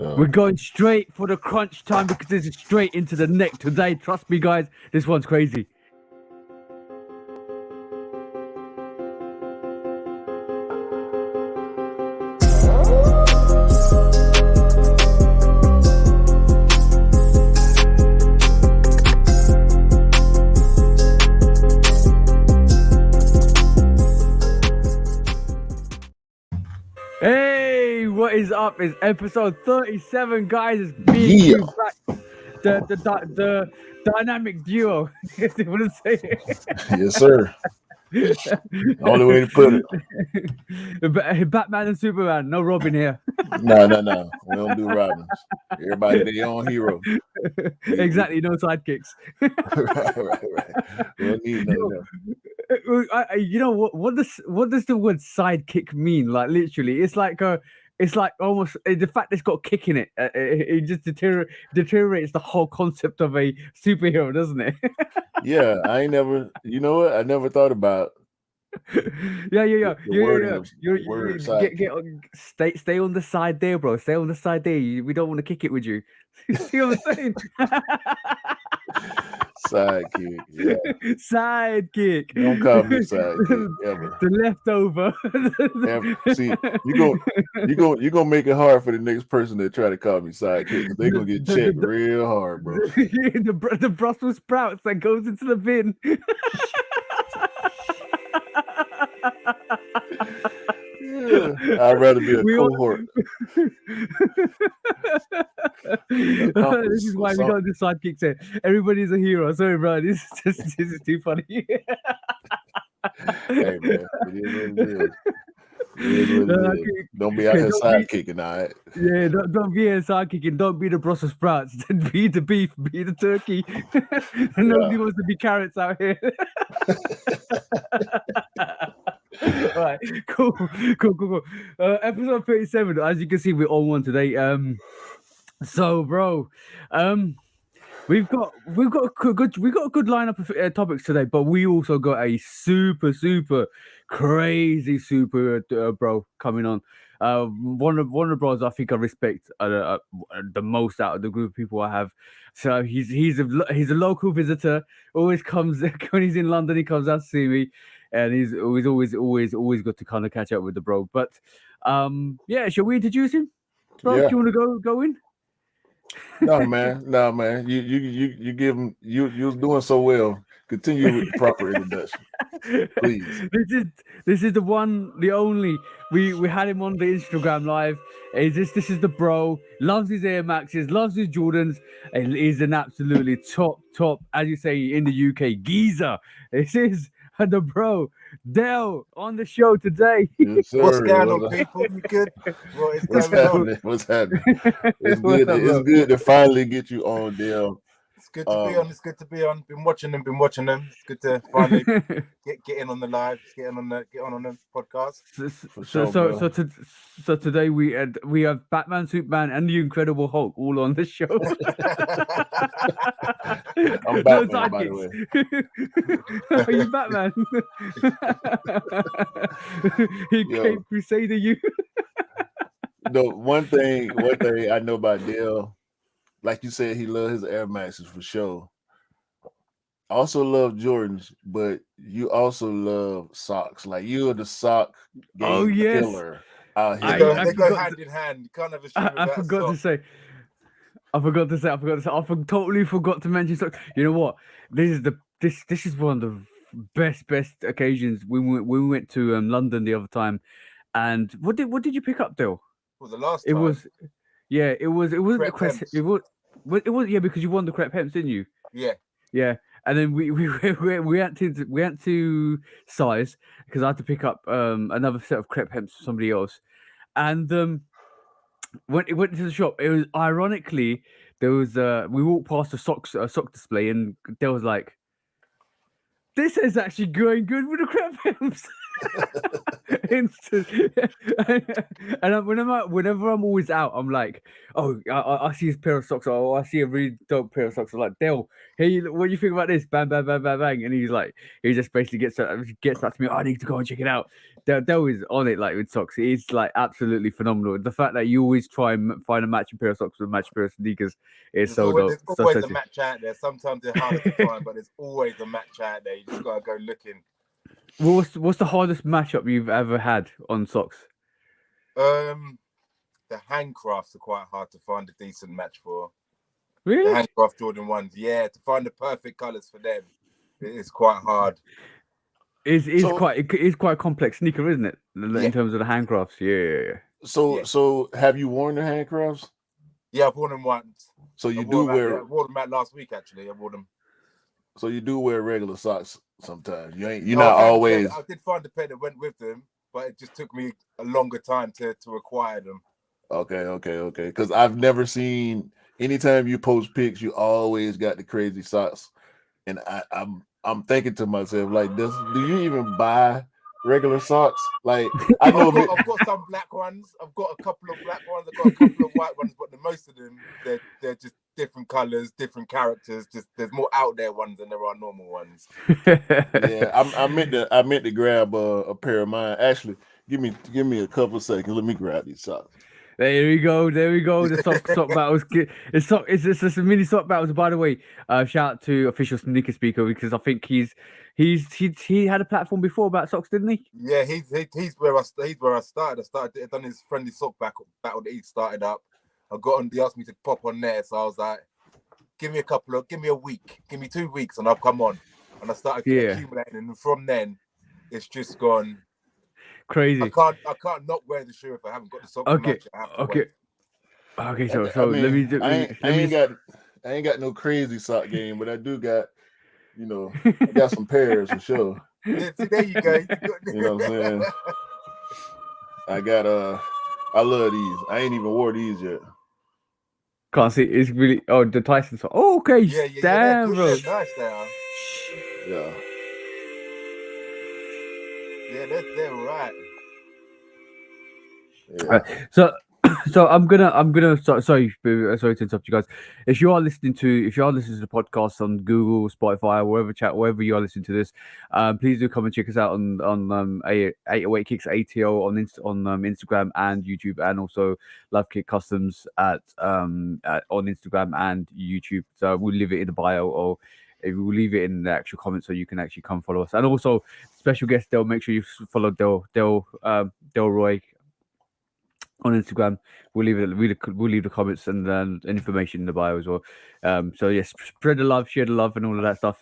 We're going straight for the crunch time because this is straight into the neck today. Trust me, guys, this one's crazy. Hey, what is up? It's episode 37, guys. It's me and you back. The dynamic duo. If you want to say it. Yes, sir. Only way to put it. Batman and Superman. No Robin here. No. We don't do Robins. Everybody their own hero. Exactly. No sidekicks. right. We don't need none of them. You know what does the word sidekick mean? Like literally, it's like almost the fact it's got kick in it. It just deteriorates the whole concept of a superhero, doesn't it? Yeah, I ain't never. You know what? I never thought about. Yeah. Stay on the side there, bro. Stay on the side there. We don't want to kick it with you. See what I'm saying? Sidekick, yeah. Sidekick. Don't call me sidekick ever. The leftover. See, you gonna make it hard for the next person that try to call me sidekick. They're gonna get checked real hard, bro. The Brussels sprouts that goes into the bin. Yeah, I'd rather be a cohort. This is why we don't do sidekicks here. Everybody's a hero. Sorry, bro. This is too funny. Hey, man. It is what it is. Don't be out here sidekicking, all right? Yeah, don't be here sidekicking. Don't be the Brussels sprouts. Be the beef. Be the turkey. Nobody wants to be carrots out here. All right, cool. Episode 37. As you can see, we're on one today. So, bro, we've got a good lineup of topics today, but we also got a super crazy bro coming on. One of the bros I think I respect the most out of the group of people I have. So he's a local visitor. Always comes when he's in London. He comes out to see me, and he's always good to kind of catch up with the bro. But yeah, shall we introduce him, bro? Yeah. Do you want to go in? No, man. You give him. You was doing so well. Continue with the proper introduction, please. This is the one, the only. We had him on the Instagram live. This is the bro. Loves his Air Maxes, loves his Jordans, and is an absolutely top, as you say in the UK, geezer. This is the bro, Dale, on the show today. Yes, sir. What's going on, people? You good? What's happening? It's good to finally get you on, Dale. It's good to be on. It's good to be on. Been watching them. It's good to finally get in on the live. Get on the podcast. So today we have Batman, Superman, and the Incredible Hulk all on the show. I'm Batman, by the way. Are you Batman? He came Crusader you. No, one thing I know about Dale, like you said, he loves his Air Maxes for sure. I also love Jordans, but you also love socks. Like you're the sock game killer out here. They go hand in hand. You can't have a shoe I forgot to say. I totally forgot to mention socks. You know what? This is one of the best occasions. We went to London the other time, and what did you pick up, Dale? Well, the last time. It wasn't a quest. It was because you won the crepe hems, didn't you? Yeah. And then we went to size because I had to pick up another set of crepe hems for somebody else, and when it went to the shop, it was ironically there was we walked past a sock display, and there was like, this is actually going good with the crepe hems. Instant. And whenever I'm always out, I'm like, oh, I see his pair of socks, or I see a really dope pair of socks. I'm like, Dale, hey, what do you think about this? Bang, bang, bang, bang, bang. And he's like, he just basically gets back to me. Oh, I need to go and check it out. Dale is on it like with socks. It's like absolutely phenomenal. The fact that you always try and find a matching pair of socks with a matching pair of sneakers is so dope. There's always a match out there. Sometimes they're harder to find, but there's always a match out there. You just gotta go looking. What's the hardest matchup you've ever had on socks? The handcrafts are quite hard to find a decent match for. Really? The handcraft Jordan 1s, yeah, to find the perfect colours for them, it is quite hard. It's quite a complex sneaker, isn't it? In terms of the handcrafts, yeah. So have you worn the handcrafts? Yeah, I've worn them once. So you I wore them out last week actually. I wore them. So you do wear regular socks sometimes. You're not always. I did find a pair that went with them, but it just took me a longer time to acquire them. Okay. Because I've never seen, anytime you post pics, you always got the crazy socks, and I'm thinking to myself, like, do you even buy regular socks? Like, I know I've got some black ones. I've got a couple of black ones. I've got a couple of white ones, but the most of them they're just different colors, different characters. Just there's more out there ones than there are normal ones. Yeah, I meant to grab a pair of mine. Actually, give me a couple of seconds. Let me grab these socks. There we go. The sock battles. It's just a mini sock battles. By the way, shout out to official sneaker speaker, because I think he had a platform before about socks, didn't he? Yeah, he's where I started. I done his friendly sock battle that he started up. I got on. He asked me to pop on there, so I was like, give me a week, give me 2 weeks, and I'll come on. And I started accumulating, and from then, it's just gone crazy. I can't not wear the shoe if I haven't got the sock. Okay. So I mean, let me do. I ain't got no crazy sock game, but I do got, I got some pairs for sure. Yeah, see, there you go. You know what I'm saying? I love these. I ain't even wore these yet. Can't see. It's really the Tyson sock. Oh, okay. Yeah, damn, bro. They're nice, they are. Yeah. Yeah, they're right. Yeah. So I'm gonna sorry to interrupt you guys. If you are listening to the podcast on Google, Spotify, wherever you are listening to this, please do come and check us out on 808 Kicks ATO on Instagram and YouTube, and also Love Kick Customs on Instagram and YouTube. So we'll leave it in the bio, or we'll leave it in the actual comments, so you can actually come follow us. And also special guest Del, make sure you follow Delroy on Instagram. We'll leave the comments and information in the bio as well. So yes, spread the love, share the love, and all of that stuff.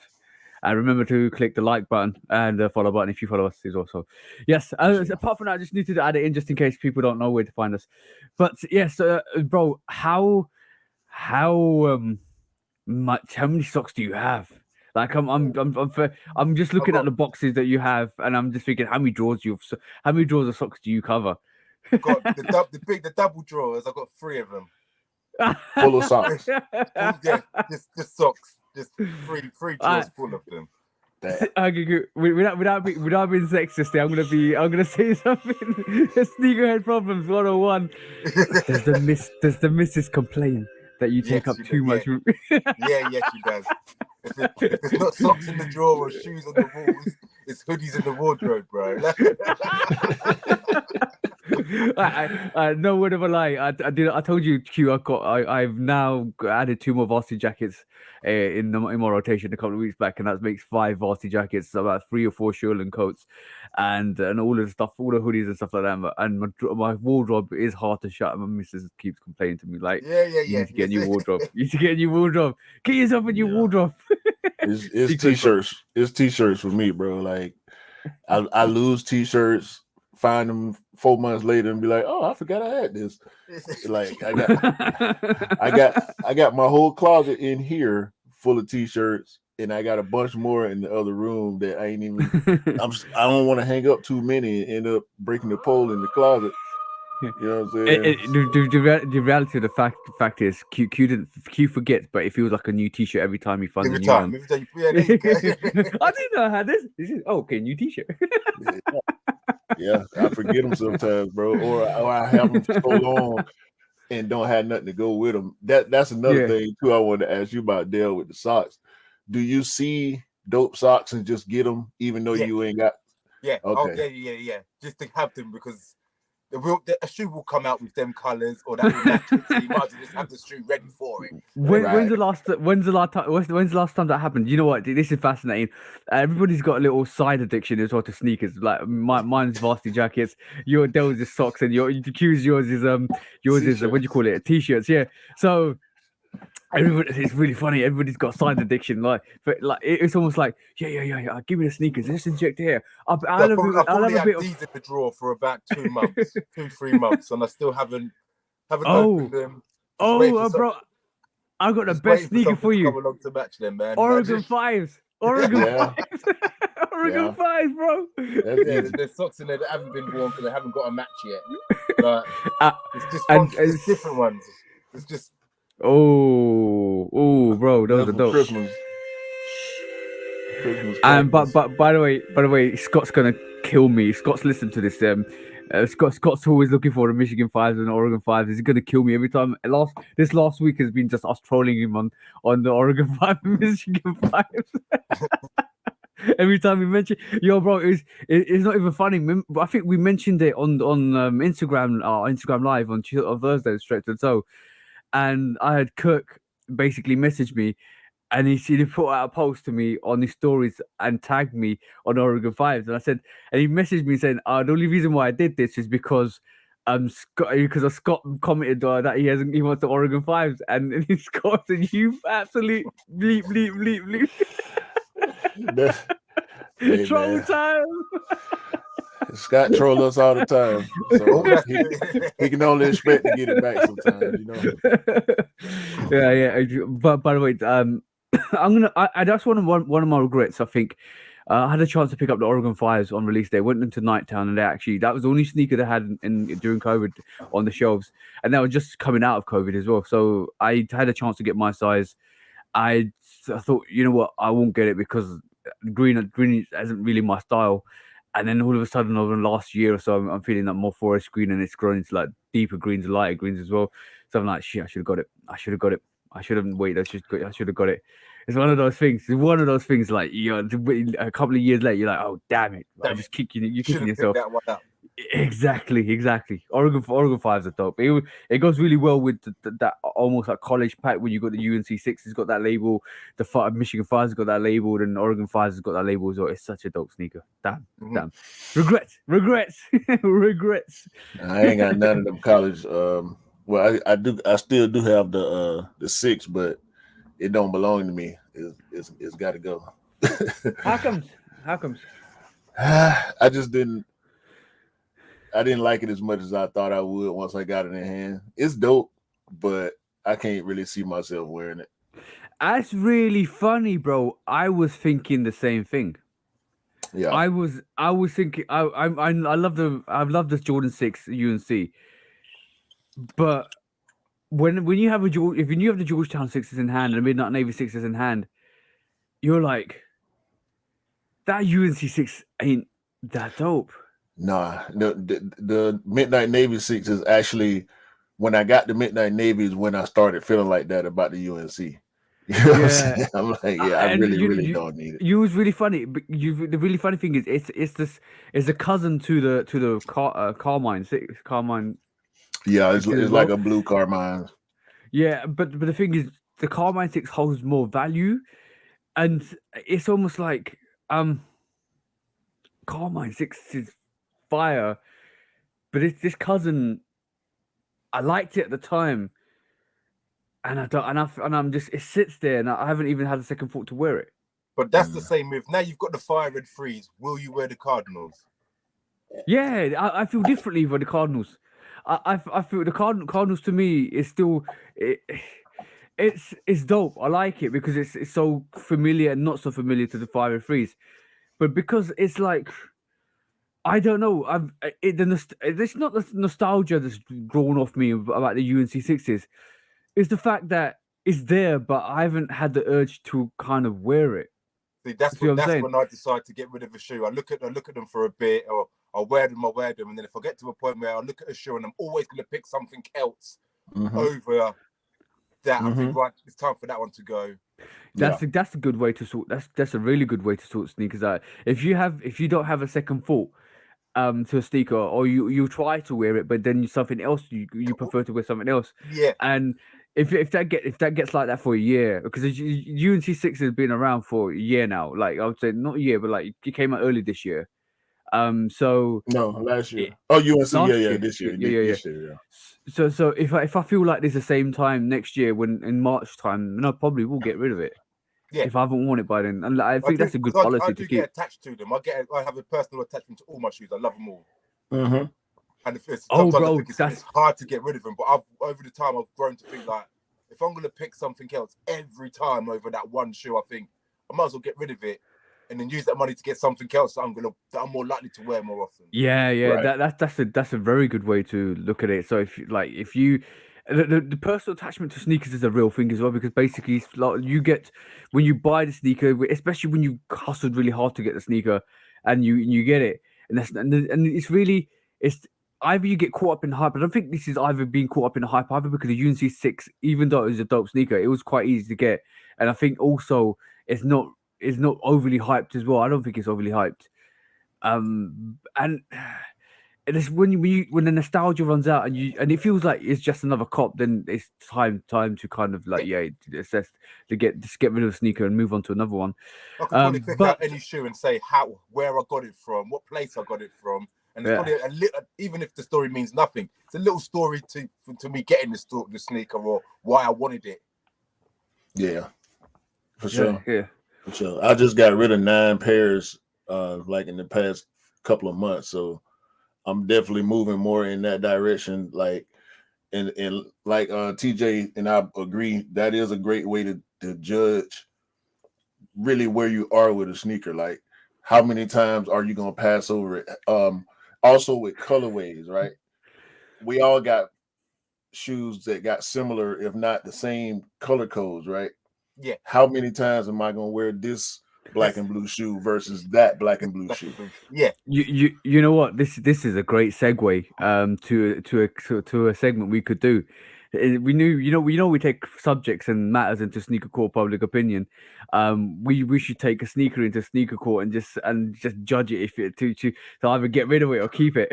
And remember to click the like button and the follow button if you follow us as well. So yes, apart from that, I just needed to add it in just in case people don't know where to find us. But yes, bro, how many socks do you have? Like I'm just looking at the boxes that you have, and I'm just thinking, how many drawers of socks do you cover? Got the double drawers. I've got 3 of them. Full of socks. Just socks. Just three drawers full of them. Okay, without being sexist, I'm gonna say something. Sneakerhead problems 101. Does the missus complain that you take up too much room? Yeah, yes, she does. If there's not socks in the drawer or shoes on the walls, it's hoodies in the wardrobe, bro. No word of a lie. I told you, Q. I've now added 2 more varsity jackets in my rotation a couple of weeks back, and that makes 5 varsity jackets, about 3 or 4 Sherland coats, and all of the stuff, all the hoodies and stuff like that. And my wardrobe is hard to shut. My missus keeps complaining to me like, You need to get a new wardrobe. You need to get a new wardrobe. Get yourself a new wardrobe. It's t-shirts. It's t-shirts for me, bro. Like I lose t-shirts, find them 4 months later, and be like, oh, I forgot I had this. Like I got my whole closet in here full of t-shirts, and I got a bunch more in the other room that I ain't even. I don't want to hang up too many and end up breaking the pole in the closet. You know what I'm saying? The reality of the fact is, Q forgets, but it feels like a new T-shirt every time he finds a Every new time, one. every time. Yeah, there you go. I didn't know I had this. This is okay, new T-shirt. Yeah, I forget them sometimes, bro, or I have them for so long and don't have nothing to go with them. That's another Yeah. thing too. I wanted to ask you about, Dale, with the socks. Do you see dope socks and just get them, even though Yeah. you ain't got? Yeah. Oh, Okay. yeah. Just to have them because a shoe will come out with them colors or that will match it. So you might as well just have the shoe ready for it. When's the last time that happened? You know what? This is fascinating. Everybody's got a little side addiction as well to sneakers. Like mine's varsity jackets. Your Dell's is socks, and yours is what do you call it? T-shirts. Yeah. So everybody, it's really funny. Everybody's got side addiction. It's almost like yeah. Give me the sneakers. Just inject it here. I probably had these in the drawer for about 2 months, 2-3 months, and I still haven't opened them. Bro, I got the best sneaker for you. Come along to match them, man. Oregon 5s. Oregon 5s. Oregon 5s, bro. There's socks in there that haven't been worn because they haven't got a match yet. But it's just and it's different ones. It's just bro, those are dope. Christmas and but by the way, Scott's gonna kill me. Scott's listened to this. Scott's always looking for the Michigan 5s and Oregon 5s. He's gonna kill me every time. This last week has been just us trolling him on the Oregon 5 and Michigan 5s. Every time we mention, bro, it's not even funny. I think we mentioned it on Instagram Live on Thursday, straight to the toe. And I had Kirk basically message me, and he put out a post to me on his stories and tagged me on Oregon 5s. And I said, and he messaged me saying, the only reason why I did this is because Scott commented that he wants the Oregon 5s, and Scott said, "You absolute bleep." Troll time. Scott troll us all the time, so he can only expect to get it back sometimes, you know. Yeah. But by the way, that's one of my regrets. I think I had a chance to pick up the Oregon 5s on release day. Went into Nighttown, and that was the only sneaker they had during COVID on the shelves, and they were just coming out of COVID as well. So I had a chance to get my size. I thought, you know what, I won't get it because green isn't really my style. And then all of a sudden, over the last year or so, I'm feeling that more forest green, and it's grown into like deeper greens and lighter greens as well. So I'm like, shit, I should have got it. I should have waited. I should have got it. It's one of those things. Like, a couple of years later, you're like, oh damn it! I just kicking yourself. That one up. Exactly. Oregon 5s are dope. It goes really well with that almost like college pack when you got the UNC 6 has got that label, the Michigan 5s has got that label, and Oregon 5s has got that label as well. It's such a dope sneaker. Damn. Regrets. I ain't got none of them college. Well, I still do have the 6, but it don't belong to me. It's got to go. How comes? I just didn't like it as much as I thought I would once I got it in hand. It's dope, but I can't really see myself wearing it. That's really funny, bro. I was thinking the same thing. Yeah, I was thinking. I love the Jordan 6 UNC, but when you have if you have the Georgetown 6s in hand and the Midnight Navy 6s in hand, you're like, that UNC 6 ain't that dope. Nah, the Midnight Navy 6 is actually, when I got the Midnight Navy is when I started feeling like that about the UNC. You know what I'm saying? I'm like, I really don't need it. You was really funny. But the really funny thing is, it's a cousin to the Carmine 6. Carmine. Yeah, it's like a blue Carmine. Yeah, but the thing is, the Carmine 6 holds more value, and it's almost like Carmine 6 is fire, but it's this cousin. I liked it at the time, and I'm just, it sits there, and I haven't even had a second thought to wear it. But that's the same move. Now you've got the fire red threes. Will you wear the Cardinals? Yeah, I feel differently for the Cardinals. I feel the Cardinals to me is still it's dope. I like it because it's so familiar and not so familiar to the fire red threes, but because it's like, I don't know. It's not the nostalgia that's drawn off me about the UNC6s. It's the fact that it's there, but I haven't had the urge to kind of wear it. See, that's See what I'm that's saying? when I decide to get rid of a shoe. I look at them for a bit, or I'll wear them, and then if I get to a point where I look at a shoe and I'm always going to pick something else over that, I think right, it's time for that one to go. That's a good way to sort. That's a really good way to sort sneakers out. If you don't have a second thought to a sneaker, or you try to wear it, but then something else you prefer to wear something else. Yeah. And if that gets like that for a year, because UNC6 has been around for a year now. Like I would say not a year, but like it came out early this year. So no, last year. UNC, this year, this year, yeah. So if I feel like this the same time next year, when in March time, then I probably will get rid of it. Yeah. If I haven't worn it by then, and I think that's a good policy I to keep. Get attached to them. I have a personal attachment to all my shoes. I love them all. And sometimes I think it's hard to get rid of them. But over the time, I've grown to think like, if I'm going to pick something else every time over that one shoe, I think I might as well get rid of it and then use that money to get something else that I'm more likely to wear more often. Yeah, right. That's a very good way to look at it. So if you the personal attachment to sneakers is a real thing as well, because basically it's like you get when you buy the sneaker, especially when you hustled really hard to get the sneaker and you get it, and it's either you get caught up in hype. I don't think this is either being caught up in the hype either, because the UNC6, even though it was a dope sneaker, it was quite easy to get, and I think also it's not overly hyped as well. I don't think it's overly hyped. And it's when the nostalgia runs out and it feels like it's just another cop, then it's time to kind of like assess to get rid of the sneaker and move on to another one. I could probably pick out any shoe and say where I got it from, what place I got it from, and it's probably a little, even if the story means nothing, it's a little story to me getting the sneaker or why I wanted it. Yeah, for sure. Yeah. For sure. I just got rid of 9 pairs like in the past couple of months, so I'm definitely moving more in that direction. Like and like TJ and I agree, that is a great way to judge really where you are with a sneaker. Like how many times are you gonna pass over it? Also with colorways, right? We all got shoes that got similar, if not the same color codes, right? Yeah. How many times am I gonna wear this black and blue shoe versus that black and blue shoe? Yeah. You know what? This is a great segue to a segment we could do. We we take subjects and matters into sneaker court public opinion. We should take a sneaker into sneaker court and just judge it if it to either get rid of it or keep it.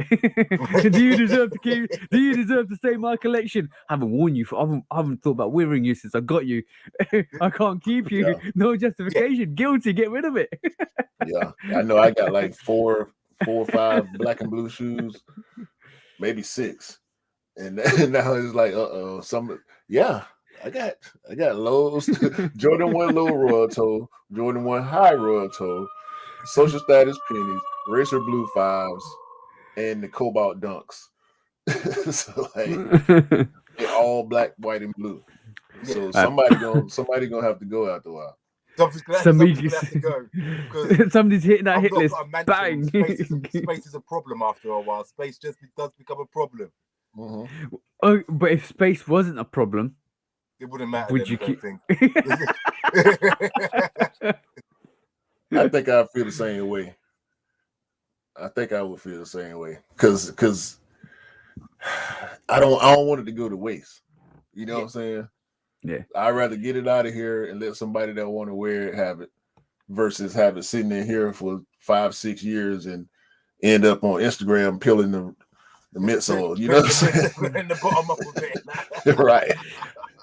Do you deserve to keep? Do you deserve to stay in my collection? I haven't worn you I haven't thought about wearing you since I got you. I can't keep you. Yeah. No justification. Yeah. Guilty. Get rid of it. Yeah, I know. I got like four or 5 black and blue shoes, maybe 6. And now it's like, I got lows, Jordan 1 low royal toe, Jordan 1 high royal toe, social status pennies, racer blue 5s, and the cobalt dunks. So like they're all black, white, and blue. So somebody gonna have to go after a while. Somebody's gonna have to go. Somebody's hitting that hit list. Bang! Space is a problem after a while. Space just does become a problem. Oh, but if space wasn't a problem, it wouldn't matter. Would you keep? I think I feel the same way. I think I would feel the same way because I don't want it to go to waste. You know what I'm saying? Yeah. I'd rather get it out of here and let somebody that want to wear it have it versus have it sitting in here for 5-6 years and end up on Instagram peeling the midsole. You know what I'm saying? In the bottom of it. Right.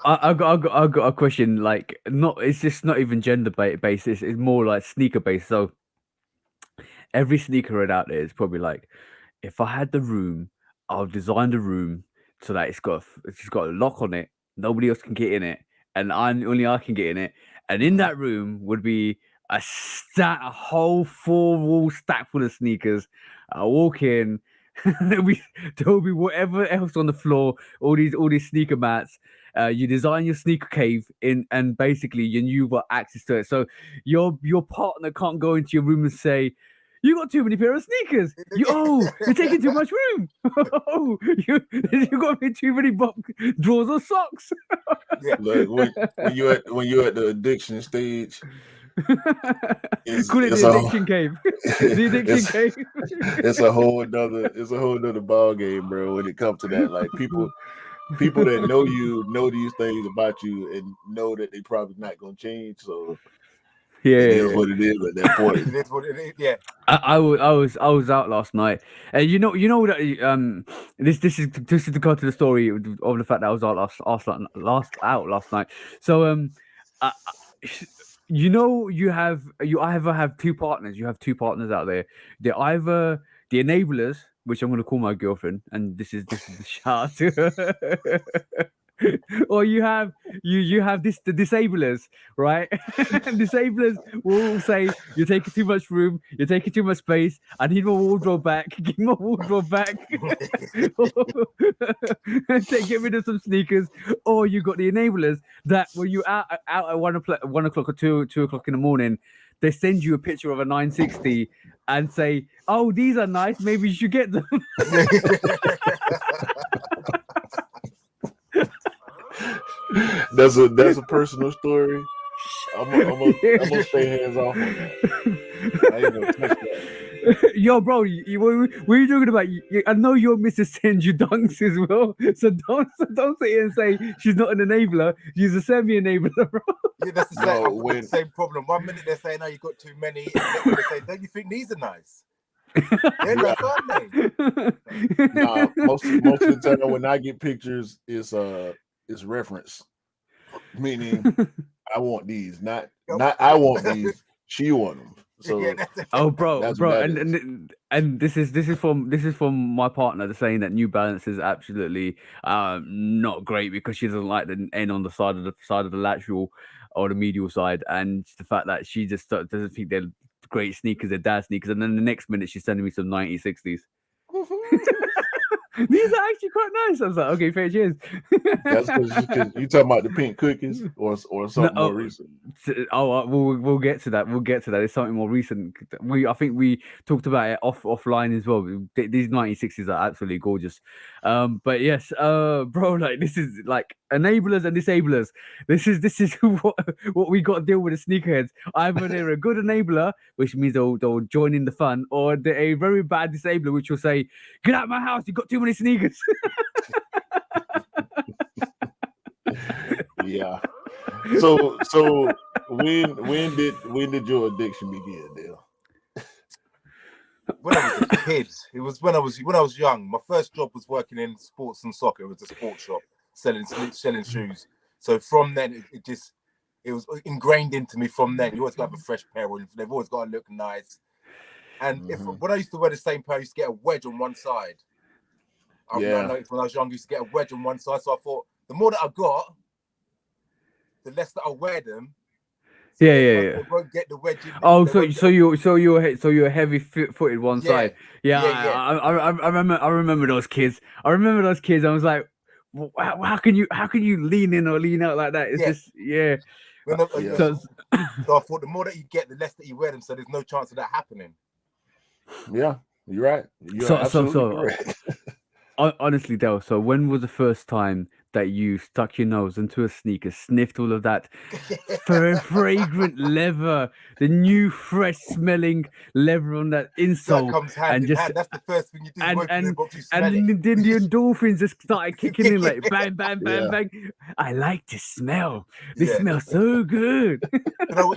I got a question. Like, it's just not even gender based. It's more like sneaker based. So every sneakerhead out there is probably like, if I had the room, I'll design the room so that it's got a lock on it. Nobody else can get in it, and only I can get in it. And in that room would be a whole 4-wall stack full of sneakers. I walk in, there'll be whatever else on the floor, all these sneaker mats. You design your sneaker cave in, and basically you've got access to it. So your partner can't go into your room and say, you got too many pair of sneakers. You're taking too much room. Oh, you got me too many drawers or socks. Yeah. Look, when you're at the addiction stage, Call it the addiction cave. The addiction cave. It's a whole nother ball game, bro. When it comes to that, like people that know you know these things about you and know that they probably not gonna change. So it is what it is at that point. It is what it is. Yeah. I was out last night, and you know that this is to go to the story of the fact that I was out last night. So you either have two partners. You have two partners out there. They're either the enablers, which I'm going to call my girlfriend, and this is the shout to her. Or you have the disablers, right? And disablers will say you're taking too much room, you're taking too much space. I need my wardrobe back. Give my wardrobe back. Get rid of some sneakers. Or you got the enablers that when you out at 1 o'clock or 2 o'clock in the morning, they send you a picture of a 960 and say, "Oh, these are nice. Maybe you should get them." That's a personal story. I'm gonna stay hands off on that. I ain't gonna touch that. Yo, bro, what are you talking about? I know your missus sends you dunks as well, so don't sit here and say she's not an enabler. She's a semi-enabler, bro. Yeah, that's the same problem. 1 minute they're saying, "Oh, you got too many," and they say, "Don't you think these are nice?" They're nice, aren't they? Nah, most of the time when I get pictures, it's reference, meaning I want these, not I want these. She want them. So bro, and this is from my partner saying that New Balance is absolutely not great because she doesn't like the N on the side of the lateral or the medial side, and the fact that she just doesn't think they're great sneakers, they're dad sneakers, and then the next minute she's sending me some 1960s. These are actually quite nice. I was like, okay, fair cheers. That's because you talking about the pink cookies or something more recent. We'll get to that. It's something more recent. I think we talked about it offline as well. These 1960s are absolutely gorgeous. But yes, bro, like this is like enablers and disablers. This is what we got to deal with the sneakerheads. Either they're a good enabler, which means they'll join in the fun, or they're a very bad disabler, which will say, "Get out of my house! You got too many sneakers." Yeah. So when did your addiction begin, Dale? When I was a kid. It was when I was young. My first job was working in sports and soccer. It was a sports shop selling shoes. So from then it was ingrained into me. From then, you always got to have a fresh pair, and they've always got to look nice. And when I used to wear the same pair, I used to get a wedge on one side. I noticed when I was young, I used to get a wedge on one side. So I thought, the more that I got, the less that I wear them. So yeah. I won't get the wedge. So you're heavy footed one side. Yeah. I remember those kids. I was like, how can you lean in or lean out like that? It's just So I thought the more that you get, the less that you wear them. So there's no chance of that happening. Yeah, you're right. You're absolutely correct. Honestly, Del, so when was the first time that you stuck your nose into a sneaker, sniffed all of that fragrant leather, the new, fresh smelling leather on that insole? That comes hand in hand. That's the first thing you do. And then the endorphins just started kicking in like bang, bang, bang, bang. I like to smell. This smells so good. You know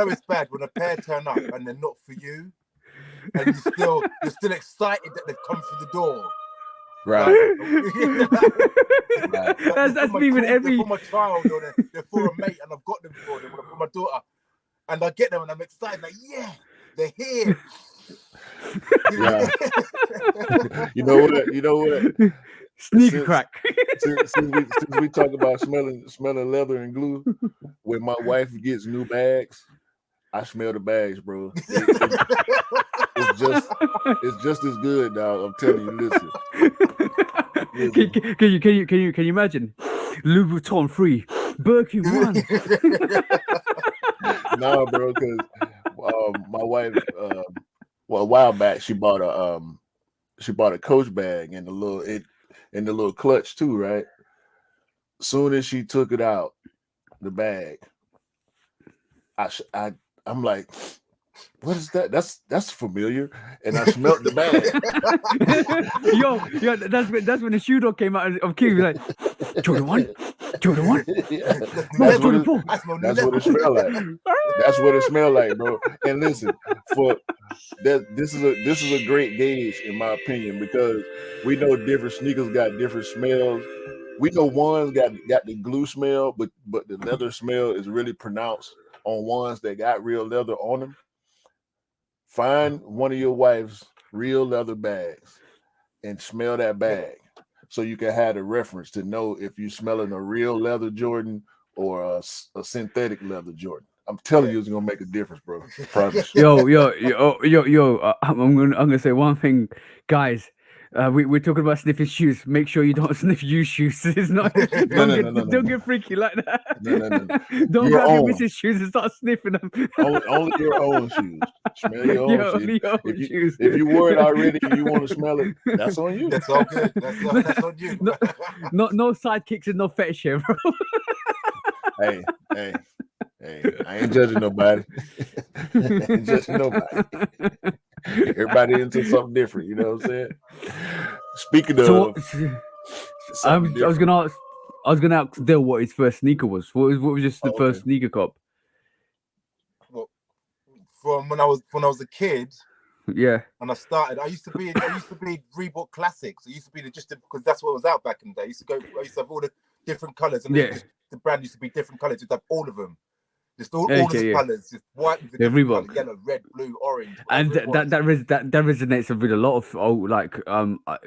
it's bad when a pair turn up and they're not for you, and you're still excited that they've come through the door. Right. That's me with every. They're for my child or they're for a mate, and I've got them for my daughter, and I get them and I'm excited. Like, yeah, they're here. Yeah. You know what? Sneaker crack. Since we talk about smelling leather and glue, when my wife gets new bags, I smell the bags, bro. It's just as good, dog. I'm telling you, listen. Can you imagine? Louis Vuitton free, Birkin 1. No, bro, because my wife Well, a while back she bought a Coach bag and the little clutch too, right? Soon as she took it out, the bag, I'm like, what is that? That's familiar. And I smelled the bag. yo, that's when the shoe dog came out of King. Like Jordan 1, Jordan 1, Yeah, no, that's Jordan what 4. that's what it smelled like. That's what it smelled like, bro. And listen, for that, this is a great gauge in my opinion because we know different sneakers got different smells. We know ones got the glue smell, but the leather smell is really pronounced on ones that got real leather on them. Find one of your wife's real leather bags and smell that bag so you can have a reference to know if you're smelling a real leather Jordan or a synthetic leather Jordan. I'm telling you, it's gonna make a difference, bro. Promise. Yo. I'm gonna say one thing, guys. We're talking about sniffing shoes. Make sure you don't sniff used shoes. It's not. Don't get freaky like that. No. Don't Your grab your own. missus' shoes and start sniffing them. Only your own shoes. Smell your own Yo, shoes. only your own shoes. If you wore it already and you want to smell it, that's on you. That's all good. That's on you. No sidekicks and no fetish here, bro. Hey, I ain't judging nobody. I ain't judging nobody. Everybody into something different, you know what I'm saying? Speaking of I was gonna ask Dill what his first sneaker was. What was just the first sneaker cop? Well, from when I was a kid, Yeah. and I used to be Reebok Classics. I used to be because that's what was out back in the day. I used to have all the different colors, and the brand used to be different colors. You'd have all of them. Just all the colors, just white with a different color, yellow, red, blue, orange. And that resonates with a lot of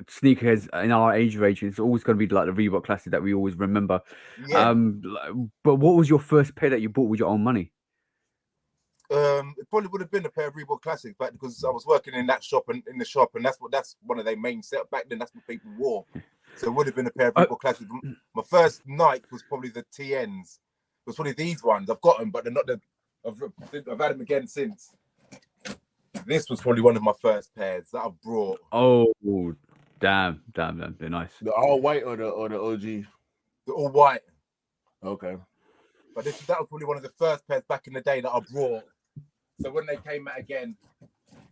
sneakerheads in our age range. It's always going to be like the Reebok Classic that we always remember. Yeah. But what was your first pair that you bought with your own money? It probably would have been a pair of Reebok Classics back because I was working in that shop and that's one of their main set back then. That's what people wore. So it would have been a pair of Reebok Classics. My first Nike was probably the TNs. It was probably these ones. I've got them, but they're not the. I've had them again since. This was probably one of my first pairs that I brought. Oh, damn, they're nice. The all white or the OG? The all white. Okay. But that was probably one of the first pairs back in the day that I brought. So when they came out again,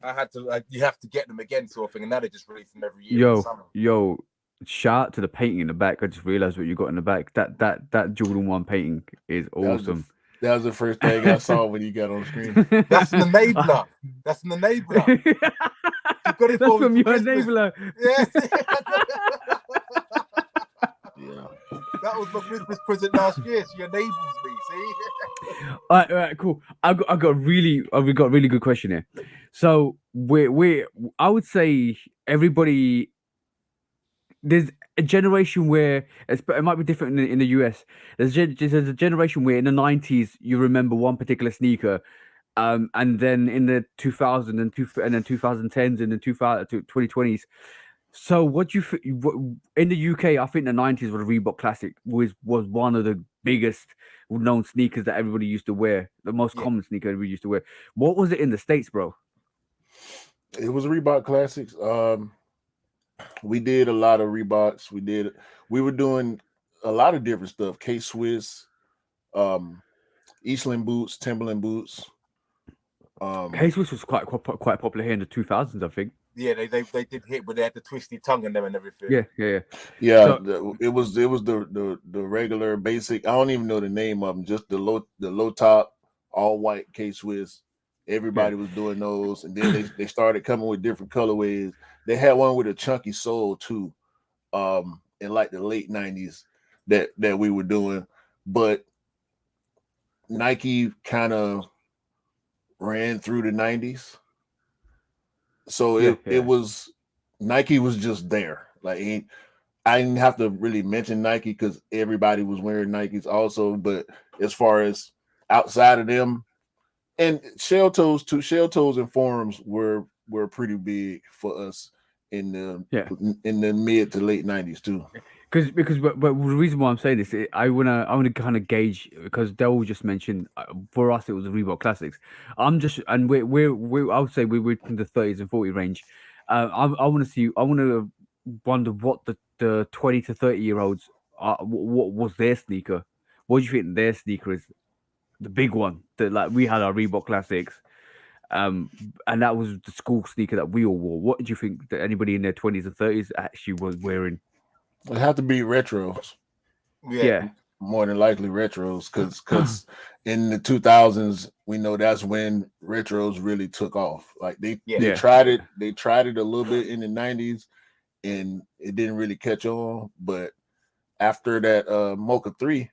I had to. You have to get them again, sort of thing. And now they just release them every year. Yo. Shout out to the painting in the back. I just realized what you got in the back. That Jordan 1 painting is awesome. That was the first thing I saw when you got on screen. That's an enabler. That's an enabler. You got it That's from your enabler. Yes. Yeah. That was my Christmas present last year. She enables me. See. All right, cool. We got a really good question here. So I would say everybody. There's a generation where it might be different in the US. There's a generation where in the 90s you remember one particular sneaker, and then in the 2000s and then 2010s and then 2020s. So what you in the UK? I think the 90s was a Reebok Classic was one of the biggest known sneakers that everybody used to wear, the most common sneaker we used to wear. What was it in the States, bro? It was Reebok Classics. We did a lot of Reeboks. We were doing a lot of different stuff. K-Swiss, Eastland boots, Timberland boots. K-Swiss was quite popular here in the 2000s, I think. Yeah, they did hit, but they had the twisty tongue in them and everything. Yeah. So, it was the regular basic. I don't even know the name of them. Just the low top, all white K-Swiss. Everybody was doing those, and then they started coming with different colorways. They had one with a chunky sole too, in like the late 90s that we were doing, but Nike kind of ran through the 90s, so it was Nike was just there. Like I didn't have to really mention Nike because everybody was wearing Nikes also, but as far as outside of them. And shell toes and forums were pretty big for us in the mid to late 90s too. But the reason why I'm saying this, I wanna kind of gauge because Dell just mentioned for us it was the Reebok Classics. I'm just and we're I would say we're in the 30s and 40 range. I want to see. I want to wonder what the 20 to 30 year olds what was their sneaker. What do you think their sneaker is? The big one that like we had our Reebok Classics. Um, and that was the school sneaker that we all wore. What do you think that anybody in their 20s and 30s actually was wearing? It have to be retros. Yeah, Yeah. More than likely retros, because in the 2000s we know that's when retros really took off. Like they Yeah. they Yeah. tried it, they tried it a little bit in the 90s, and it didn't really catch on. But after that Mocha 3,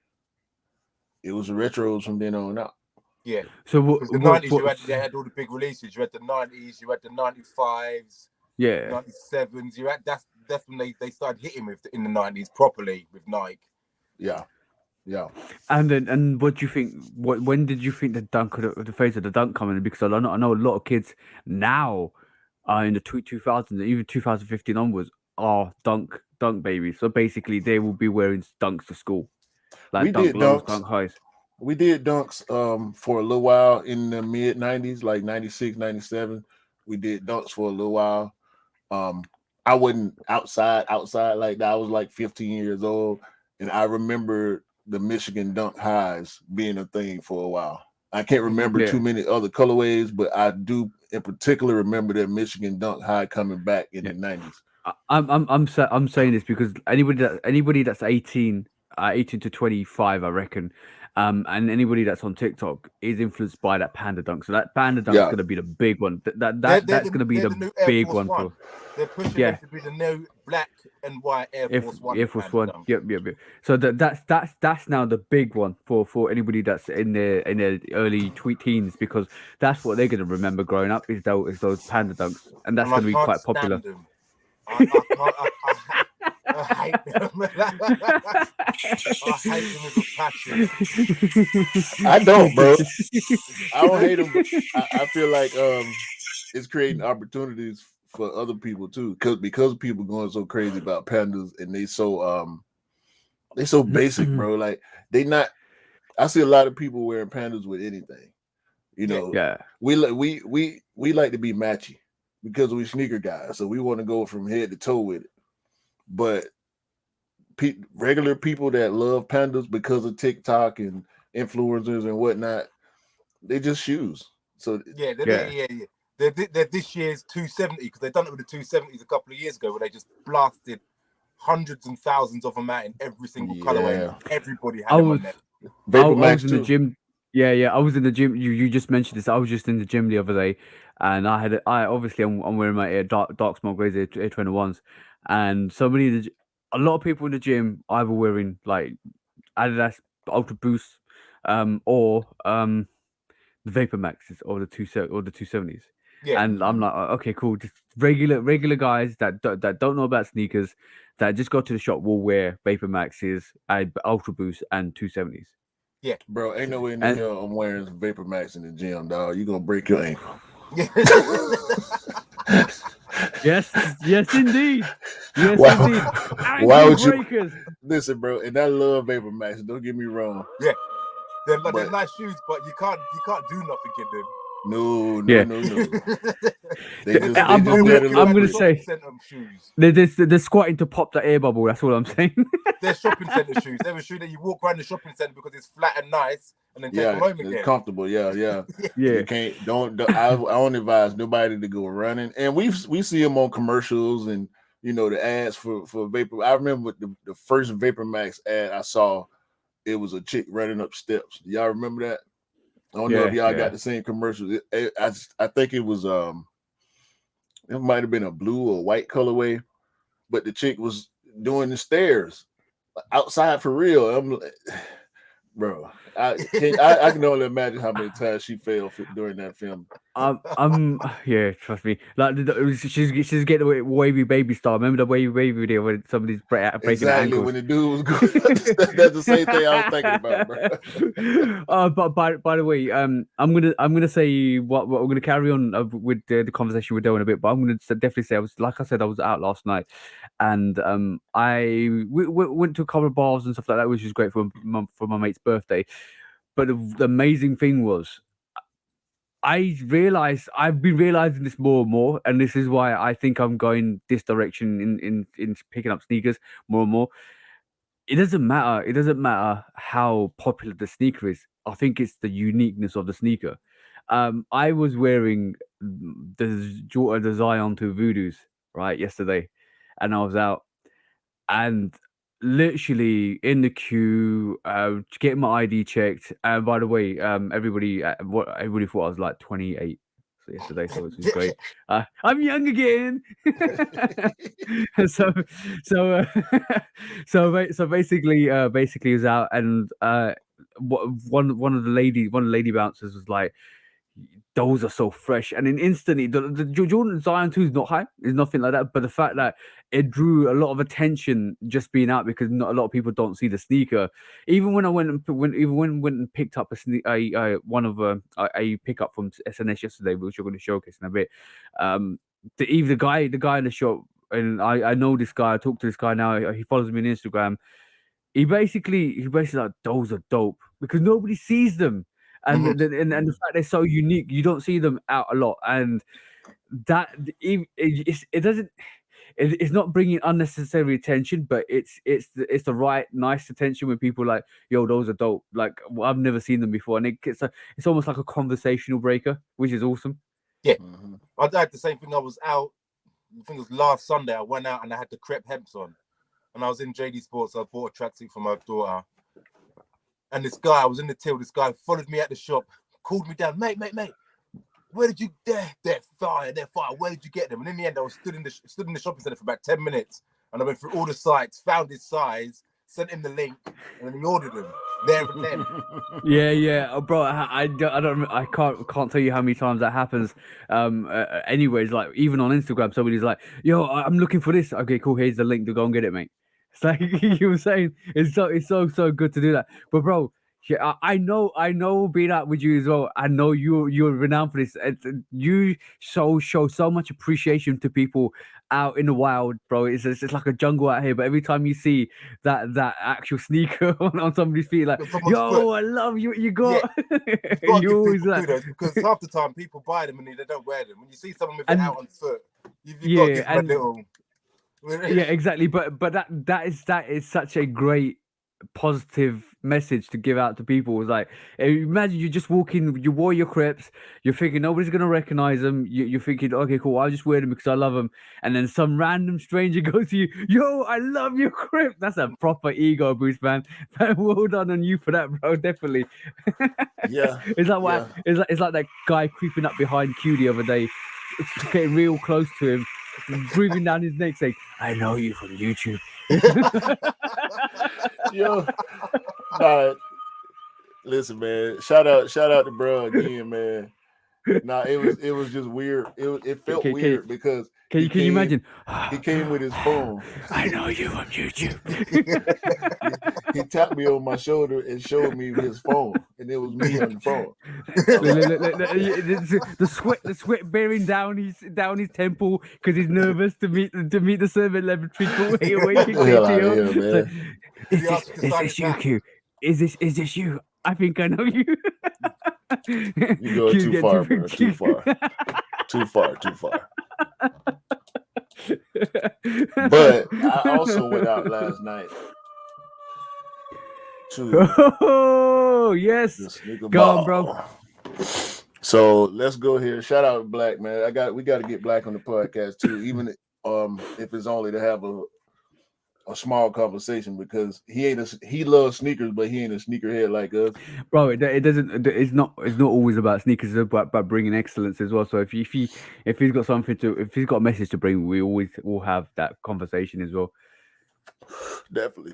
it was retros from then on out. yeah. So Because the 90s, they had all the big releases. You had the 90s, you had the 95s, yeah. 97s. You had that's when they started hitting with in the 90s properly with Nike. Yeah. And what do you think? When did you think the phase of the dunk coming in? Because I know a lot of kids now, in the 2000s, even 2015 onwards, are dunk babies. So basically, they will be wearing dunks to school, We like dunk did lows, dunks. dunk highs. We did dunks for a little while in the mid 90s, like 96, 97. We did dunks for a little while. I wasn't outside like that. I was like 15 years old, and I remember the Michigan dunk highs being a thing for a while. I can't remember Yeah. too many other colorways, but I do in particular remember that Michigan dunk high coming back in Yeah. the 90s. I'm saying this because anybody that's 18, 18 to 25, I reckon, and anybody that's on TikTok is influenced by that Panda Dunk. So that Panda Dunk's Yeah. going to be the big one. They're That's going to be they're the new Air big Force one One. for They're pushing Yeah. them to be the new black and white Air Force One. Air Force Panda One. Dunk. Yep. So that's now the big one for anybody that's in their early teens because that's what they're going to remember growing up is those Panda Dunks, and that's And I going to be can't quite popular. stand them. I can't. I hate them. I hate them with a passion. I don't, bro. I don't hate them, but I feel like it's creating opportunities for other people too, because people going so crazy about pandas and they so basic, bro. Like they not. I see a lot of people wearing pandas with anything. You know, Yeah. we like to be matchy because we sneaker guys, so we want to go from head to toe with it. But regular people that love pandas because of TikTok and influencers and whatnot, they just shoes. So yeah. They're this year's 270 because they done it with the 270s a couple of years ago where they just blasted hundreds and thousands of them out in every single colorway. And everybody had them on there. Vapor I Max was in the too. gym. Yeah. I was in the gym. You just mentioned this. I was just in the gym the other day, and I obviously I'm wearing my dark smoke Rays Air 21s, and a lot of people in the gym either wearing like Adidas Ultra Boost, or the Vapor Maxes or the 270s. Yeah. And I'm like, okay, cool. Just regular guys that don't know about sneakers, that just go to the shop will wear Vapor Maxes, Ultra Boost, and 270s. Yeah, bro. Ain't no way in the hell I'm wearing Vapor Max in the gym, dog. You gonna break your ankle. Yes, indeed. Yes, Wow. indeed. Why would breakers. you listen, bro? And I love Vapor Max. Don't get me wrong. Yeah, they're nice shoes, but you can't do nothing in them. No. I'm gonna say shoes. they're squatting to pop the air bubble. That's all I'm saying. They're shopping center shoes. They're a shoe that you walk around the shopping center because it's flat and nice, and then take them home again. It's comfortable. Yeah. Yeah. You can't. I don't advise nobody to go running. And we see them on commercials and the ads for Vapor. I remember the first Vapor Max ad I saw. It was a chick running up steps. Y'all remember that? I don't know if y'all got the same commercials. I think it was it might have been a blue or white colorway, but the chick was doing the stairs outside for real. I'm like, bro, I can only imagine how many times she fell during that film. Yeah, trust me. Like she's getting a wavy baby star. Remember the wavy baby video when somebody's breaking exactly their ankles? When the dude was going. That's the same thing I was thinking about, bro. But by the way, I'm gonna say what we're gonna carry on with the conversation we're doing a bit. But I'm gonna definitely say I was out last night, and we went to a couple of bars and stuff like that, which was great for my mate's birthday. But the amazing thing was, I've been realizing this more and more, and this is why I think I'm going this direction in picking up sneakers more and more. It doesn't matter. It doesn't matter how popular the sneaker is. I think it's the uniqueness of the sneaker. I was wearing the Zion 2 Voodoos right yesterday, and I was out, and literally in the queue, getting my ID checked. And by the way, everybody thought I was like 28 yesterday, so this was great. I'm young again. so so basically basically he was out, and one of the lady bouncers was like, those are so fresh, and then instantly the Jordan Zion 2 is not high, is nothing like that, but the fact that it drew a lot of attention just being out, because not a lot of people don't see the sneaker. Even when I went and picked up a pickup from SNS yesterday, which you're going to showcase in a bit. The guy in the shop, and I know this guy. I talk to this guy now. He follows me on Instagram. He basically like, those are dope, because nobody sees them. And and the fact they're so unique, you don't see them out a lot, and that it doesn't. It's not bringing unnecessary attention, but it's the right nice attention when people are like, yo, those are dope. Like, well, I've never seen them before, and it's almost like a conversational breaker, which is awesome. Yeah, I had the same thing. I was out. I think it was last Sunday. I went out and I had the crepe hemps on, and I was in JD Sports. I bought a tracksuit for my daughter. And this guy, I was in the till. This guy followed me at the shop, called me down, mate. Where did you? They're fire. Where did you get them? And in the end, I was stood in the shopping center for about 10 minutes, and I went through all the sites, found his size, sent him the link, and then he ordered them there and then. Yeah, oh, bro. I can't tell you how many times that happens. Anyways, like even on Instagram, somebody's like, "Yo, I'm looking for this." Okay, cool. Here's the link to go and get it, mate. It's like you were saying, it's so good to do that. But bro, yeah, I know being out with you as well. I know you're renowned for this. You show so much appreciation to people out in the wild, bro. It's like a jungle out here. But every time you see that actual sneaker on somebody's feet, like, yo, foot. I love you. What you got? Yeah, you always like, because half the time people buy them and they don't wear them. When you see someone with it out on foot, you've got to give them a little. Yeah, exactly. But that is such a great positive message to give out to people. It's like, imagine you're just walking, you wore your crepes, you're thinking nobody's gonna recognize them. You're thinking, okay, cool, I'll just wear them because I love them. And then some random stranger goes to you, yo, I love your crep. That's a proper ego boost, man. Well done on you for that, bro. Definitely. Yeah. It's like it's like that guy creeping up behind Q the other day, getting real close to him, breathing down his neck, saying, "I know you from YouTube." Yo, nah, listen, man. Shout out to bro again, man. Nah, it was just weird. It felt weird because can you imagine? He came with his phone. I know you from YouTube. he tapped me on my shoulder and showed me his phone, and it was me on the phone. the sweat bearing down his temple because he's nervous to meet the servant level treatment. Is this you, Q? Is this you? I think I know you. You go too far, bro. Too far. But I also went out last night. Oh yes, go on, bro. So let's go here. Shout out to Black, man. We got to get Black on the podcast too, even if it's only to have a small conversation, because he loves sneakers, but he ain't a sneakerhead like us, bro. It's not always about sneakers. It's about bringing excellence as well. So if he's got a message to bring, we always will have that conversation as well. Definitely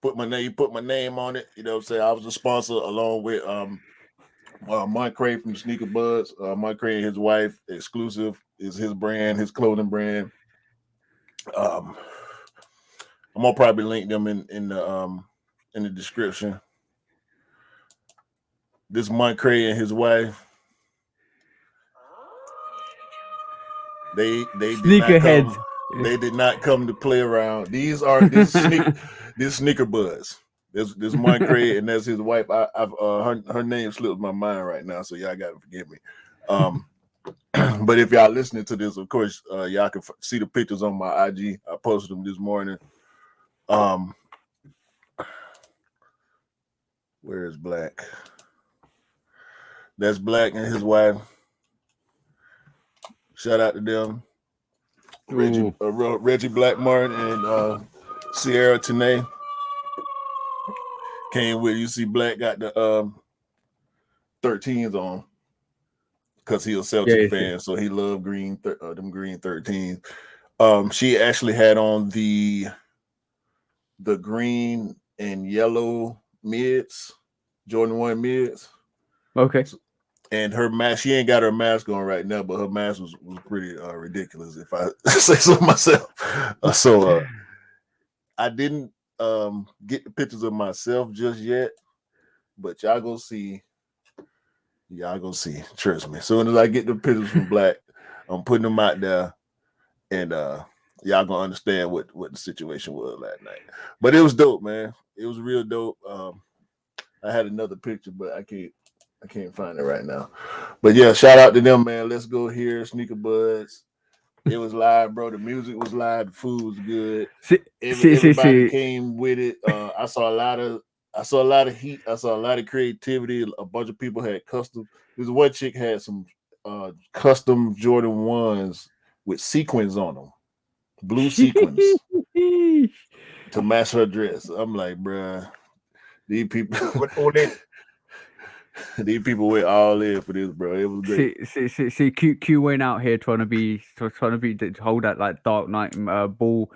put my name on it. You know what I'm saying? I was a sponsor along with Mike Cray from Sneaker Buds. Mike Cray and his wife, Exclusive is his brand, his clothing brand. I'm gonna probably link them in the description. This Mike Cray and his wife. They Sneakerheads They did not come to play around. This sneaker buzz. This one Craig, and that's his wife. Her name slips my mind right now, so y'all gotta forgive me. But if y'all listening to this, of course, y'all can see the pictures on my IG. I posted them this morning. Where is Black? That's Black and his wife. Shout out to them. Reggie Black Martin and Sierra Tanae came with. You see, Black got the 13s on because he was a Celtic fan, so he loved them green 13s. She actually had on the green and yellow mids, Jordan 1 mids. Okay. And her mask, she ain't got her mask on right now, but her mask was pretty ridiculous, if I say so myself. So I didn't get the pictures of myself just yet, but y'all gonna see. Trust me. As soon as I get the pictures from Black, I'm putting them out there, and y'all gonna understand what the situation was last night. But it was dope, man. It was real dope. I had another picture, but I can't find it right now. But yeah, shout out to them, man. Let's go here, Sneaker Buds. It was live, bro. The music was live. The food was good. Everybody came with it. I saw a lot of heat. I saw a lot of creativity. A bunch of people had custom. This one chick had some custom Jordan 1s with sequins on them, blue sequins to match her dress. I'm like, bruh, these people went all in. These people went all in for this, bro. It was great. See, Q went out here trying to hold that like Dark Knight ball,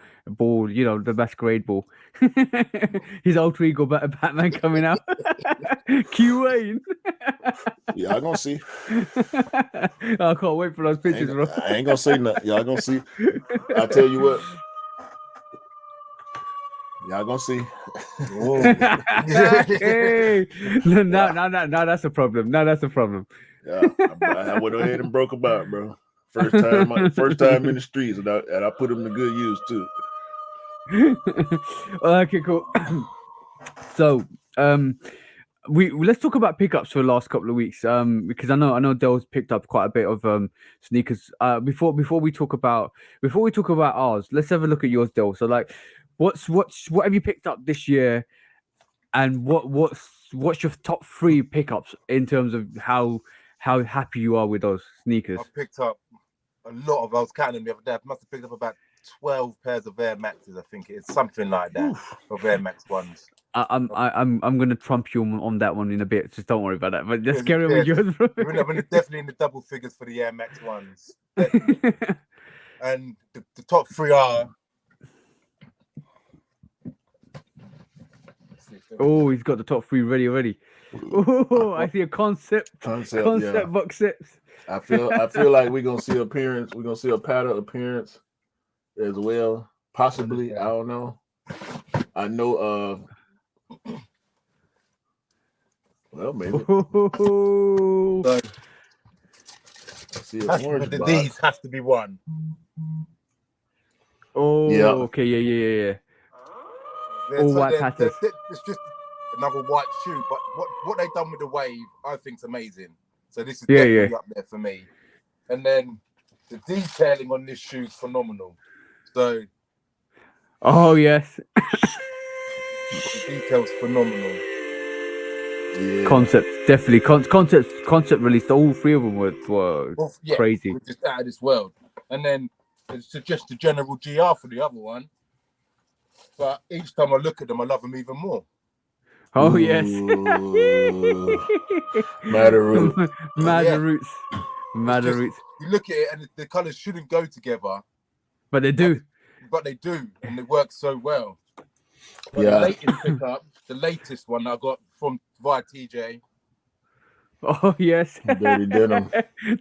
you know, the masquerade ball. His alter ego Batman coming out. Q Wayne. Y'all gonna see. I can't wait for those pictures, bro. I ain't gonna say nothing. Y'all gonna see. I tell you what. Y'all gonna see. Hey. No, that's a problem. No, that's a problem. Yeah, I went ahead and broke them out, bro. First time in the streets, and I put them to good use too. Okay, cool. So, let's talk about pickups for the last couple of weeks. Because I know Dell's picked up quite a bit of sneakers. Before we talk about ours, let's have a look at yours, Dell. So, like, what have you picked up this year, and what's your top 3 pickups in terms of how happy you are with those sneakers? I picked up a lot of. I was counting the other day. I must have picked up about 12 pairs of Air Maxes. I think it's something like that. Of Air Max ones. I'm gonna trump you on that one in a bit. Just don't worry about that. But let's carry on with yours, bro. We're definitely in the double figures for the Air Max ones. And the top 3 are. Oh, he's got the top 3 ready already. Oh, I see a concept yeah. box sets. I feel like we're gonna see appearance. We're gonna see a pattern appearance as well. Possibly, I don't know. I know. Well, maybe. These have to be one. Oh, yeah. Okay, yeah. All white patterns. It's just another white shoe, but what they've done with the wave, I think, is amazing. So this is definitely up there for me. And then the detailing on this shoe is phenomenal. So, oh yes, the detail's phenomenal. Yeah. Concept definitely. Concept released. All 3 of them were crazy. Just out of this world. And then it's just a general GR for the other one. But each time I look at them, I love them even more. Oh, yes. Madder Roots. You look at it and the colours shouldn't go together. But they do. And it works so well. But yeah. The latest pickup, the latest one I got from via TJ. Oh, yes. Dirty denim.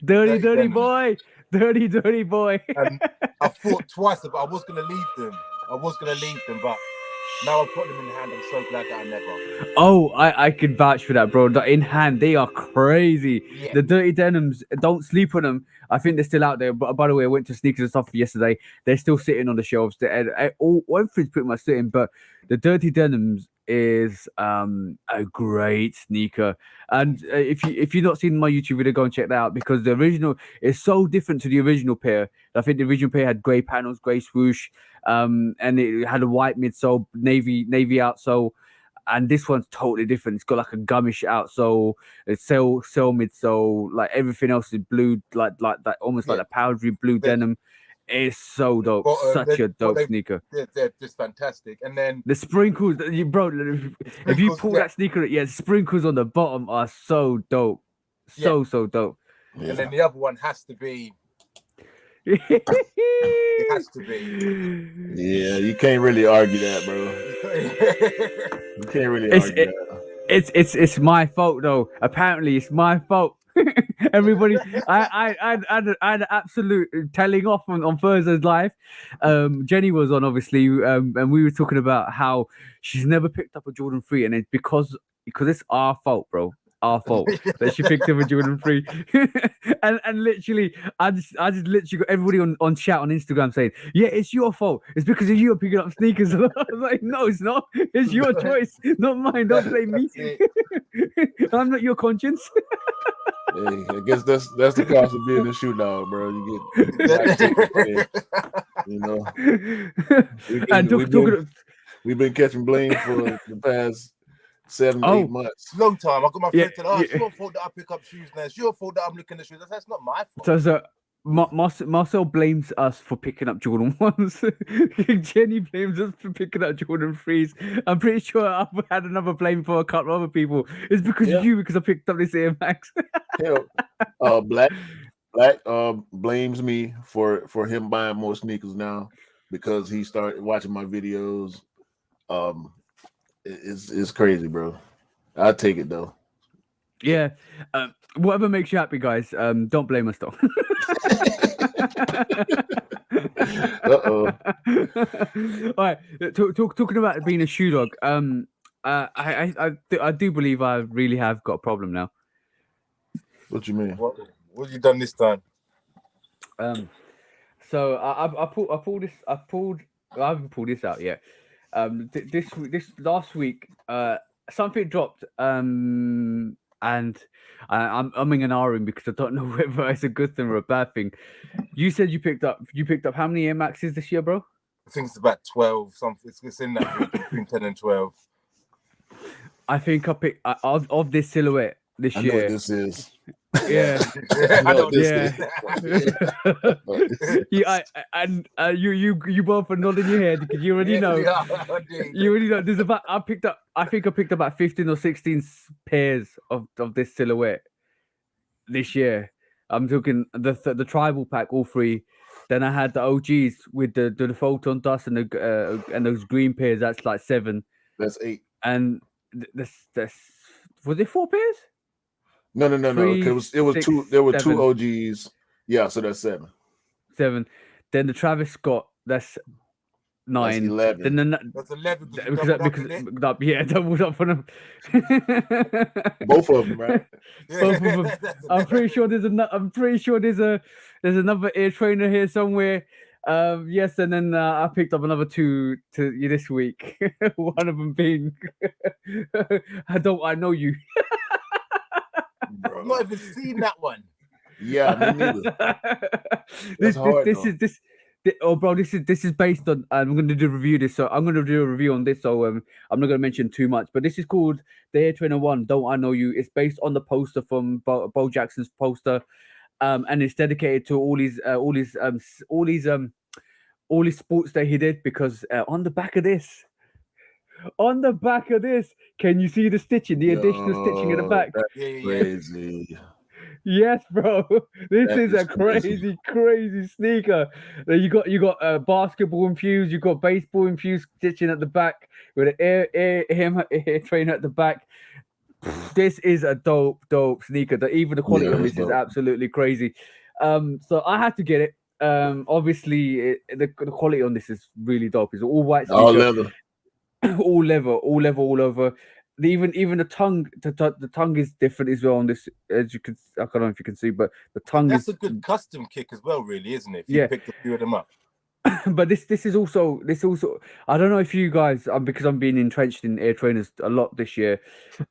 Dirty boy. Dirty boy. And I thought twice about I was going to leave them. But now I've got them in hand. I'm so glad that I never. Oh, I can vouch for that, bro. In hand, they are crazy. Yeah. The dirty denims, don't sleep on them. I think they're still out there. But by the way, I went to Sneakers and Stuff yesterday. They're still sitting on the shelves. Everything's pretty much sitting, but the Dirty Denims is a great sneaker. And if you've not seen my YouTube video, go and check that out, because the original is so different to the original pair. I think the original pair had grey panels, grey swoosh, and it had a white midsole, navy outsole. And this one's totally different. It's got like a gummish outsole, it's cell midsole, like everything else is blue, like that, almost like a powdery blue denim. It's so dope. Such a dope sneaker. They're just fantastic. And then the sprinkles, bro. If you pull that sneaker, sprinkles on the bottom are so dope. So dope. Yeah. And then the other one has to be. It has to be. Yeah, you can't really argue that, bro. You can't really argue that. It's my fault though. Apparently, it's my fault. Everybody, I had an absolute telling off on Thursday's live. Jenny was on, obviously, and we were talking about how she's never picked up a Jordan 3, and it's because it's our fault, bro. Our fault that she picked up a Jordan 3. and literally, I just literally got everybody on chat on Instagram saying, yeah, it's your fault. It's because of you picking up sneakers. I was like, no, it's not. It's your choice, not mine. Don't blame me. I'm not your conscience. Hey, I guess that's the cost of being a shoe dog, bro. You get, you know, we've been catching blame for the past 7 to 8 months. Long time. I got my friend said, it's your fault that I pick up shoes now. It's your fault that I'm looking at shoes. That's not my fault. So Marcel blames us for picking up Jordan 1s. Jenny blames us for picking up Jordan 3s. I'm pretty sure I've had another blame for a couple of other people. It's because of you, because I picked up this Air Max. Black blames me for him buying more sneakers now because he started watching my videos. It's crazy, bro. I'll take it though. Yeah. Whatever makes you happy, guys. Don't blame us though. Uh-oh. All right. Talking about being a shoe dog. I do believe I really have got a problem now. What you mean? What have you done this time? So I haven't pulled this out yet. This last week, something dropped. And I'm umming and ahhing because I don't know whether it's a good thing or a bad thing. You said you picked up how many Air Maxes this year, bro? I think it's about 12. Something. It's in that region, between 10 and 12. I think I picked of this silhouette this year. I know what this is. Yeah, I know what this is. You both are nodding your head because you already know. You already know. There's about I think I picked about 15 or 16 pairs of this silhouette this year. I'm talking the tribal pack, all three. Then I had the OGs with the photon dust and those green pairs. That's like 7. That's 8. And that's was it 4 pairs? No. It was 2. There were 2 OGs. Yeah, so that's 7. 7. Then the Travis Scott. That's 9. That's 11. Then that's 11 because doubled up for them. Both of them, right? Both of them. I'm pretty sure there's another Air Trainer here somewhere. Yes, and then I picked up another 2 this week. One of them being I know you. Bro. I've not even seen that one. Yeah, me neither. This is based on. I'm going to do a review this, so I'm going to do a review on this. So I'm not going to mention too much, but this is called the Air Trainer 1. Don't I Know You? It's based on the poster from Bo Jackson's poster, and it's dedicated to all his sports that he did. Because on the back of this. Can you see the stitching? The additional stitching in the back. That's crazy. Yes, bro. This is a crazy sneaker. You got basketball infused. You got baseball infused stitching at the back with an air trainer at the back. This is a dope sneaker. Even the quality of this is absolutely crazy. So I had to get it. Obviously, the quality on this is really dope. It's all white sneaker. All leather. all leather all over. even the tongue, the tongue is different as well on this. As you can, I don't know if you can see, but the tongue That's is a good custom kick as well, really, isn't it? If Yeah. you picked a few of them up. But this is also I don't know if you guys, because I'm being entrenched in air trainers a lot this year.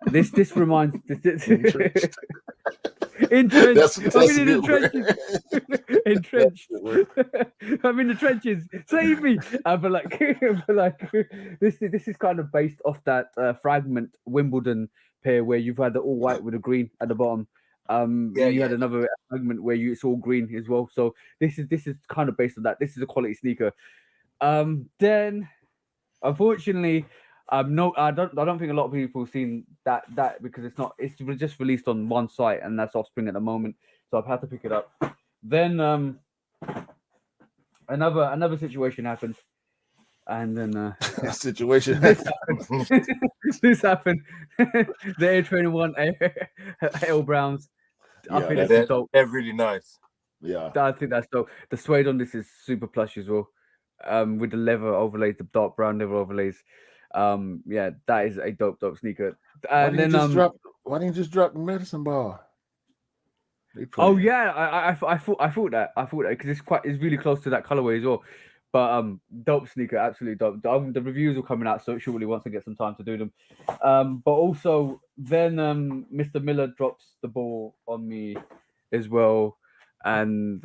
This reminds Entrenched. entrenched. That's I'm a in good the word. trenches. Entrenched. That's a good word. I'm in the trenches. Save me. But like, this is kind of based off that fragment Wimbledon pair where you've had the all white with the green at the bottom. You had another fragment where it's all green as well. So this is kind of based on that. This is a quality sneaker. Then unfortunately, no, I don't think a lot of people have seen that because it's just released on one site and that's Offspring at the moment. So I've had to pick it up. Then another situation happened, and then Situation. this happened. This happened. The Air Trainer One L Browns. I think this is dope. They're really nice. Yeah, I think that's dope. The suede on this is super plush as well. With the leather overlays, the dark brown leather overlays. Yeah, that is a dope sneaker. why And didn't then you just drop the medicine ball? oh yeah, I thought that because it's really close to that colorway as well. But dope sneaker, absolutely dope. The reviews are coming out so shortly once I get some time to do them. But also then Mr. Miller drops the ball on me as well, and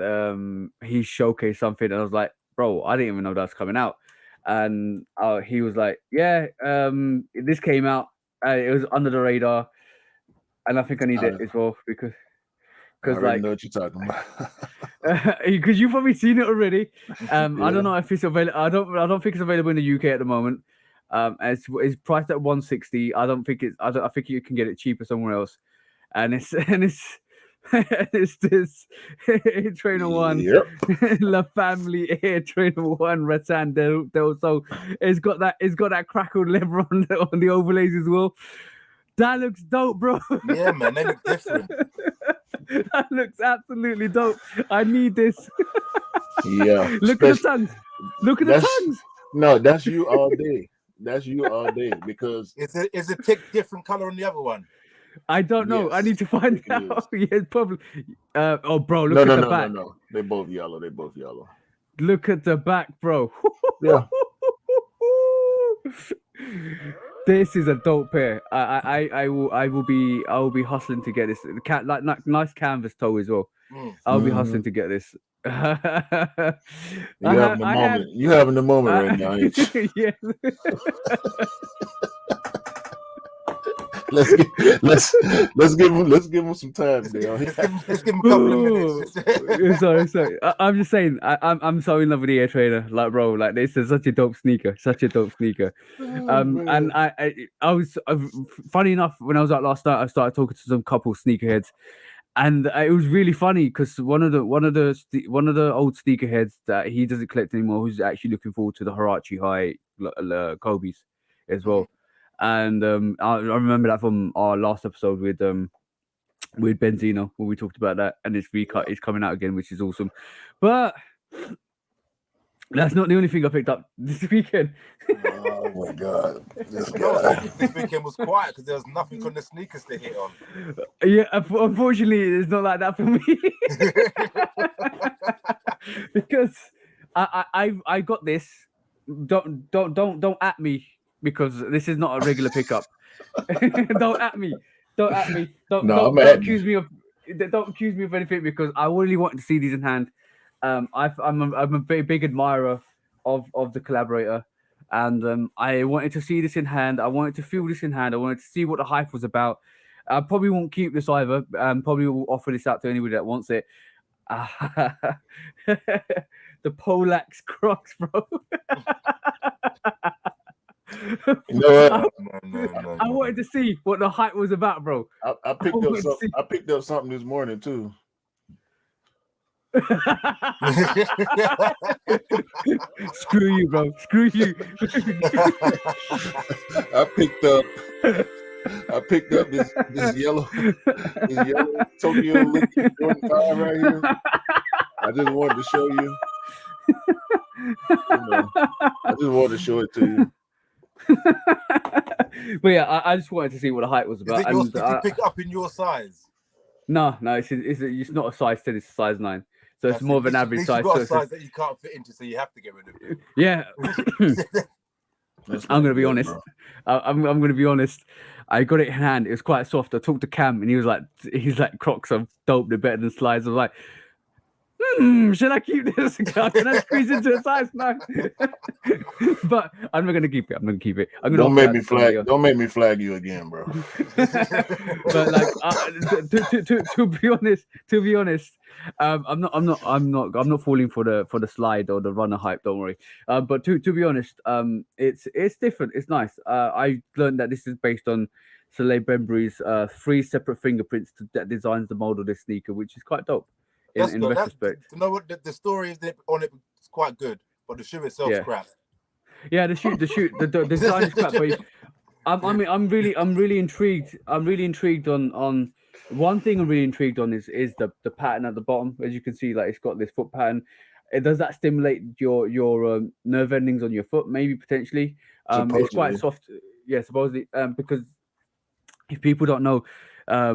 he showcased something, and I was like, bro, I didn't even know that's coming out. And he was like, yeah, this came out. It was under the radar, and I think I need it as well because I already like know what you're talking about. because you've probably seen it already. I don't know if it's available. I don't think it's available in the UK at the moment. It's priced at 160. I think you can get it cheaper somewhere else. And it's it's this Air Trainer One, La Family Air Trainer One Rattan Del. So it's got that crackled leather on the overlays as well. That looks dope, bro. Yeah, man, they look different. That looks absolutely dope. I need this. Yeah. Look at the tongues. Look at the tongues. No, that's you all day. That's you all day because is it tick different color on the other one? I don't know. I need to find out. Yeah, probably. Oh, bro, look at the back. No. They're both yellow. Look at the back, bro. Yeah. This is a dope pair. I will be hustling to get this. Nice canvas toe as well. I'll be hustling to get this. You having the moment right now. Yeah. Let's give him some time, Dale. Let's give him a couple of minutes. Sorry. I'm just saying. I'm so in love with the Air Trainer. Like, bro, like this is such a dope sneaker. And I was funny enough when I was out last night. I started talking to some couple sneakerheads, and it was really funny because one of the old sneakerheads that he doesn't collect anymore, who's actually looking forward to the Huarache High Kobe's as well. And I remember that from our last episode with Benzino when we talked about that, and it's recut. It's coming out again, which is awesome. But that's not the only thing I picked up this weekend. Oh my god! This weekend was quiet because there was nothing on the sneakers to hit on. Yeah, unfortunately, it's not like that for me because I got this. Don't at me. Because this is not a regular pickup. Don't at me. Don't accuse me of anything because I really want to see these in hand. I'm a very big admirer of the collaborator, and I wanted to see this in hand. I wanted to feel this in hand. I wanted to see what the hype was about. I probably won't keep this either. Probably will offer this out to anybody that wants it. The Polax Crocs, bro. You know what? I wanted to see what the hype was about, bro. I picked up something this morning too. Screw you, bro. Screw you. I picked up this yellow Tokyo Olympic Jordan 5 right here. I just wanted to show you. I just wanted to show it to you. But yeah, I just wanted to see what the height was Is about. it your? And Did you pick it up in your size? no, it's not a size 10, it's a size 9. So it's more of an average At least size. you got So a size that you can't fit into, so you have to get rid of it. yeah. I'm gonna be honest. I'm gonna be honest. I got it in hand. It was quite soft. I talked to Cam, and he's like, Crocs are dope. They're better than slides. I was like, should I keep this? Can I squeeze into a size 9? But I'm not gonna keep it. I'm gonna keep it. I'm gonna Don't make me flag. Don't make me flag you again, bro. But like, to be honest, I'm not falling for the slide or the runner hype. Don't worry. But to be honest, it's different. It's nice. I learned that this is based on Soleil Bembury's 3 separate fingerprints that designs the mold of this sneaker, which is quite dope. In retrospect, you know what the story is on it is quite good, but the shoe itself is crap. Yeah, the design is crap. But I'm really intrigued. I'm really intrigued on one thing. I'm really intrigued on is the pattern at the bottom. As you can see, like it's got this foot pattern. Does that stimulate your nerve endings on your foot? Maybe potentially. It's quite soft. Yeah, supposedly. Because if people don't know,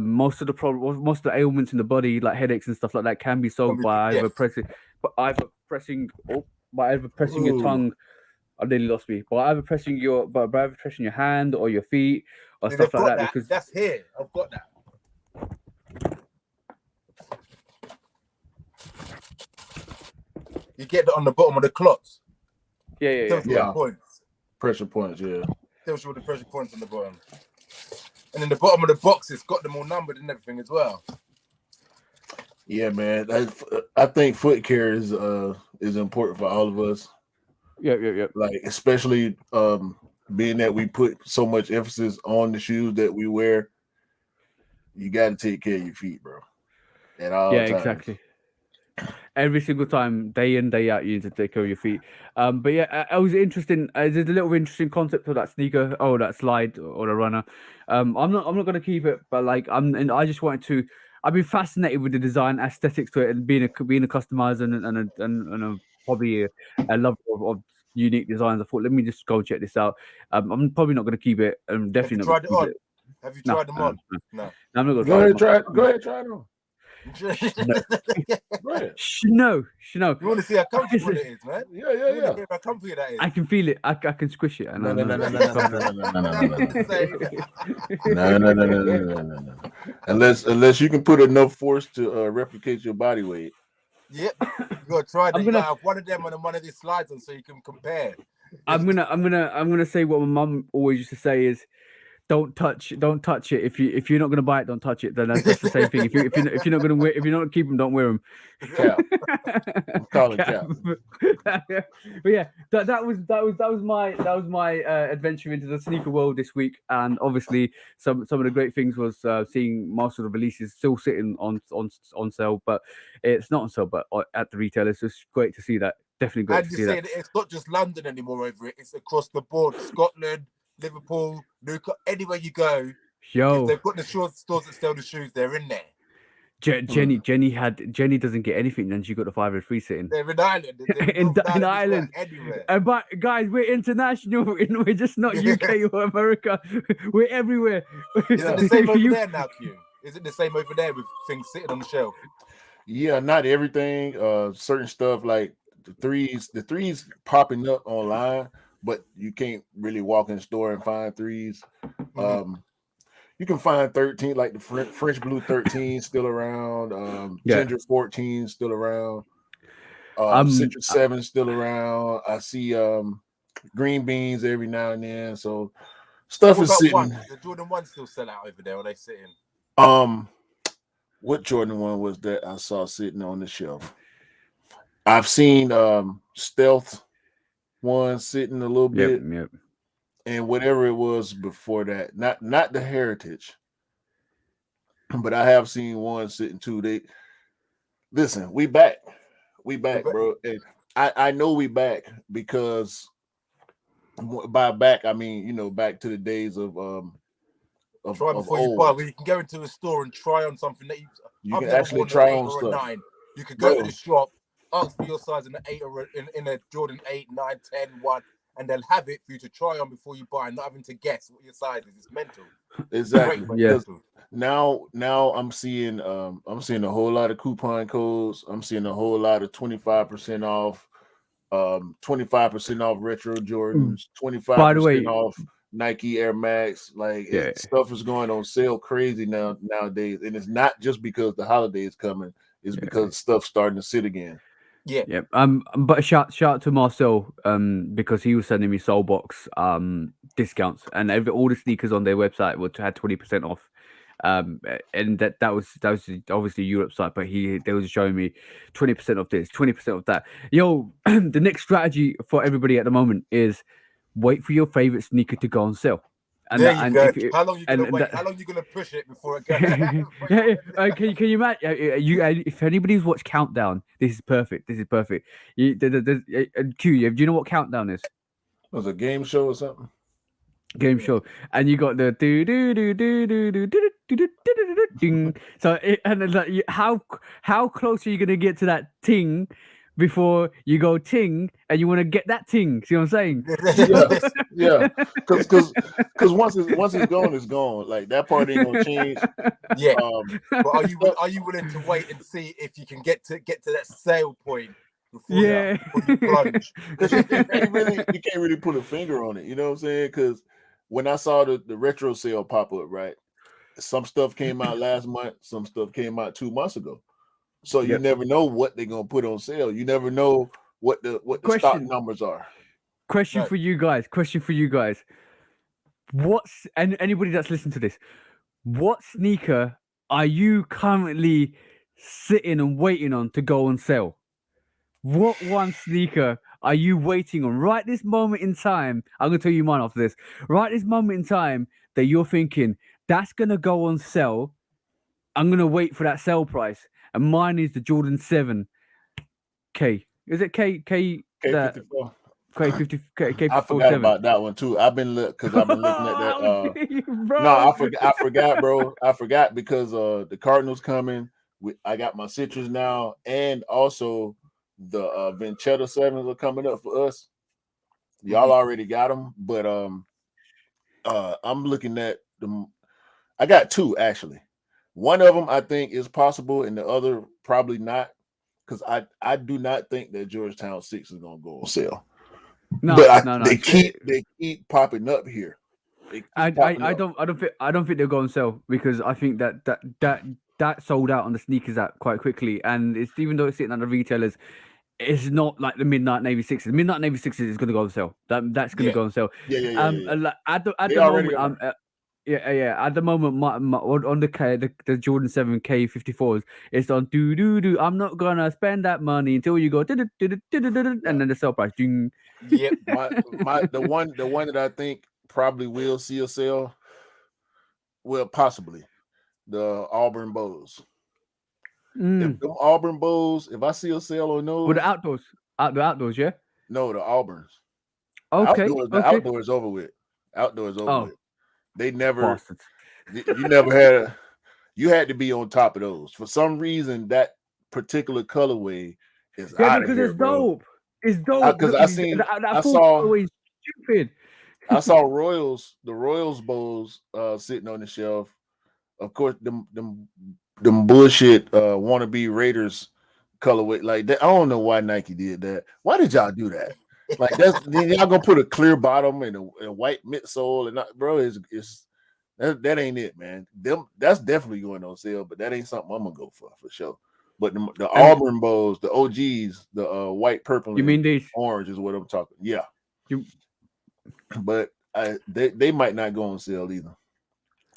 most of the ailments in the body, like headaches and stuff like that, can be solved by either pressing your tongue. I nearly lost me. By either pressing your hand or your feet or stuff like that. Because that's here. I've got that. You get that on the bottom of the clots. Yeah. Points. Pressure points. Yeah. Tells you all the pressure points on the bottom. And in the bottom of the box, it's got them all numbered and everything as well. Yeah, man. I think foot care is important for all of us. Yeah. Like especially being that we put so much emphasis on the shoes that we wear, you got to take care of your feet, bro. At all times. Exactly. Every single time, day in, day out, you need to take care of your feet. But yeah, it was interesting. There's a little interesting concept of that sneaker, that slide or the runner. I'm not going to keep it, but like I just wanted to. I've been fascinated with the design aesthetics to it, and being a customizer and a probably a lover of unique designs. I thought, let me just go check this out. I'm probably not going to keep it. I'm definitely not. Have you tried them on? No, I'm not going to try it. Go ahead, try it on. No. You want to see how comfortable it is, man? Yeah. How comfy that is. I can feel it. I can squish it. No. Unless you can put enough force to replicate your body weight. Yep, you gotta try that. You gotta have one of them and one of these slides on so you can compare. I'm gonna say what my mum always used to say is, don't touch it. If you're not gonna buy it, don't touch it. Then that's the same thing. If you're not gonna keep them, don't wear them. Cap. I'm calling cap. But yeah, that was my adventure into the sneaker world this week, and obviously some of the great things was seeing most of the releases still sitting on sale, but it's not on sale, but at the retailers. It's great to see that. Definitely great to see that. It's not just London anymore over it. It's across the board. Scotland, Liverpool, Newcastle, anywhere you go, if they've got the stores that sell the shoes, they're in there. Jenny doesn't get anything, then she got the 503 sitting. They're in Ireland. in Ireland. Anywhere. But guys, we're international. We're just not UK or America. We're everywhere. Is it the same over there now, Q? Is it the same over there with things sitting on the shelf? Yeah, not everything. Certain stuff like the threes popping up online, but you can't really walk in the store and find threes. You can find 13, like the French Blue 13 still around. Ginger 14 still around. Citrus 7 still around. I see green beans every now and then. So stuff is sitting. The Jordan 1 still sell out over there, or they sitting? What Jordan 1 was that I saw sitting on the shelf? I've seen Stealth 1 sitting a little bit. Yep. And whatever it was before that, not the Heritage, but I have seen one sitting too. Listen, we back, bro. And I know we back because by back I mean back to the days of try before you buy. Where you can go into a store and try on something that you can actually try on stuff. 9. You could go to the shop, ask for your size in an 8 or in a Jordan 8, 9, 10, 1. and they'll have it for you to try on before you buy, not having to guess what your size is. It's mental. Exactly. Great, Yeah. mental. Now I'm seeing a whole lot of coupon codes. I'm seeing a whole lot of 25% off, 25% off retro Jordans, By the way, 25% off Nike Air Max. Like yeah. stuff is going on sale crazy nowadays, and it's not just because the holiday is coming. It's because stuff's starting to sit again. Yeah. Yeah. But shout out to Marcel, because he was sending me Soulbox discounts, and all the sneakers on their website had 20% off. And that was obviously Europe site, but they was showing me 20% of this, 20% of that. Yo, the next strategy for everybody at the moment is wait for your favorite sneaker to go on sale. And There that, you and go. if you, How long you gonna and wait? that, How long you gonna push it before it goes? can you imagine? If anybody's watched Countdown, this is perfect. This is perfect. Q, do you know what Countdown is? It was a game show or something. Game show, and you got the do do do do do do do do do do ding. So and it's like how close are you gonna get to that ting before you go ting and you want to get that ting? See what I'm saying? Yeah. Because once it's gone, it's gone. Like that part ain't gonna change. Yeah. But are you willing to wait and see if you can get to that sale point before you plunge? Because you can't really put a finger on it. You know what I'm saying? Because when I saw the retro sale pop up, right, some stuff came out last month, some stuff came out 2 months ago. So you never know what they're gonna put on sale. You never know what the stock numbers are. Question for you guys. What's and anybody that's listening to this, what sneaker are you currently sitting and waiting on to go on sale? What one sneaker are you waiting on right this moment in time? I'm gonna tell you mine after this. Right this moment in time that you're thinking that's gonna go on sale. I'm gonna wait for that sale price, and mine is the Jordan 7 K. Is it K K54. K54? I forgot about that one too. I've been looking at that. No, I forgot, bro. I forgot because the Cardinals coming. I got my citrus now, and also the Vincetta 7s are coming up for us. Y'all already got them, but I'm looking at them. I got two actually. One of them I think is possible, and the other probably not, because I do not think that Georgetown 6 is gonna go on sale. No. They keep popping up here. I don't think they'll go on sale, because I think that sold out on the sneakers app quite quickly, and it's even though it's sitting on the retailers, it's not like the Midnight Navy 6s. Midnight Navy 6s is going to go on sale. That's going to go on sale. Yeah. At the moment, at the moment, my on the Jordan 7 K54s, it's on do. I'm not gonna spend that money until you go and then the sale price. Ding. Yep. The one that I think probably will see a sale, well, possibly the Auburn Bows. If the Auburn Bows, if I see a sale on those, with the outdoors, yeah. No, the Auburns. Okay. The outdoors over with. Outdoors over with. They never. Bastards. You never had. You had to be on top of those. For some reason, that particular colorway is out of here, it's dope. It's dope. Because I saw stupid. I saw the Royals Bows sitting on the shelf. Of course, them bullshit wannabe Raiders colorway like that. I don't know why Nike did that. Why did y'all do that? Like then y'all gonna put a clear bottom and a white midsole and not, bro. It's that ain't it, man. That's definitely going on sale, but that ain't something I'm gonna go for sure. But the Auburn Bows, the OGs, the white, purple, you mean these orange is what I'm talking. Yeah, but they might not go on sale either.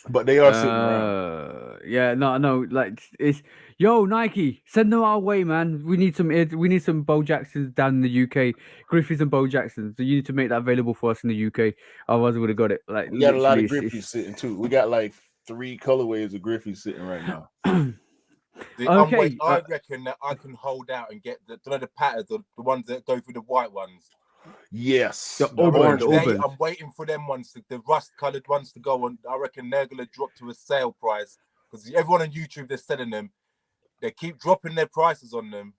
But they are sitting around. Yeah, no, like it's Nike, send them our way, man. We need some Bo Jacksons down in the UK, Griffiths and Bo Jacksons. So you need to make that available for us in the UK. Otherwise, we would have got it. Like we got a lot of Griffiths sitting too. We got like 3 colorways of Griffiths sitting right now. Okay, I reckon that I can hold out and get the patterns, the ones that go through the white ones. Yes, the orange. I'm waiting for them ones, the rust-colored ones, to go on. I reckon they're gonna drop to a sale price because everyone on YouTube, they're selling them. They keep dropping their prices on them,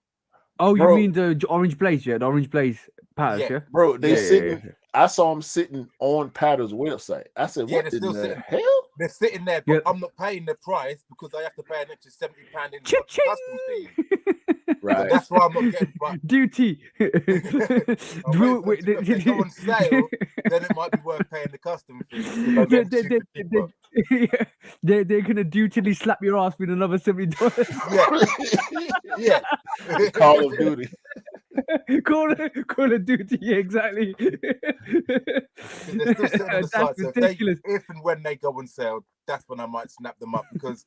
Oh, you Bro. mean the orange blaze? Yeah, the orange blaze patterns. Yeah. Yeah. Bro, they Yeah, sitting. yeah. I saw them sitting on Patter's website. I said, Yeah, "What they're in still the sitting. hell?" They're sitting there, but Yep. I'm not paying the price because I have to pay an extra £70 in fucking custom fee. So Right. that's why I'm not getting. But Duty. I'm waiting for them to, if they go on sale, then it might be worth paying the custom fee because I'm getting stupid cheaper. They're gonna dutifully slap your ass with another $70. Yeah, yeah. Call of Duty. Call of Duty, yeah, exactly. Because they're still sitting on the That's site. So ridiculous. if and when they go on sale, that's when I might snap them up because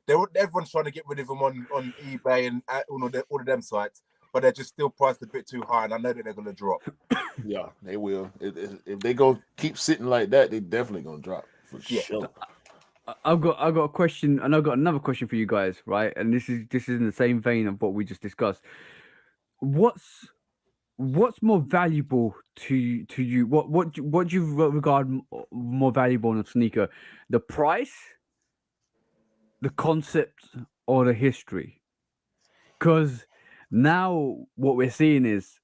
everyone's trying to get rid of them on eBay and all of them sites, but they're just still priced a bit too high, and I know that they're going to drop. Yeah, they will. If they go keep sitting like that, they definitely gonna drop for sure. I've got a question, and I've got another question for you guys, right? And this is in the same vein of what we just discussed. What's more valuable to you? What do you regard more valuable in a sneaker? The price, the concept, or the history? Because now what we're seeing is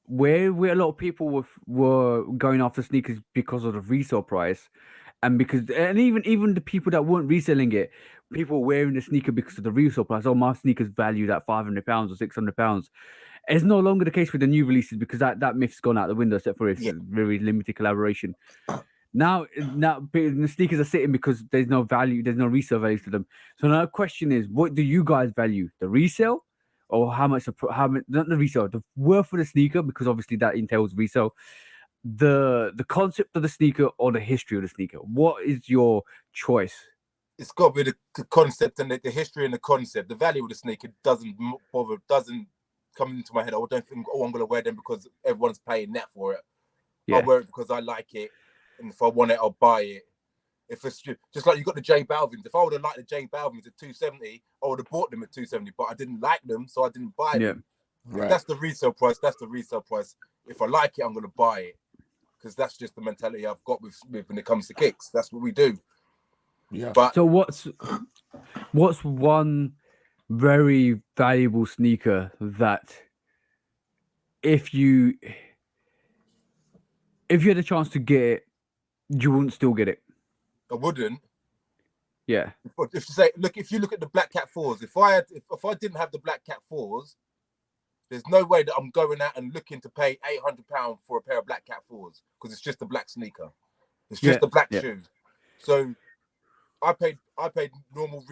where a lot of people were going after sneakers because of the resale price, and even the people that weren't reselling it, people were wearing the sneaker because of the resale price. Oh, my sneakers valued at £500 or £600. It's no longer the case with the new releases because that myth's gone out the window, except for its very limited collaboration. Now the sneakers are sitting because there's no value, there's no resale value to them. So now the question is, what do you guys value? The resale, or how much not the resale, the worth of the sneaker, because obviously that entails resale. The concept of the sneaker or the history of the sneaker. What is your choice? It's got to be the concept and the history and the concept. The value of the sneaker doesn't come into my head. I don't think, I'm going to wear them because everyone's paying that for it. Yeah. I'll wear it because I like it, and if I want it, I'll buy it. If it's just like you got the J Balvins, if I would have liked the J Balvins at $270, I would have bought them at $270, but I didn't like them, so I didn't buy them. Right. If that's the resale price, that's the resale price. If I like it, I'm going to buy it because that's just the mentality I've got with when it comes to kicks. That's what we do. Yeah. But so what's one very valuable sneaker that if you had a chance to get it, you wouldn't still get it? I wouldn't. Yeah. If you say, if you look at the Black Cat 4s, if I didn't have the Black Cat 4s, there's no way that I'm going out and looking to pay £800 for a pair of Black Cat 4s because it's just a black sneaker. It's just a black shoe. So I paid normal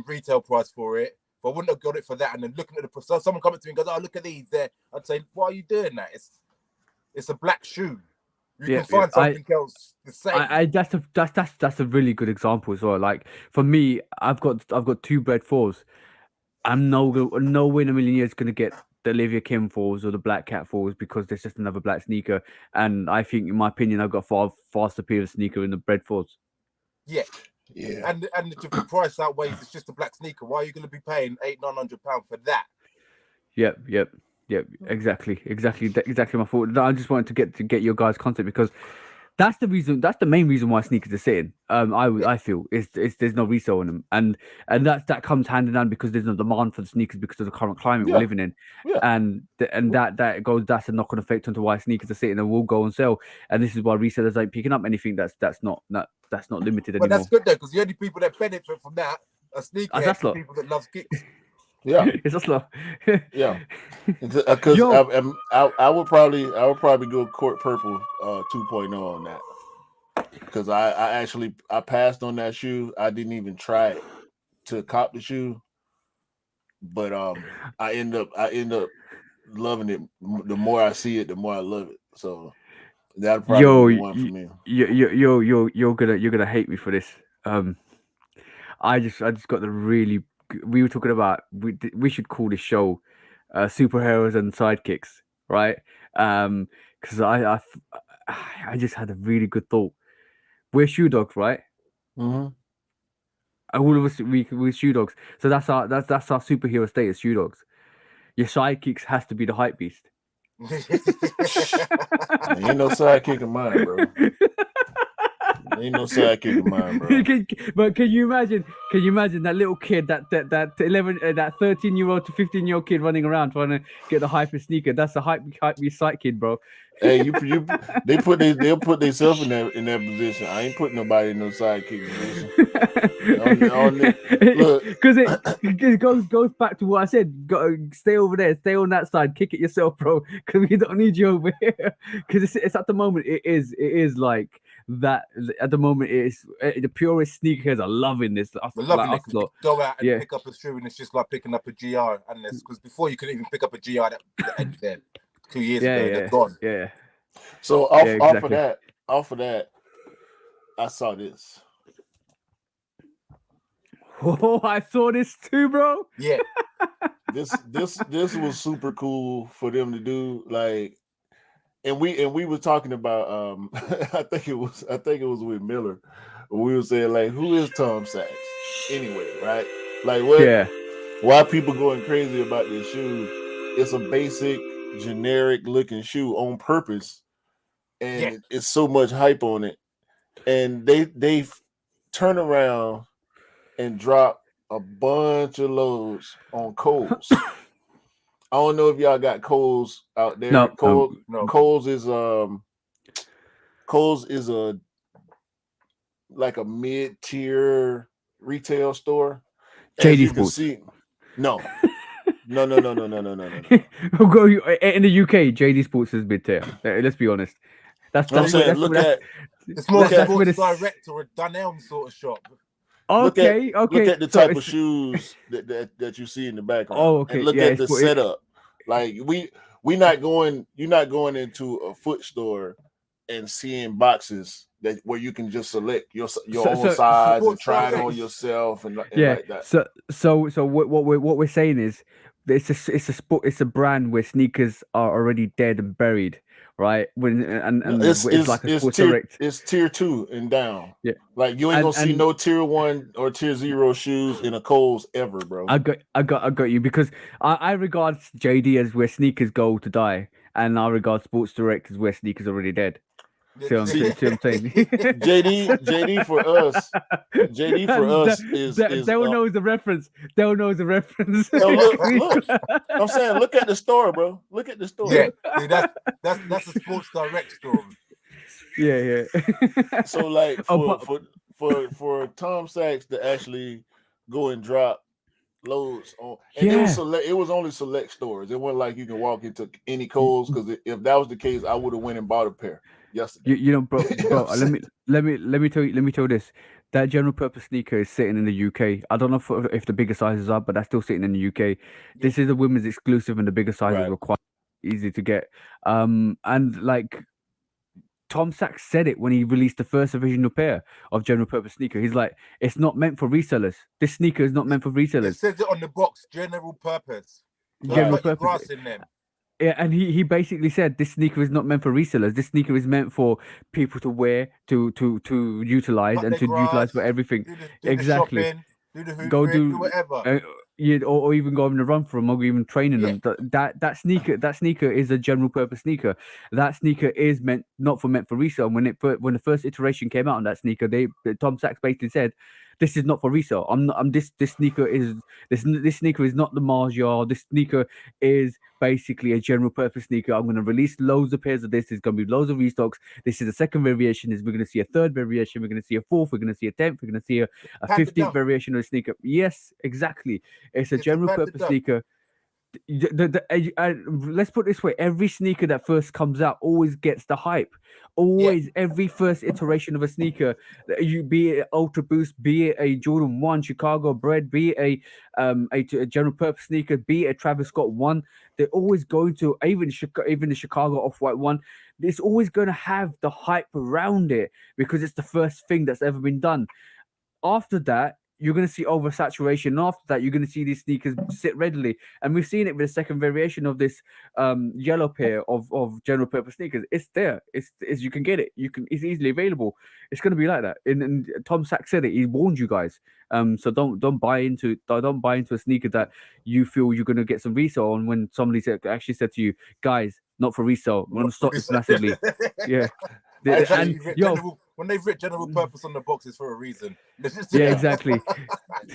retail price for it. If I wouldn't have got it for that, and then looking at the so someone coming to me and goes, "Oh, look at these there," I'd say, "Why are you doing that? It's a black shoe. You can find something else the same." That's a really good example as well. Like for me, I've got 2 Bread 4s. I'm no way in a million years gonna get the Olivia Kim 4s or the Black Cat 4s because there's just another black sneaker. And I think, in my opinion, I've got far superior sneaker in the Bread 4s. Yeah. Yeah. And the price outweighs. It's just a black sneaker. Why are you going to be paying £800-900 for that? Yep. Exactly my thought. I just wanted to get your guys' concept because that's the reason. That's the main reason why sneakers are sitting. I feel is there's no resale on them, and that comes hand in hand because there's no demand for the sneakers because of the current climate we're living in, and that's a knock-on effect onto why sneakers are sitting and will go on sale, and this is why resellers ain't picking up anything that's not limited anymore. But that's good though, because the only people that benefit from that are sneakerheads and people that love kicks. Yeah, it's just slow. Yeah, because I would probably go Court Purple 2.0 on that because I passed on that shoe. I didn't even try to cop the shoe, but I end up loving it. The more I see it, the more I love it. So that'll probably be one for me. You're gonna hate me for this. I just got the really. We were talking about we should call this show superheroes and sidekicks, right? Because I just had a really good thought. We're shoe dogs, right? Mm-hmm. All of us we're shoe dogs. So that's our superhero status, shoe dogs. Your sidekicks has to be the hype beast. Ain't no sidekick of mine, bro. Ain't no sidekick of mine, bro. But can you imagine? Can you imagine that little kid, that 13-year-old to 15-year-old kid running around trying to get the hyper sneaker? That's a hype me sight kid, bro. Hey, they'll put themselves in that position. I ain't putting nobody in no sidekick position. Look, Because it goes back to what I said. Stay over there, stay on that side, kick it yourself, bro. Because we don't need you over here. Because it's at the moment it is like that. At the moment it's the purest sneakerheads are loving this. We're loving like, it because you go out and pick up a shoe and it's just like picking up a GR. And because before you couldn't even pick up a GR that ended there 2 years ago. They're gone. Yeah. So off of that, I saw this. Oh, I saw this too, bro. Yeah. This was super cool for them to do. Like, and we were talking about I think it was with Miller. We were saying, like, who is Tom Sachs anyway, right? Like, why people going crazy about this shoe? It's a basic generic looking shoe on purpose, and it's so much hype on it, and they turn around and drop a bunch of loads on Kohl's. I don't know if y'all got Kohl's out there. No. Kohl's is a like a mid-tier retail store. JD Sports. No. No. In the UK, JD Sports is mid-tier. Let's be honest. That's what I'm saying. It's more Sports Direct or a Dunelm sort of shop. Okay. Look at the type of shoes that you see in the background. Oh, okay. And look at the setup. Like you're not going into a foot store and seeing boxes where you can just select your own size and try it on yourself and like that. So what we're saying is it's a brand where sneakers are already dead and buried, right? It's like a Sports Direct. It's tier 2 and down. Yeah, like you ain't gonna see no tier 1 or tier 0 shoes in a Kohl's ever, bro. I got you, because I regard JD as where sneakers go to die, and I regard Sports Direct as where sneakers are already dead. See what I'm saying? JD for us is Dale knows the reference. Dale knows the reference. Look. I'm saying, look at the store, bro. Look at the store. Yeah, see, that's a Sports Direct store. Yeah. So like for Tom Sachs to actually go and drop loads on, and it was only select stores. It wasn't like you can walk into any Kohl's, because if that was the case, I would have went and bought a pair yesterday. You know, bro. let me tell you this. That general purpose sneaker is sitting in the UK. I don't know if the bigger sizes are, but that's still sitting in the UK. This is a women's exclusive, and the bigger sizes were quite easy to get. And like Tom Sachs said it when he released the first original pair of general purpose sneaker. He's like, it's not meant for resellers. This sneaker is not meant for resellers. It says it on the box, general purpose. General purpose. Grass in them. Yeah, and he basically said this sneaker is not meant for resellers. This sneaker is meant for people to wear, to utilize, Cut and to grass, utilize for everything. Do Exactly. The shopping, do the hooping, do whatever. Or even go on a run for them, or even training them. That sneaker is a general purpose sneaker. That sneaker is meant for resale. When the first iteration came out on that sneaker, Tom Sachs basically said, this is not for resale. This sneaker is not the Mars Yard. This sneaker is basically a general purpose sneaker. I'm going to release loads of pairs of this. There's going to be loads of restocks. This is the second variation. We're going to see a third variation. We're going to see a fourth. We're going to see a 10th. We're going to see a 15th variation of a sneaker. Yes, exactly. It's a general purpose sneaker. Let's put it this way: every sneaker that first comes out always gets the hype. Every first iteration of a sneaker, be it Ultra Boost, be it a Jordan 1 Chicago bred, be it a general purpose sneaker, be it a Travis Scott 1, they're always going to, even the Chicago Off-White 1, it's always going to have the hype around it, because it's the first thing that's ever been done. After that, you're going to see oversaturation. And after that, you're going to see these sneakers sit readily. And we've seen it with the second variation of this yellow pair of general purpose sneakers. It's there. It's you can get it. It's easily available. It's going to be like that. And Tom Sachs said it. He warned you guys. So don't buy into a sneaker that you feel you're going to get some resale on, when somebody actually said to you, guys, not for resale. We're going to stop this massively. Yeah. When when they've written general purpose on the boxes for a reason. Yeah, exactly.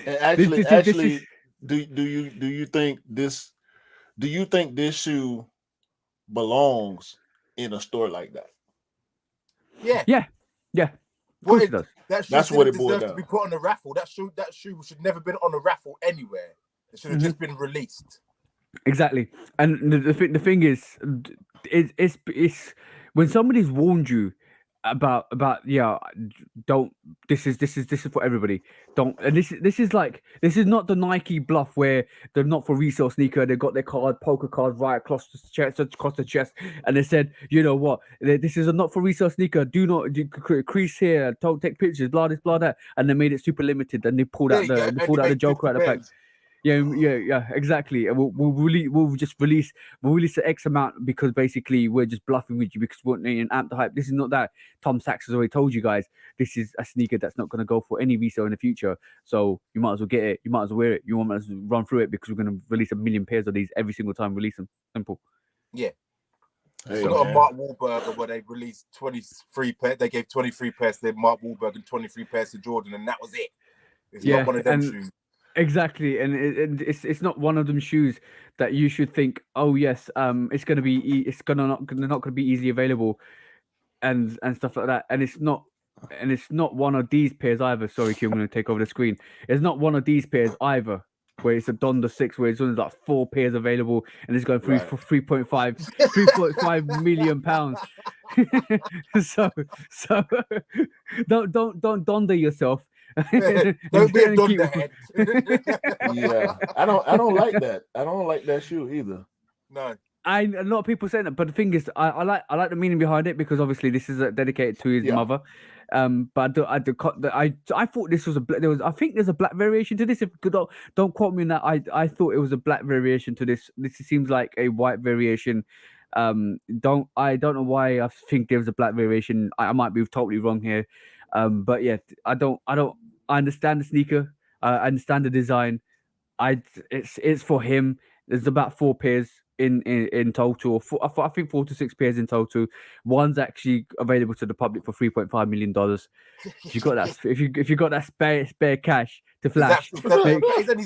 And actually, This is- do you think this shoe belongs in a store like that? Yeah. yeah. Of course it does. That shoe That's what didn't it boiled deserve to down. be put on a raffle. That shoe should never been on a raffle anywhere. It should have just been released. Exactly. And the thing is, it's when somebody's warned you about don't this is for everybody, don't. And this is not the Nike bluff where they're not for resale sneaker, they got their poker card right across the chest, and they said, you know what, this is a not for resale sneaker, do not crease here, don't take pictures, blah this blah that, and they made it super limited, and they pulled There out you go. the Only made Joker 50 out the pack. pairs. Yeah, exactly. And we'll release the X amount because basically we're just bluffing with you because we want to amp the hype. This is not that. Tom Sachs has already told you guys this is a sneaker that's not going to go for any resale in the future. So you might as well get it. You might as well wear it. You might as well run through it because we're going to release 1 million pairs of these every single time. Release them. Simple. Yeah. Hey, It's not man. a Mark Wahlberg where they released 23 pairs. They gave 23 pairs to Mark Wahlberg and 23 pairs to Jordan, and that was it. It's not one of them shoes. Exactly, and it's not one of them shoes that you should think, oh yes, it's gonna be not gonna be easily available, and stuff like that, and it's not one of these pairs either. Sorry, Q, I'm gonna take over the screen. It's not one of these pairs either, where it's a Donda 6, where it's only like 4 pairs available, and it's going through for 3.5 million pounds. so don't Donda yourself. Don't be a dunderhead. Yeah, I don't like that. I don't like that shoe either. No. A lot of people say that, but the thing is, I like the meaning behind it because obviously this is dedicated to his mother. But I thought this was I think there's a black variation to this. If don't quote me on that. I thought it was a black variation to this. This seems like a white variation. I don't know why I think there was a black variation. I might be totally wrong here. But yeah, I understand the sneaker. I understand the design. It's for him. There's about 4 pairs in total. I think 4 to 6 pairs in total. One's actually available to the public for $3.5 million. If you got that, if you got that spare cash to flash, He's only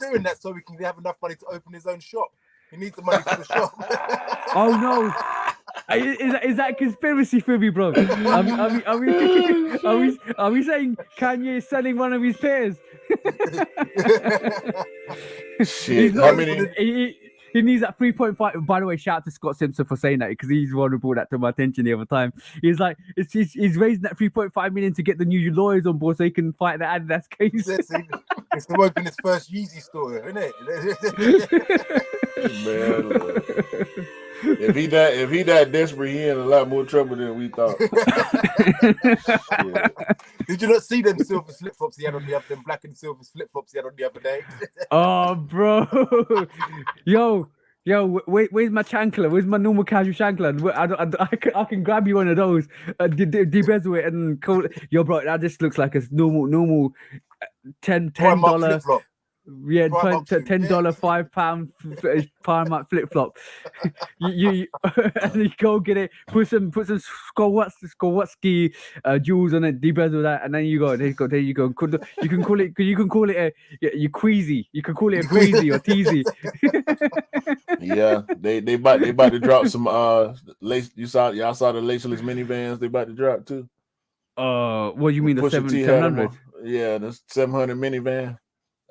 doing that so he can have enough money to open his own shop. He needs the money for the shop. Oh no. Is that conspiracy theory, bro? Are we saying Kanye is selling one of his pairs? Shit, how many? He needs that 3.5. By the way, shout out to Scott Simpson for saying that because he's the one who brought that to my attention the other time. He's like, he's raising that 3.5 million to get the new lawyers on board so he can fight the Adidas case. It's to open his first Yeezy store, isn't it? Man, look. If he that desperate, he in a lot more trouble than we thought. Did you not see them silver flip flops he had on the other, them black and silver flip flops he had on the other day? Oh, bro, yo, where's my chancler? Where's my normal casual chancler? I can grab you one of those, de-bezel it and call it. Yo, bro, that just looks like a normal $10. Yeah, $10, £5 Primark flip flop. you and you go get it. Put some Skowatski jewels on it. De-bezel that, and then you go. There you go. You can call it a queasy. You can call it a queasy or teasy. Yeah, they about to drop some lace. Y'all saw the laceless minivans. They about to drop too. What do you mean the 700? Yeah, the 700 minivan.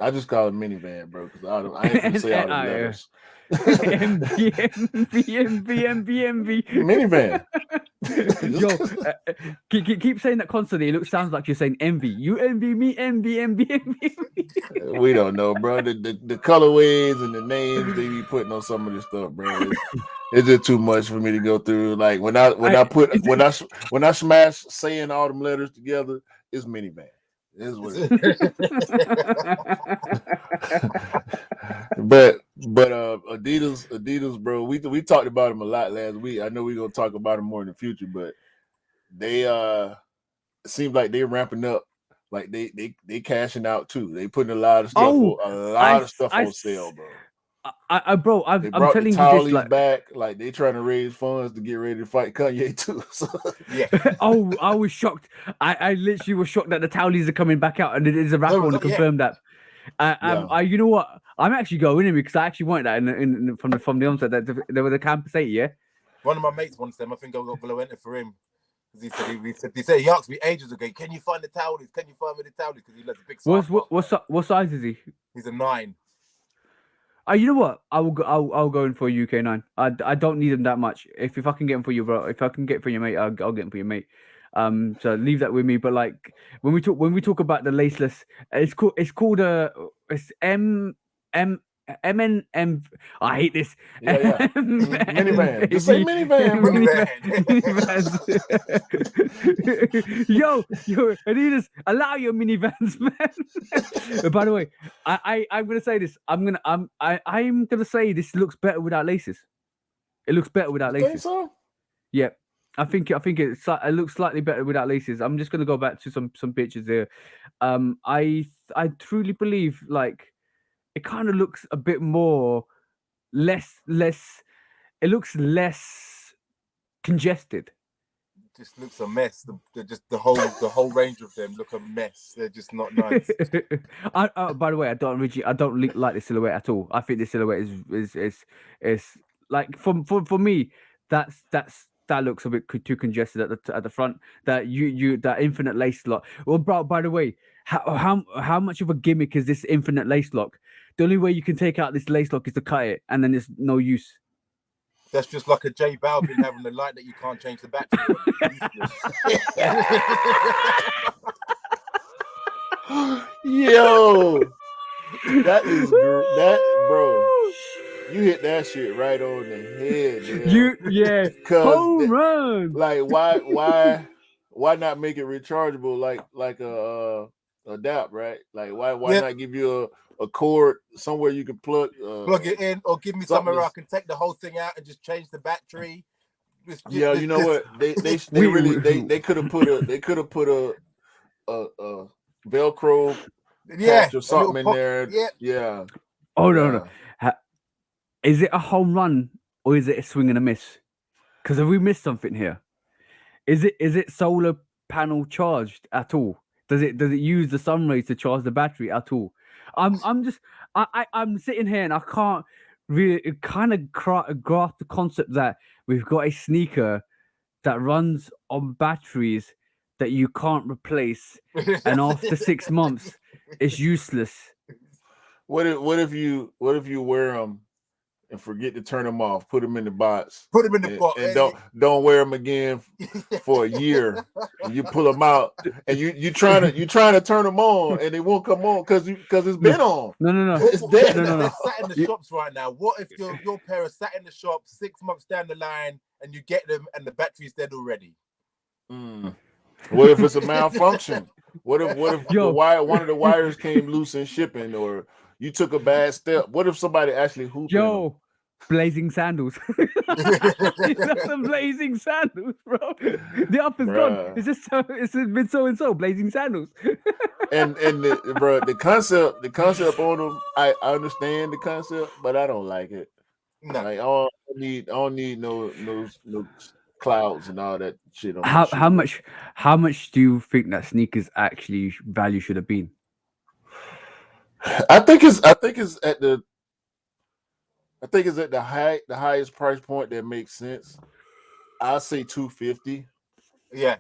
I just call it minivan, bro, because I ain't gonna say all the letters. MV. Minivan. Yo, keep saying that constantly. It sounds like you're saying envy. You envy me, envy. We don't know, bro. The colorways and the names they be putting on some of this stuff, bro. It's just too much for me to go through. Like when I smash saying all them letters together, it's minivan. Is what it is. but Adidas, bro. We talked about them a lot last week. I know we're gonna talk about them more in the future, but they it seems like they're ramping up. Like they cashing out too. They putting a lot of stuff on sale, bro. bro, They I'm brought the telling you this, Towleys like, back. Like they trying to raise funds to get ready to fight Kanye too. So, Yeah. oh, I was shocked. I literally was shocked that the Towleys are coming back out, and it is a rapper on to confirm that. yeah. You know what? I'm actually going in because I actually wanted that from the onset that there was a campus 8, yeah. One of my mates wants them. I think I'm gonna enter for him. He said he asked me ages ago, can you find the Towleys? Can you find me the Towleys? Because he loves a big size. What size is he? He's a 9. You know what? I'll go in for a UK9. I don't need them that much. If I can get them for you, bro. If I can get for your mate, I'll get them for your mate. So leave that with me. But like when we talk about the laceless, it's called it's MNM. I hate this. Yeah. Minivan. Just say minivan, bro. Minivans. Yo, Adidas, allow your minivans, man. By the way, I'm gonna say this. I'm gonna say this looks better without laces. It looks better without You think laces. so? Yeah. I think it looks slightly better without laces. I'm just gonna go back to some pictures here. I truly believe like it kind of looks a bit more less. It looks less congested. Just looks a mess. The whole range of them look a mess. They're just not nice. By the way, I don't like the silhouette at all. I think the silhouette is like for me that looks a bit too congested at the front. That that infinite lace lock. Well, bro, by the way, how much of a gimmick is this infinite lace lock? The only way you can take out this lace lock is to cut it, and then it's no use. That's just like a J Balvin having a light that you can't change the battery on. Yo, that is that, bro. You hit that shit right on the head, home run. Like why not make it rechargeable like a adapt, right? Like why not give you a cord somewhere you can plug it in, or give me somewhere where I can take the whole thing out and just change the battery. You know what? They could have put a Velcro patch or something in there. Yeah. Oh no. Is it a home run or is it a swing and a miss? Because have we missed something here? Is it solar panel charged at all? Does it use the sun rays to charge the battery at all? I'm sitting here and I can't really kind of grasp the concept that we've got a sneaker that runs on batteries that you can't replace, and after 6 months, it's useless. What if you wear them and forget to turn them off? Put them in the box. Put them in the box, and don't wear them again for a year. And you pull them out, and you trying to turn them on, and they won't come on because it's been on. No. It's dead. They're sat in the shops right now. What if your pair are sat in the shop 6 months down the line, and you get them, and the battery's dead already? What if it's a malfunction? What if one of the wires came loose in shipping, or you took a bad step? What if somebody actually hooped? Blazing sandals. Some blazing sandals, bro. The up is gone. It's just it's been so blazing sandals. and the concept on them, I understand the concept, but I don't like it. No. Like I don't need no clouds and all that shit on how much do you think that sneakers actually value should have been? I think it's at the highest price point that makes sense. I'll say $250. Yeah.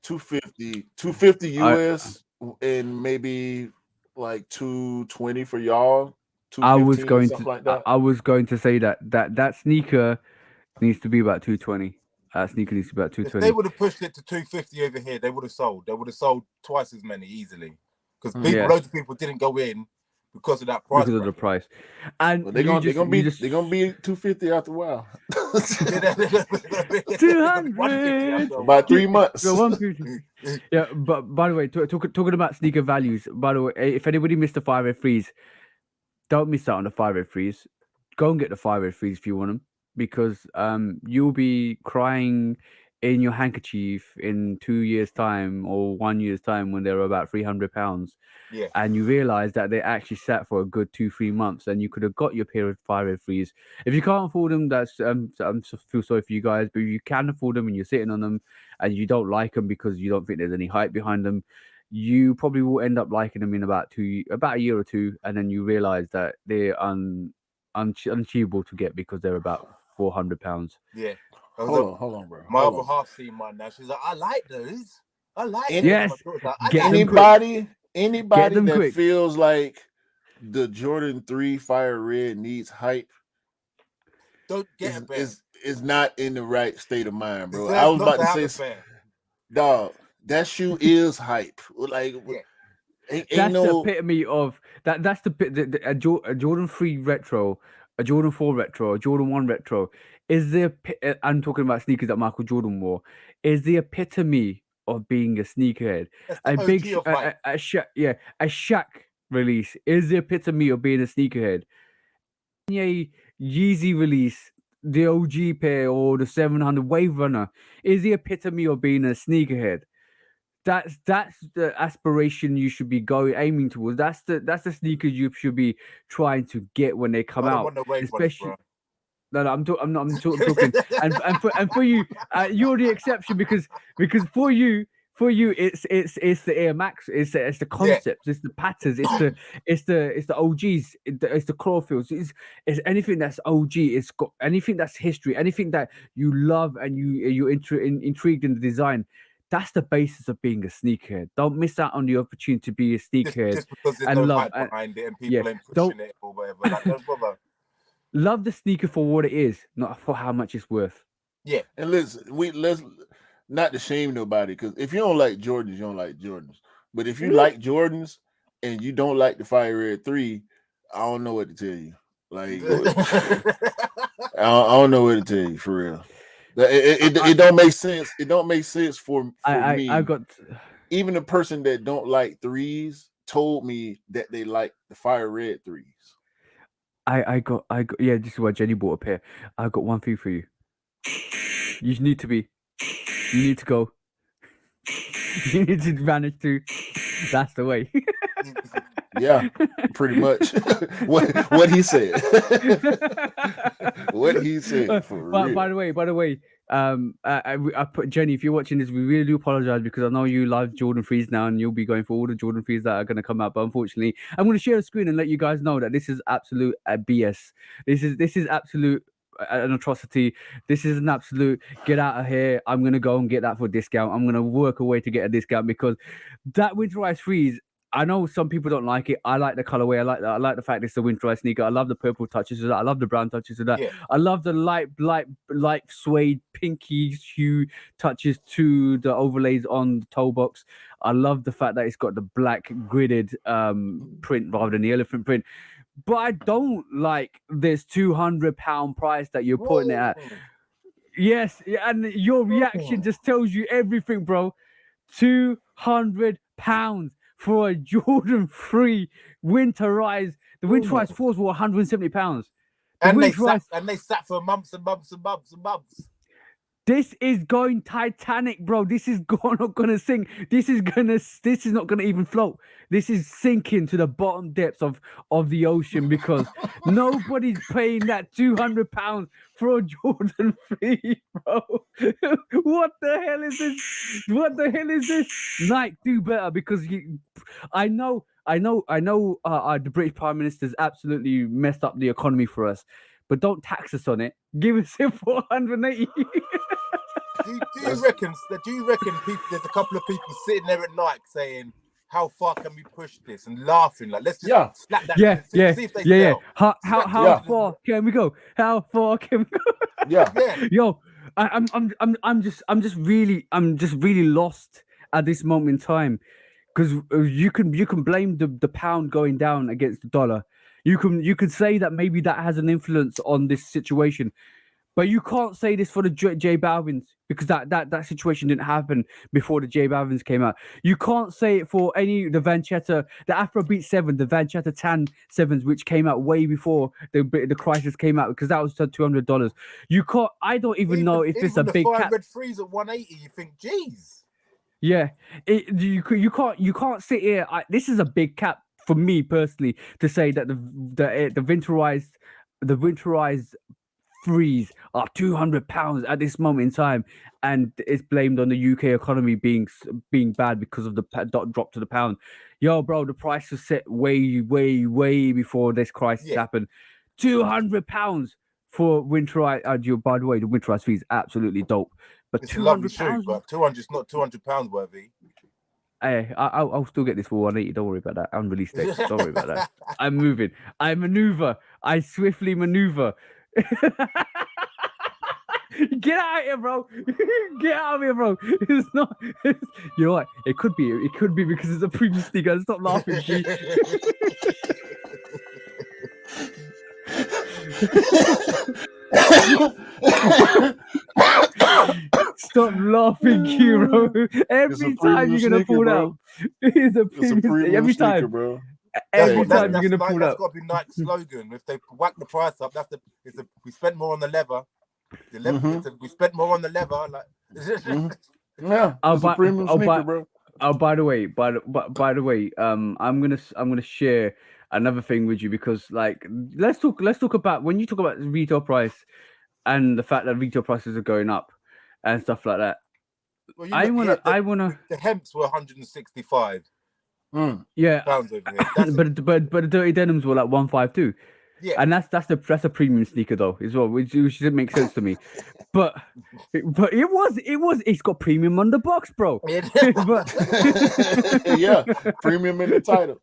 250 US and maybe like $220 for y'all. I was going to say that sneaker needs to be about $220. Sneaker needs to be about $220. If they would have pushed it to $250 over here, they would have sold. They would have sold twice as many easily. Because loads of people didn't go in because of that price. Because of the price. And they're gonna be $250 after a while. 200 about 3 months. Yeah, but by the way, talking about sneaker values, by the way, if anybody missed the 503s, don't miss out on the 503s. Go and get the 503s if you want them, because you'll be crying in your handkerchief in 2 years' time or 1 year's time when they're about £300, Yeah. and you realize that they actually sat for a good 2-3 months, and you could have got your pair of fire freeze. If you can't afford them, that's feel sorry for you guys, but if you can afford them and you're sitting on them and you don't like them because you don't think there's any hype behind them, you probably will end up liking them in about a year or two, and then you realize that they're unachievable to get because they're about £400. Yeah. Hold on, bro. My Hold other on. half seen mine now. She's like, I like those. I like those. Yes. My daughter's like, I Get like them those. quick. Anybody them that quick. feels like the Jordan 3 Fire Red needs hype Don't get a pair. is not in the right state of mind, bro. Deserves I was not about to to have say, a pair. dog, that shoe is hype. Like, Yeah. ain't That's no. the epitome of that. That's a Jordan 3 retro, a Jordan 4 retro, a Jordan 1 retro. I'm talking about sneakers that Michael Jordan wore. Is the epitome of being a sneakerhead. That's the A OG big, of hype. a Shaq release is the epitome of being a sneakerhead. Kanye Yeezy release, the OG pair or the 700 Wave Runner, is the epitome of being a sneakerhead. That's the aspiration you should be aiming towards. That's the sneakers you should be trying to get when they come I don't out. want no wave runners, Especially bro. no, I'm talking and for you, you're the exception because for you it's the Air Max, it's the concepts, it's the patterns, it's the OGs, it's the Clawfields, it's anything that's OG, it's got anything that's history, anything that you love and you're intrigued in the design. That's the basis of being a sneakerhead. Don't miss out on the opportunity to be a sneakerhead Just because there's and no love. hype behind it and Yeah, people ain't don't pushing it or whatever. Like, don't bother. love the sneaker for what it is, not for how much it's worth. Yeah. And let's not to shame nobody, because if you don't like Jordans, you don't like Jordans. But if you like Jordans and you don't like the Fire Red 3, I don't know what to tell you. Like, I don't know what to tell you for real. It don't make sense. It don't make sense for me. I got Even the person that don't like threes told me that they like the Fire Red 3s. I got yeah, this is why Jenny bought a pair. I got one thing for you. You need to go. You need to vanish too. That's the way. Yeah, pretty much. what he said. What he said, for real. By the way, I put Jenny. If you're watching this, we really do apologize because I know you love Jordan 3s now, and you'll be going for all the Jordan 3s that are going to come out. But unfortunately, I'm going to share a screen and let you guys know that this is absolute BS. This is absolute an atrocity. This is an absolute get out of here. I'm going to go and get that for a discount. I'm going to work a way to get a discount because that winterized freeze. I know some people don't like it. I like the colorway. I like the fact it's the winterized sneaker. I love the purple touches of that. I love the brown touches of that. Yeah. I love the light suede pinky hue touches to the overlays on the toe box. I love the fact that it's got the black gridded print rather than the elephant print. But I don't like this £200 price that you're putting it at. Yes, and your reaction just tells you everything, bro. £200 for a Jordan 3 winterized. The winterized 4s were £170. And they sat for months and months and months and months. This is going Titanic, bro. This is not gonna sink. This is not gonna even float. This is sinking to the bottom depths of the ocean because nobody's paying that £200 for a Jordan 3, bro. What the hell is this? What the hell is this? Nike, do better because I know the British Prime Minister's absolutely messed up the economy for us, but don't tax us on it. Give us it for 180. Do you reckon people? There's a couple of people sitting there at night saying, "How far can we push this?" and laughing like, "Let's just slap that." See if they sell. How far can we go? How far can we go? Yeah. Yo, I'm just really lost at this moment in time because you can blame the pound going down against the dollar. You can say that maybe that has an influence on this situation. But you can't say this for the J Balvins because that situation didn't happen before the J Balvins came out. You can't say it for any the Vanchetta, the Afrobeat 7, the Vanchetta Tan 7s, which came out way before the crisis came out because that was $200. You can't. I don't even know if it's a the big Fire cap. Red 3s at 180. You think, geez. Yeah, you can't sit here. This is a big cap for me personally to say that the winterized threes are £200 at this moment in time, and it's blamed on the UK economy being bad because of the drop to the pound. Yo, bro, the price was set way before this crisis happened. £200 for winterized. By the way, the winterized fee is absolutely dope, but it's a lovely £200. shoe, but 200 is not £200 worthy. Hey, I'll still get this for 180. Don't worry about that. Unreleased dates. Don't worry about that. I'm moving. I maneuver. I swiftly maneuver. Get out of here, bro. Get out of here, bro. It's not. You know what? It could be. It could be because it's a premium sneaker. Stop laughing, G. Stop laughing, Q, bro. Every time you're gonna pull out, it's a premium. Every sneaker, time, bro. Every time you're gonna pull out. That's got to be Nike's slogan. If they whack the price up, we spent more on the leather. We spent more on the leather. Like, yeah, it's a premium sneaker, bro. Oh, by the way, I'm gonna share another thing with you because, like, let's talk about when you talk about retail price and the fact that retail prices are going up and stuff like that. Well, I wanna. The hemps were 165. Yeah, pounds over here. but the dirty denims were like 152. Yeah, and that's a premium sneaker though as well, which didn't make sense to me. But it's got premium on the box, bro. Yeah, premium in the title.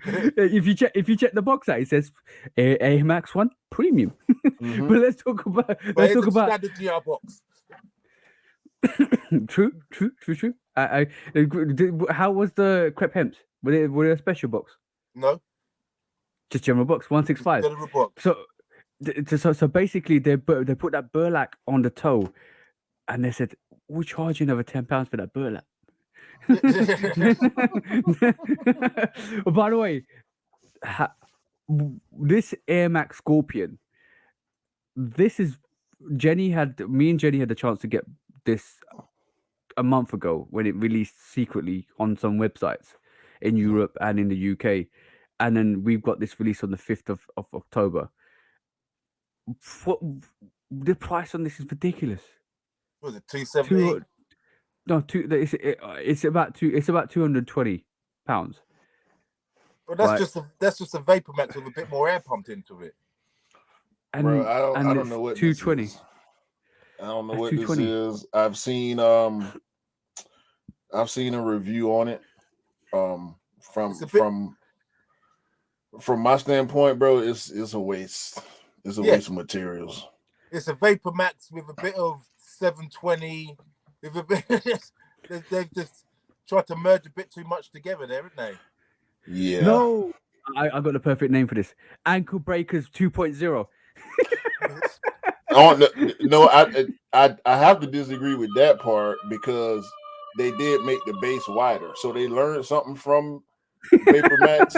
If you check the box out, it says Air Max 1 premium. But let's talk about standard GR box. True. How was the crepe hemps? Were they a special box? No, just general box 165. General box. So basically they put that burlap on the toe, and they said we'll charge you another £10 for that burlap. By the way, this Air Max Scorpion, me and Jenny had the chance to get this a month ago when it released secretly on some websites in Europe and in the UK, and then we've got this release on the 5th of October. The price on this is ridiculous. Was it £270? No, it's about £220. But that's just a Vapor Max with a bit more air pumped into it. And, bro, I don't know what 220. I don't know what this is. I've seen a review on it. From my standpoint, bro, it's a waste. It's a waste of materials. It's a Vapor Max with a bit of 720. With a bit, they've just tried to merge a bit too much together there, haven't they? Yeah. No, I got the perfect name for this. Ankle Breakers 2.0. No, I have to disagree with that part because they did make the base wider, so they learned something from Vapor Max.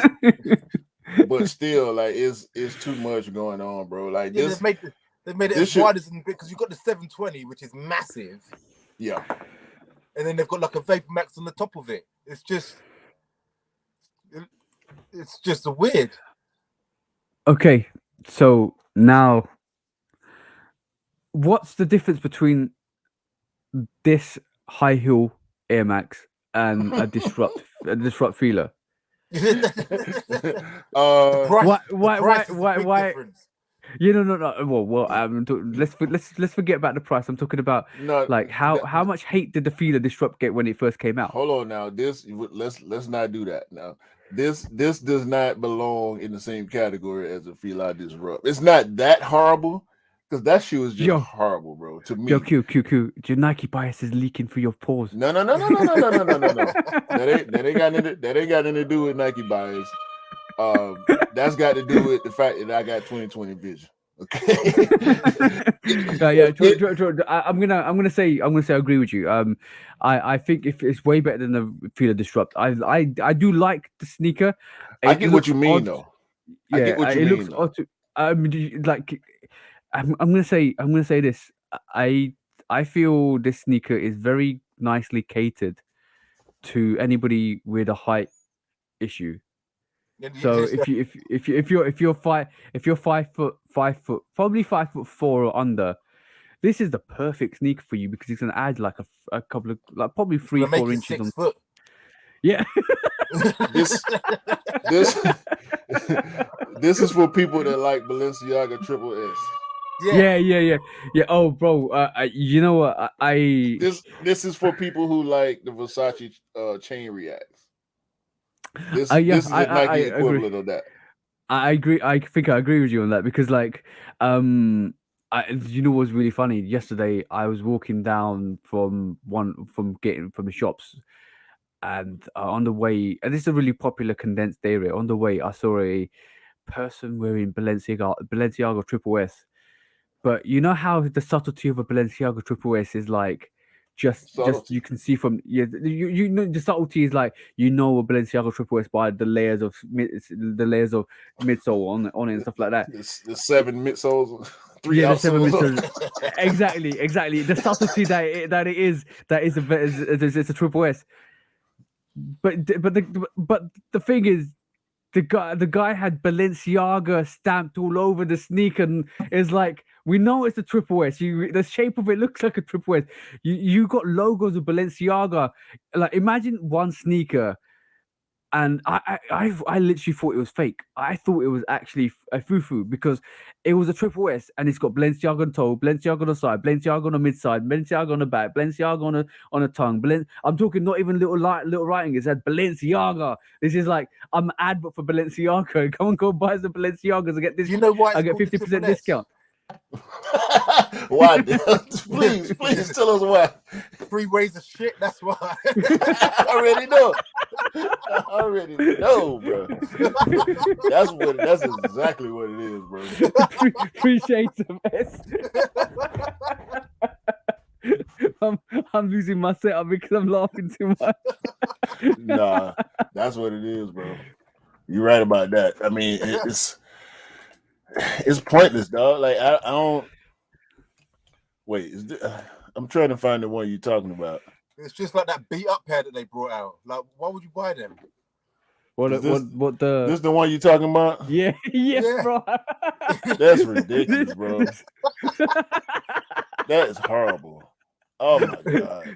But still, like it's too much going on, bro. Like this, they made it as wide as because you've got the 720, which is massive. Yeah. And then they've got like a Vapor Max on the top of it. It's just weird. Okay, so now, what's the difference between this high heel Air Max and a disrupt feeler? Why? You know, no. Well. Let's forget about the price. I'm talking about how much hate did the feeler disrupt get when it first came out? Hold on now. Let's not do that now. This does not belong in the same category as a feeler disrupt. It's not that horrible because that shoe is just horrible, bro. To me, Q. Your Nike bias is leaking through your pores. No. That ain't got nothing to do with Nike bias. That's got to do with the fact that I got 20/20 vision. Okay. Yeah, true. I'm gonna say I agree with you. I think if it's way better than the Fila Disrupt. I do like the sneaker. I It get what looks you mean, odd. though. I Yeah, get what you it looks mean, though. odd. Like, I'm gonna say this. I feel this sneaker is very nicely catered to anybody with a height issue. So if you're 5 foot, probably 5'4" or under, this is the perfect sneaker for you because it's gonna add like a couple of, like, probably It's gonna 3-4 make you inches 6 on. foot. Yeah. This this is for people that like Balenciaga Triple S. Yeah. Oh, bro. You know what? This is for people who like the Versace chain reacts. This Yeah, is a Nike agree. equivalent of that. I agree. I think I agree with you on that because, like, you know what's really funny? Yesterday, I was walking down from the shops, and on the way, and this is a really popular condensed area. On the way, I saw a person wearing Balenciaga Triple S. But you know how the subtlety of a Balenciaga Triple S is like, just Subtlety. you can see from, yeah, you know, the subtlety is like, you know, a Balenciaga Triple S by the layers of midsole on it and stuff like that. The 7 midsoles, 3 Yeah, the 7 outsoles. midsoles. Exactly. The subtlety that it is it's a Triple S. But the thing is, the guy had Balenciaga stamped all over the sneaker, and it's like, we know it's a Triple S. The shape of it looks like a Triple S. You got logos of Balenciaga. Like, imagine one sneaker, and I literally thought it was fake. I thought it was actually a fufu because it was a Triple S, and it's got Balenciaga on toe, Balenciaga on the side, Balenciaga on the mid side, Balenciaga on the back, Balenciaga on a tongue. I'm talking not even little writing. It said Balenciaga. This is like, I'm an advert for Balenciaga. Come on, go buy some Balenciagas and get this. You know why it's I get called the 50% Triple S? discount. Why? Please tell us why. 3 ways of shit. That's why. I already know, bro. That's exactly what it is, bro. Three shades of S. I'm losing my setup because I'm laughing too much. Nah, that's what it is, bro. You're right about that. I mean, it's pointless, dog. Like, I don't. Wait, I'm trying to find the one you're talking about. It's just like that beat up pair that they brought out. Like, why would you buy them? What This the one you talking about? Yeah, bro. That's ridiculous, bro. That is horrible. Oh my god.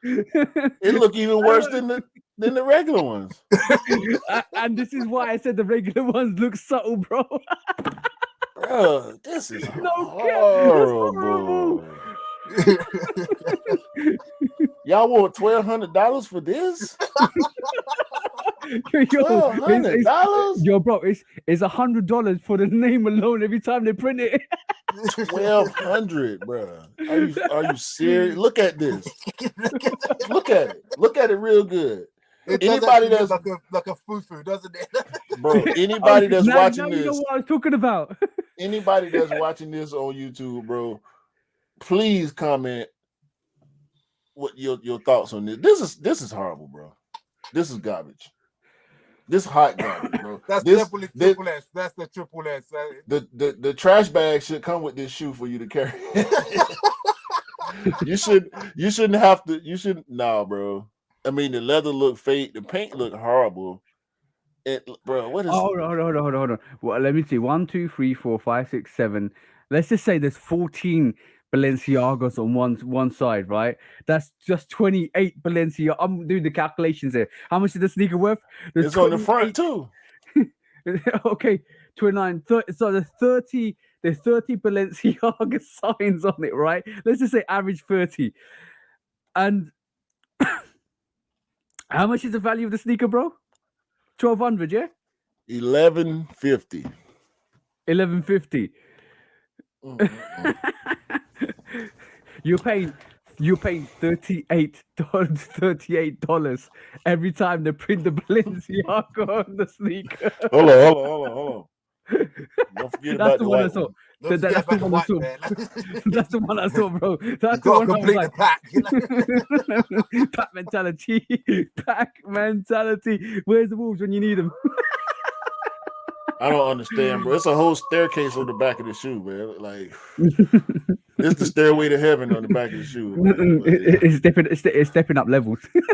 It look even worse than the regular ones. And this is why I said the regular ones look subtle, bro. Bro, this is horrible. Y'all want $1,200 for this? $1,200? Yo, bro, it's $100 for the name alone every time they print it. $1,200, bro. Are you serious? Look at this. Look at it real good. Anybody that's like a fufu, doesn't it? Bro, anybody that's watching this, you know what I was talking about. Anybody that's watching this on YouTube, bro, please comment what your thoughts on this. This is horrible, bro. This is garbage. This hot garbage, bro. That's definitely Triple S. That's the Triple S. The trash bag should come with this shoe for you to carry. You shouldn't have to. You shouldn't. Nah, bro. I mean, the leather look fake. The paint look horrible. Bro, what is? Hold on. Well, let me see. 1, 2, 3, 4, 5, 6, 7. Let's just say there's 14 Balenciagas on one side, right? That's just 28 Balenciaga. I'm doing the calculations here. How much is the sneaker worth? It's on the front too. Okay, 29, 30. So there's 30 Balenciaga signs on it, right? Let's just say average 30. And how much is the value of the sneaker, bro? 1,200, yeah? $1,150. 1,150. You're paying $38 every time they print the Balenciaga on the sneaker. Hold on. Don't forget about the white one. Don't That's forget the about the one I white saw. bear. That's the one I saw, bro. You That's the got to one I was complete like, the pack. You know? pack mentality. Pack mentality. Where's the wolves when you need them? I don't understand, bro. It's a whole staircase on the back of the shoe, man. Like it's the stairway to heaven on the back of the shoe, man. Like, It's stepping up levels. it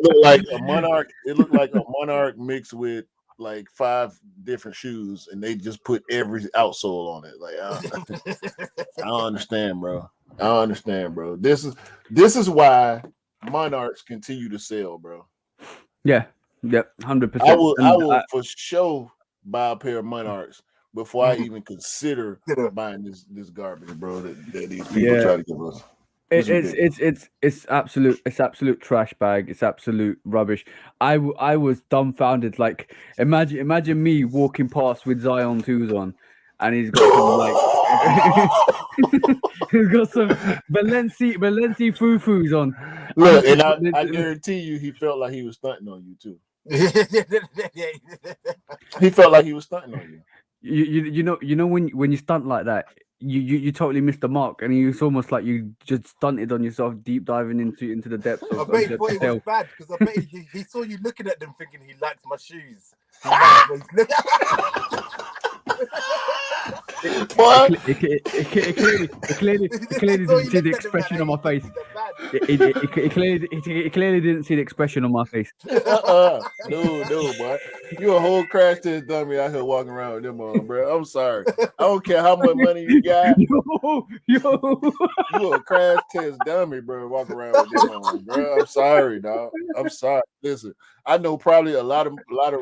looked like a monarch. It looked like a monarch mixed with like 5 different shoes, and they just put every outsole on it. Like I don't understand, bro. I don't understand, bro. This is why monarchs continue to sell, bro. Yeah. Yep. 100%. I will for sure buy a pair of monarchs before I even consider buying this garbage, bro. That these people try to give us. It's absolute trash bag. It's absolute rubbish. I was dumbfounded. Like imagine me walking past with Zion 2s on, and he's got some like he's got some Balenci Fufus on. Look, and I guarantee you, he felt like he was stunting on you too. He felt like he was stunting on you. You know when you stunt like that, you totally missed the mark, and it's almost like you just stunted on yourself, deep diving into the depths of I bet he thought it was bad because I bet he saw you looking at them thinking he likes my shoes. It clearly didn't see the expression on my face. It clearly didn't see the expression on my face. No, boy. You a whole crash test dummy out here walking around with them on, bro. I'm sorry. I don't care how much money you got. Yo. You a crash test dummy, bro. Walking around with them on, bro. I'm sorry, dog. I'm sorry. Listen, I know probably a lot of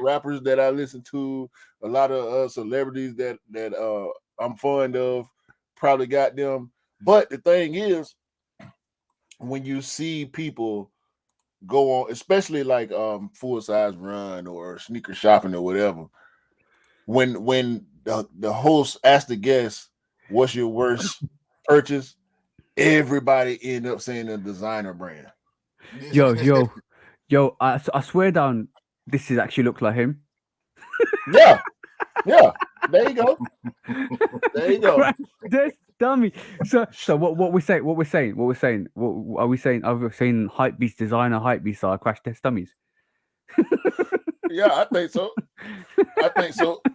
rappers that I listen to, a lot of celebrities that I'm fond of, probably got them. But the thing is, when you see people go on, especially like Full Size Run or sneaker shopping or whatever, when the host asks the guest, "What's your worst purchase?" everybody end up saying a designer brand. Yo, I swear down, this is actually looks like him. Yeah. There you go. This dummy. So what we're saying? What are we saying? Are we saying hype beast designer, hype beast are crash test dummies? Yeah, I think so.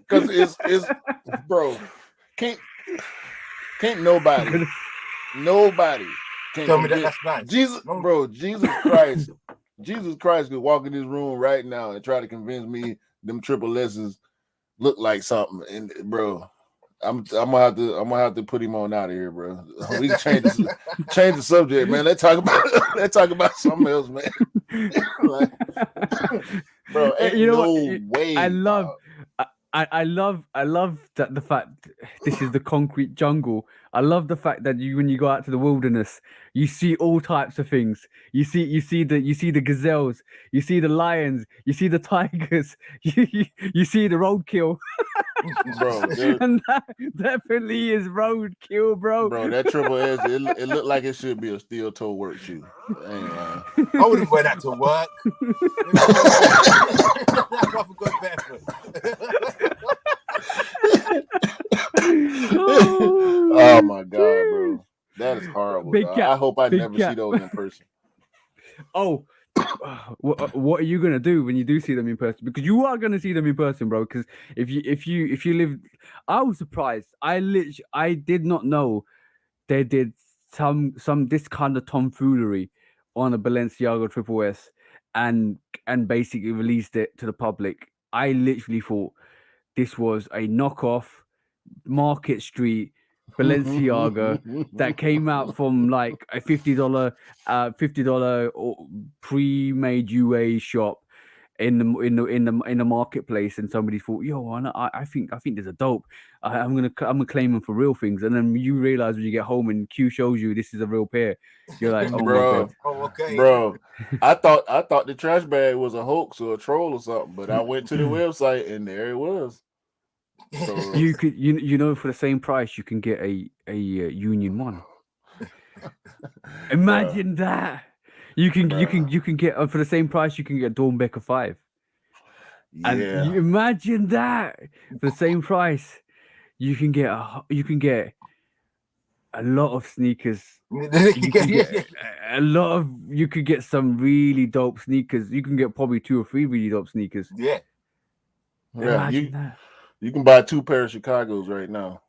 Because it's bro. Can't nobody can tell me that's nice. Jesus Christ could walk in this room right now and try to convince me them triple S's look like something. And bro, I'm gonna have to put him on out of here, bro. We can change the subject, man. Let's talk about something else, man. Like, bro, ain't way. I love that the fact this is the concrete jungle. I love the fact that when you go out to the wilderness, you see all types of things. You see the gazelles, you see the lions, you see the tigers, you see the roadkill. Bro, and that definitely is roadkill, bro. Bro, that triple S, it looked like it should be a steel toe work shoe. I wouldn't wear that to work. That's why I got barefoot. Oh my god, bro. That is horrible. I hope I never see those in person. Oh, what are you gonna do when you do see them in person? Because you are gonna see them in person, bro. Because if you live, I was surprised. I did not know they did some this kind of tomfoolery on a Balenciaga Triple S and basically released it to the public. I literally thought this was a knockoff Market Street Balenciaga that came out from like a $50 pre-made UA shop in the marketplace, and somebody thought, yo, I think there's a dope. I'm gonna claim them for real things, and then you realize when you get home and Q shows you this is a real pair, you're like, oh bro, my god. Oh, okay. Bro, I thought the trash bag was a hoax or a troll or something, but I went to the website and there it was. So You could, for the same price, you can get a Union 1. Imagine that. You can get for the same price you can get a Dornbecker 5. yeah. And you imagine that for the same price, you can get a lot of sneakers. You can you could get some really dope sneakers. You can get probably 2 or 3 really dope sneakers. Yeah. Imagine that. You can buy 2 pairs of Chicago's right now.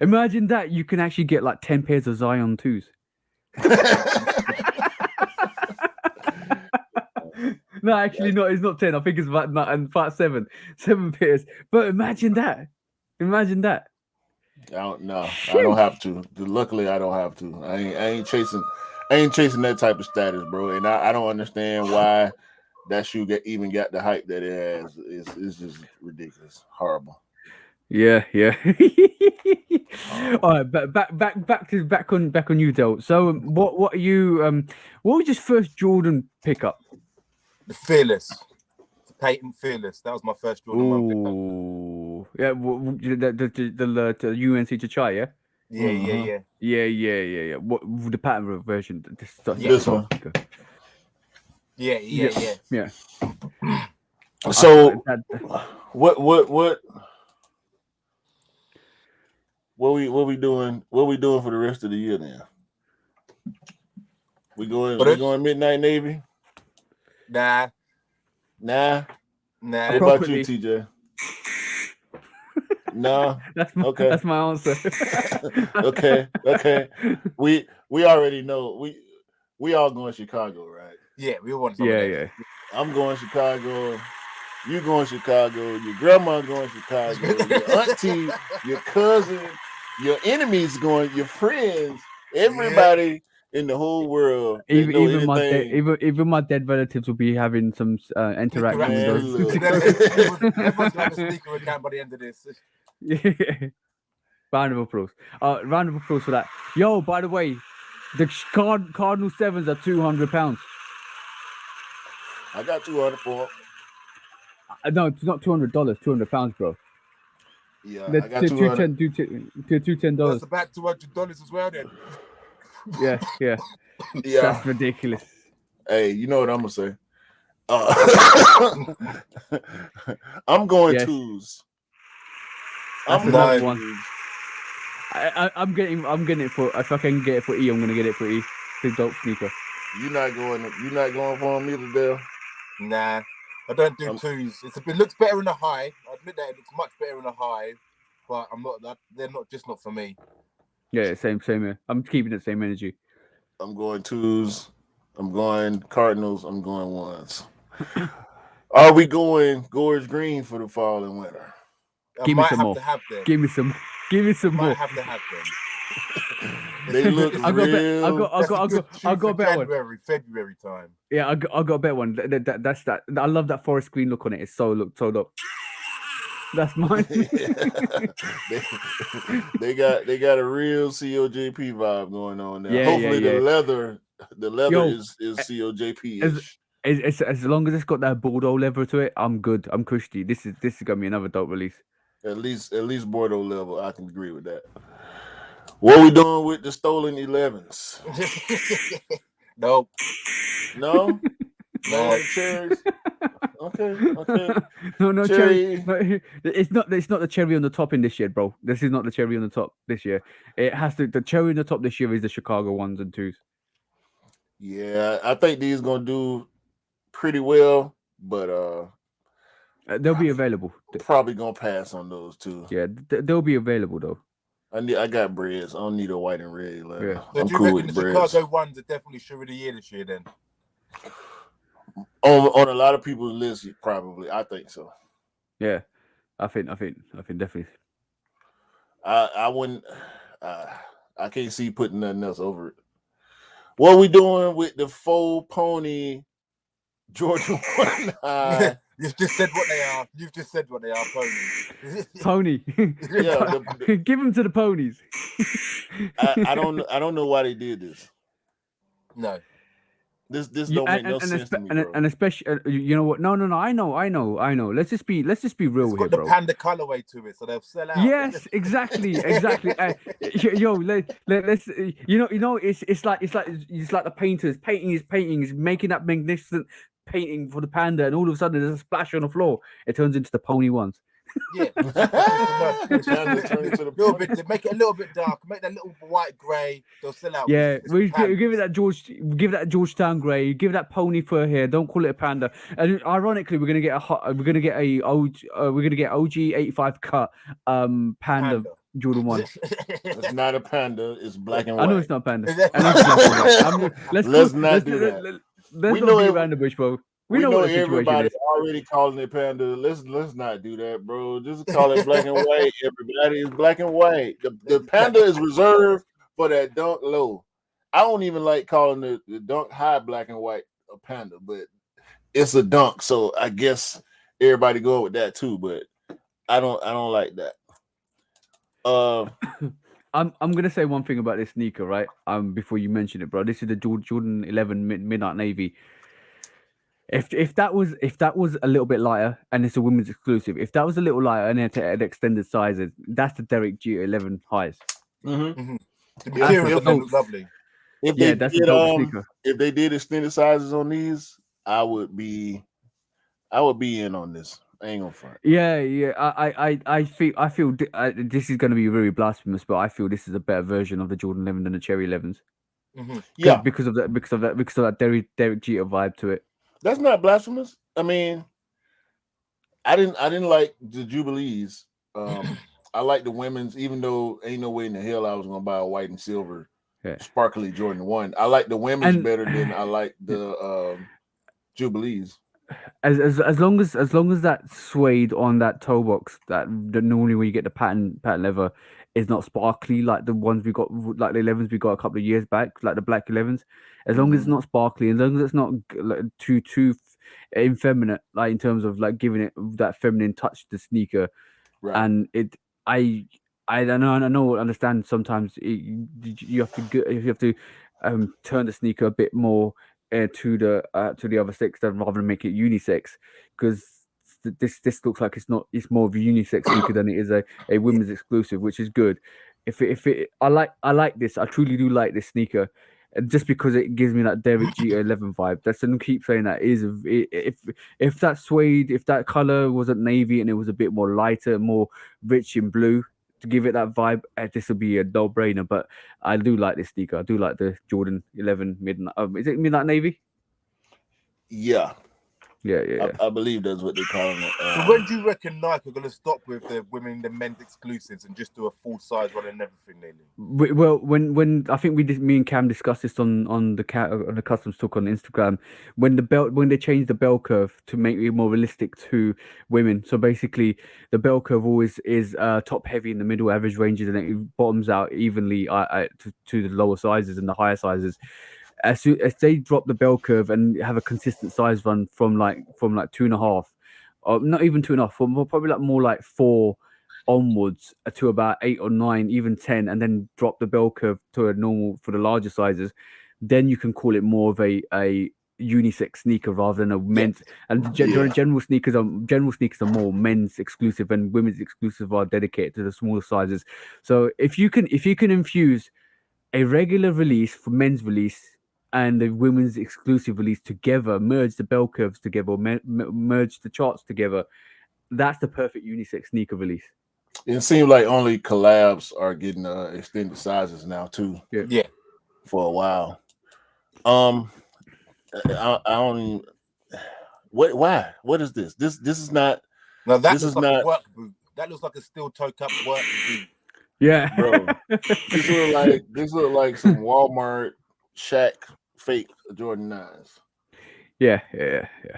Imagine that you can actually get like 10 pairs of Zion 2s. No, actually, no, it's not 10. I think it's about 7 pairs. But imagine that. Imagine that. I don't have to. Luckily, I don't have to. I ain't chasing that type of status, bro. And I don't understand why that shoe even got the hype that it has. It's just ridiculous, horrible. Yeah. All right, back on you, Del. So, what are you? What was your first Jordan pickup? The Fearless, Patent Fearless. That was my first Jordan 1 pickup. Ooh, yeah, the UNC to try, yeah. Yeah. What the pattern version? This one. Yeah. So, what we doing? What we doing for the rest of the year then? We going Midnight Navy? Nah. What about you, TJ? No. That's my answer. Okay. We already know we all going Chicago, right? Yeah, we want. Yeah. I'm going Chicago. You going Chicago? Your grandma going Chicago? Your auntie, your cousin, your enemies going. Your friends, everybody. In the whole world, even my dead relatives will be having some interaction with those. Everyone's got a sneaker account by the end of this. Yeah. Round of applause. Round of applause for that. Yo, by the way, the Cardinal 7s are £200. I got 200 for them. No, it's not $200. £200, bro. Yeah, I got $210. $210. That's about $200 as well, then. Yeah. That's ridiculous. Hey, you know what I'm gonna say? I'm going twos. That's another one. I'm getting it for. If I can get it for E, I'm gonna get it for E. The dope sneaker. You're not going for them either, Dale. Nah, I don't do twos. It looks better in a high. I admit that it looks much better in a high, but I'm not. They're not for me. Yeah, same here. I'm keeping the same energy. I'm going twos. I'm going Cardinals. I'm going ones. Are we going Gorge Green for the fall and winter? Give me some more. Give me some more. Might have to have them. They look real. I got a better one. February time. Yeah, I got a better one. That's that. I love that forest green look on it. It's so dope. That's mine. they got a real COJP vibe going on there. Yeah, hopefully the leather is COJP-ish. As long as it's got that Bordeaux leather to it, I'm good. I'm cushy. This is gonna be another dope release. At least Bordeaux level, I can agree with that. What are we doing with the stolen 11s? Nope. No cherries. Okay. No cherry. No, it's not the cherry on the top in this year, bro. This is not the cherry on the top this year. It has to. The cherry on the top this year is the Chicago 1s and 2s. Yeah, I think these gonna do pretty well, but they'll be available. Probably gonna pass on those too. Yeah, they'll be available though. I got breads. I don't need a white and red. Yeah. So I'm cool with the breads. Chicago 1s are definitely shoe of the year this year then. On a lot of people's list, probably. I think so. Yeah, I think definitely. I wouldn't. I can't see putting nothing else over it. What are we doing with the full pony Jordan 1? You've just said what they are. Ponies. Pony. Yeah. Give them to the ponies. I don't know why they did this. No. This don't make no sense to me, bro. And especially, you know what? No. I know. Let's just be real here, bro. It's got the panda colorway to it, so they'll sell out. Yes, exactly. Yo, let's. You know, it's like the painters painting his paintings, making that magnificent painting for the panda, and all of a sudden there's a splash on the floor. It turns into the pony ones. Yeah, Panda turn into the little bit, make it a little bit dark, make that little white grey. They'll sell out. Yeah, It's we panda. give it that give that Georgetown grey, give that pony fur hair. Don't call it a panda. And ironically, we're gonna get we're gonna get OG 85 cut panda Jordan 1. It's not a panda. It's black and I know white. it's not panda. I know it's black and white. Let's not do that. Let's not beat around the bush, bro. We know what the situation everybody is. already calling it panda. Let's not do that, bro. Just call it black and white. Everybody is black and white. The panda is reserved for that dunk low. I don't even like calling the dunk high black and white a panda, but it's a dunk, so I guess everybody go with that too. But I don't like that. I'm gonna say one thing about this sneaker, right? Before you mention it, bro. This is the Jordan 11 Midnight Navy. If that was a little bit lighter and it's a women's exclusive, if that was a little lighter and it's at extended sizes, that's the Derek G11 highs. The material looks lovely. If they did extended sizes on these, I would be in on this. I ain't gonna front. Yeah. I feel this is gonna be very blasphemous, but I feel this is a better version of the Jordan 11 than the Cherry 11s. Yeah, because of that Derek Jeter vibe to it. That's not blasphemous. I mean, I didn't like the Jubilees. I like the women's, even though ain't no way in the hell I was gonna buy a white and silver sparkly Jordan 1. I like the women's better than I like the Jubilees. As long as that suede on that toe box that normally when you get the pattern leather is not sparkly like the ones we got, like the 11s we got a couple of years back, like the black 11s. As long as it's not sparkly, as long as it's not like, too effeminate, like in terms of like giving it that feminine touch to the sneaker, right? And I don't know. I know. Understand. Sometimes you have to turn the sneaker a bit more to the other sex rather than make it unisex, because this looks like it's more of a unisex sneaker than it is a women's exclusive, which is good. I like this. I truly do like this sneaker. Just because it gives me that Derek G11 vibe. That's and keep saying that if that suede, if that color wasn't navy and it was a bit more lighter, more rich in blue, to give it that vibe, this would be a no-brainer. But I do like this sneaker. I do like the Jordan 11 Midnight. Is it Midnight Navy? Yeah. Yeah. I believe that's what they're calling it. So when do you reckon Nike are going to stop with the men's exclusives and just do a full size run and everything, Nearly? Well, when I think me and Cam discussed this on the Customs Talk on Instagram, when they changed the bell curve to make it more realistic to women. So basically, the bell curve always is top heavy in the middle average ranges, and it bottoms out evenly to the lower sizes and the higher sizes. As they drop the bell curve and have a consistent size run from like 2.5, or not even 2.5, from probably like more like 4 onwards to about 8 or 9, even 10, and then drop the bell curve to a normal for the larger sizes, then you can call it more of a unisex sneaker rather than a men's. And general sneakers are more men's exclusive, and women's exclusive are dedicated to the smaller sizes. So if you can infuse a regular release for men's release and the women's exclusive release together, merge the bell curves together, merge the charts together, that's the perfect unisex sneaker release. It seems like only collabs are getting extended sizes now too. Yeah. For a while. I don't even. Why? What is this? This is not. No, that looks like a work boot. That looks like a steel toe cup work boot. Yeah, bro. This look like some Walmart Shaq fake Jordan 9s. Yeah.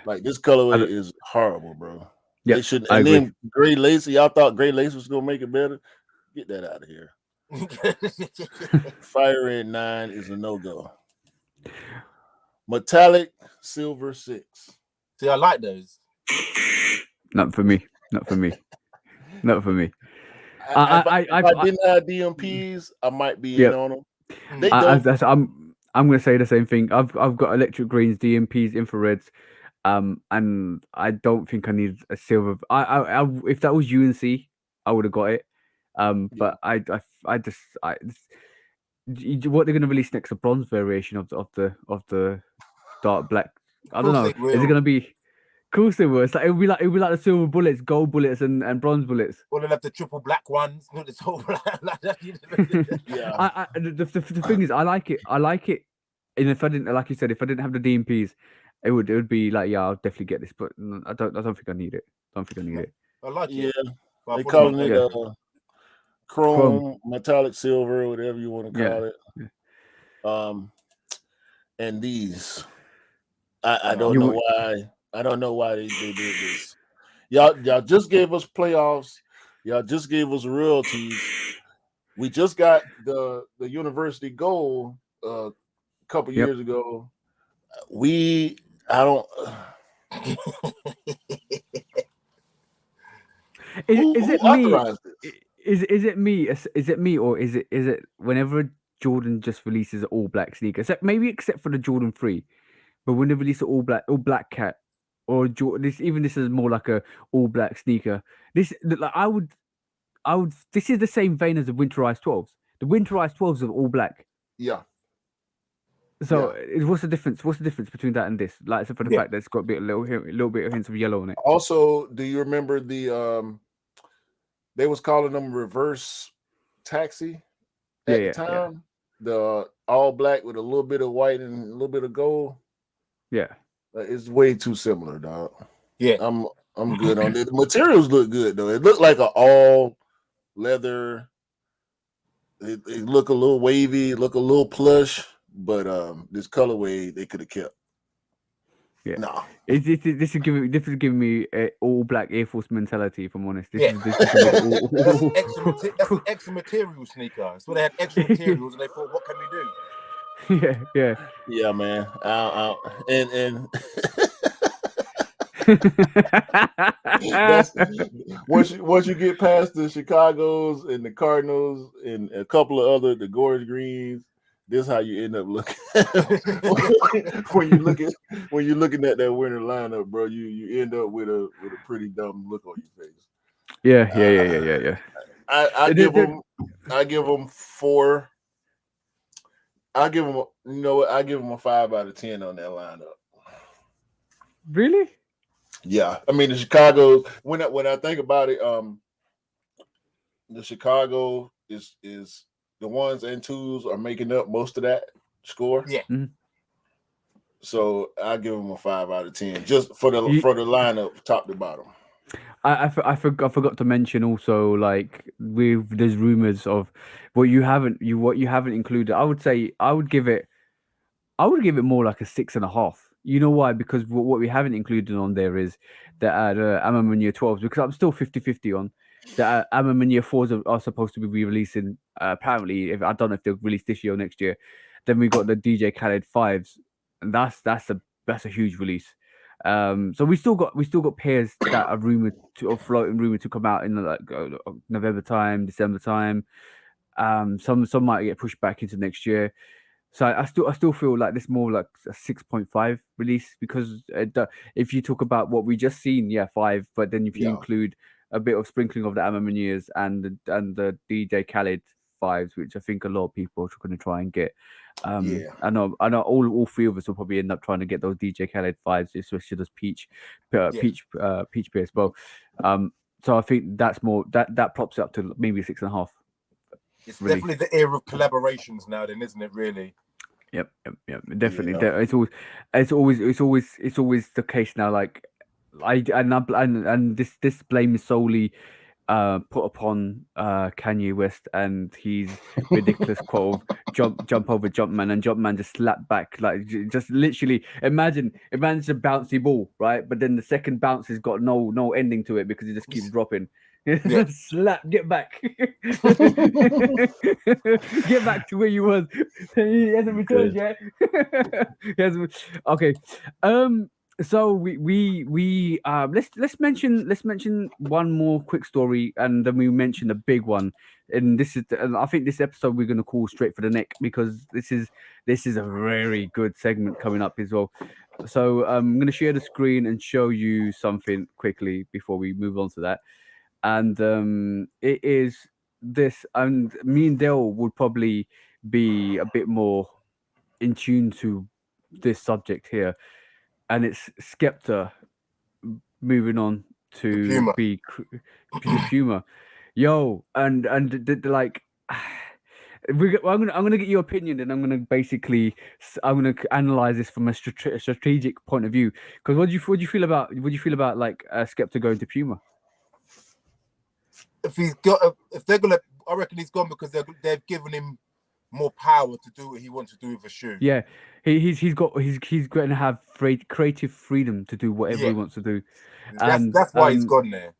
Like this colorway is horrible, bro. Yeah, they should. And then gray lace. Y'all thought gray lace was gonna make it better? Get that out of here. Fire Red 9 is a no-go. Metallic Silver 6. See, I like those. Not for me. Not for me. Not for me. If I didn't have DMPs, I might be in on them. I'm gonna say the same thing. I've got electric greens, DMPs, infrareds, and I don't think I need a silver. I if that was UNC, I would have got it. But I just what they're gonna release next, a bronze variation of the dark black. I don't know. Is it gonna be? course it was. Like it would be like the silver bullets, gold bullets, and bronze bullets. Or they left the triple black ones, not the whole like that. Yeah. The thing is, I like it. I like it. And if I didn't, like you said, if I didn't have the DMPs, it would be like, yeah, I'll definitely get this. But I don't think I need it. I don't think I need it. I like Yeah. it. But I They probably calling won't it get Yeah. chrome, metallic silver, whatever you want to Yeah. call it. Yeah. And these, I know. don't You know would- why. I don't know why they did this. Y'all just gave us playoffs. Y'all just gave us royalties. We just got the university goal a couple Yep. years ago. I don't. Is it Who me? authorized this? Is it me? Is it me, or is it whenever Jordan just releases an all black sneaker, except for the Jordan 3, but when they release an all black cat, or this is more like a all black sneaker. Like I would. This is the same vein as the winterized 12s. The winterized 12s are all black. Yeah. So what's the difference? What's the difference between that and this? Like, except for the Yeah. fact that it's got a little bit of hints of yellow on it. Also, do you remember they was calling them reverse taxi at the time? The all black with a little bit of white and a little bit of gold. Yeah. It's way too similar, dog. Yeah. I'm good on it. The materials look good though. It looked like an all leather. It look a little wavy, look a little plush, but this colorway they could have kept. Yeah. No. This is giving me all black Air Force mentality. If I'm honest, Yeah. this is gonna be That's an extra material sneaker. So they had extra materials and they thought, what can we do? Yeah, man. And that's once you get past the Chicago's and the Cardinals and a couple of the Gorge Greens, this is how you end up looking when you're looking at that winter lineup, bro. You end up with a pretty dumb look on your face. Yeah. I give them 4. I give them I give them a 5 out of 10 on that lineup. Really? Yeah, I mean the Chicago. When I think about it, the Chicago is the 1s and 2s are making up most of that score. Yeah. Mm-hmm. So I give them a 5 out of 10 just for the lineup, top to bottom. I forgot to mention also, like, there's rumors of what you haven't included. I would give it more like a 6.5. You know why? Because what we haven't included on there is the Amamania 12s, because I'm still 50-50 on the Amamania 4s are supposed to be re-releasing. Apparently, I don't know if they'll release this year or next year. Then we got the DJ Khaled 5s, and that's a huge release. So we still got pairs that are floating rumored to come out in like November time, December time. Some might get pushed back into next year. So I still feel like this more like a 6.5 release, because if you talk about what we just seen, 5. But then if you include a bit of sprinkling of the Amamanias and the DJ Khaled 5s, which I think a lot of people are going to try and get. I know all 3 of us will probably end up trying to get those DJ Khaled 5s, especially those peach pairs. Well, so I think that's more that props it up to maybe 6.5. It's definitely the era of collaborations now, then, isn't it? Really. Yep. Definitely. Yeah. It's always the case now. Like, this blame is solely put upon Kanye West and his ridiculous quote of jump over Jumpman, and Jumpman just slapped back, like, just literally imagine a bouncy ball, right? But then the second bounce has got no ending to it because it just keeps dropping. Slap, get back. Get back to where you was. He hasn't returned yet. Okay. So we let's mention one more quick story, and then we mention a big one. And I think this episode we're gonna call Straight for the Neck, because this is a very good segment coming up as well. So I'm gonna share the screen and show you something quickly before we move on to that. And it is this, and me and Dale would probably be a bit more in tune to this subject here, and it's Skepta moving on to Puma. be to Puma. Yo, and like. I'm gonna get your opinion, and I'm gonna basically analyze this from a strategic point of view. Because what do you feel about like Skepta going to Puma? If they're gonna, I reckon he's gone because they've given him more power to do what he wants to do with a shoe. Yeah, he's going to have creative freedom to do whatever he wants to do. That's why he's gone there.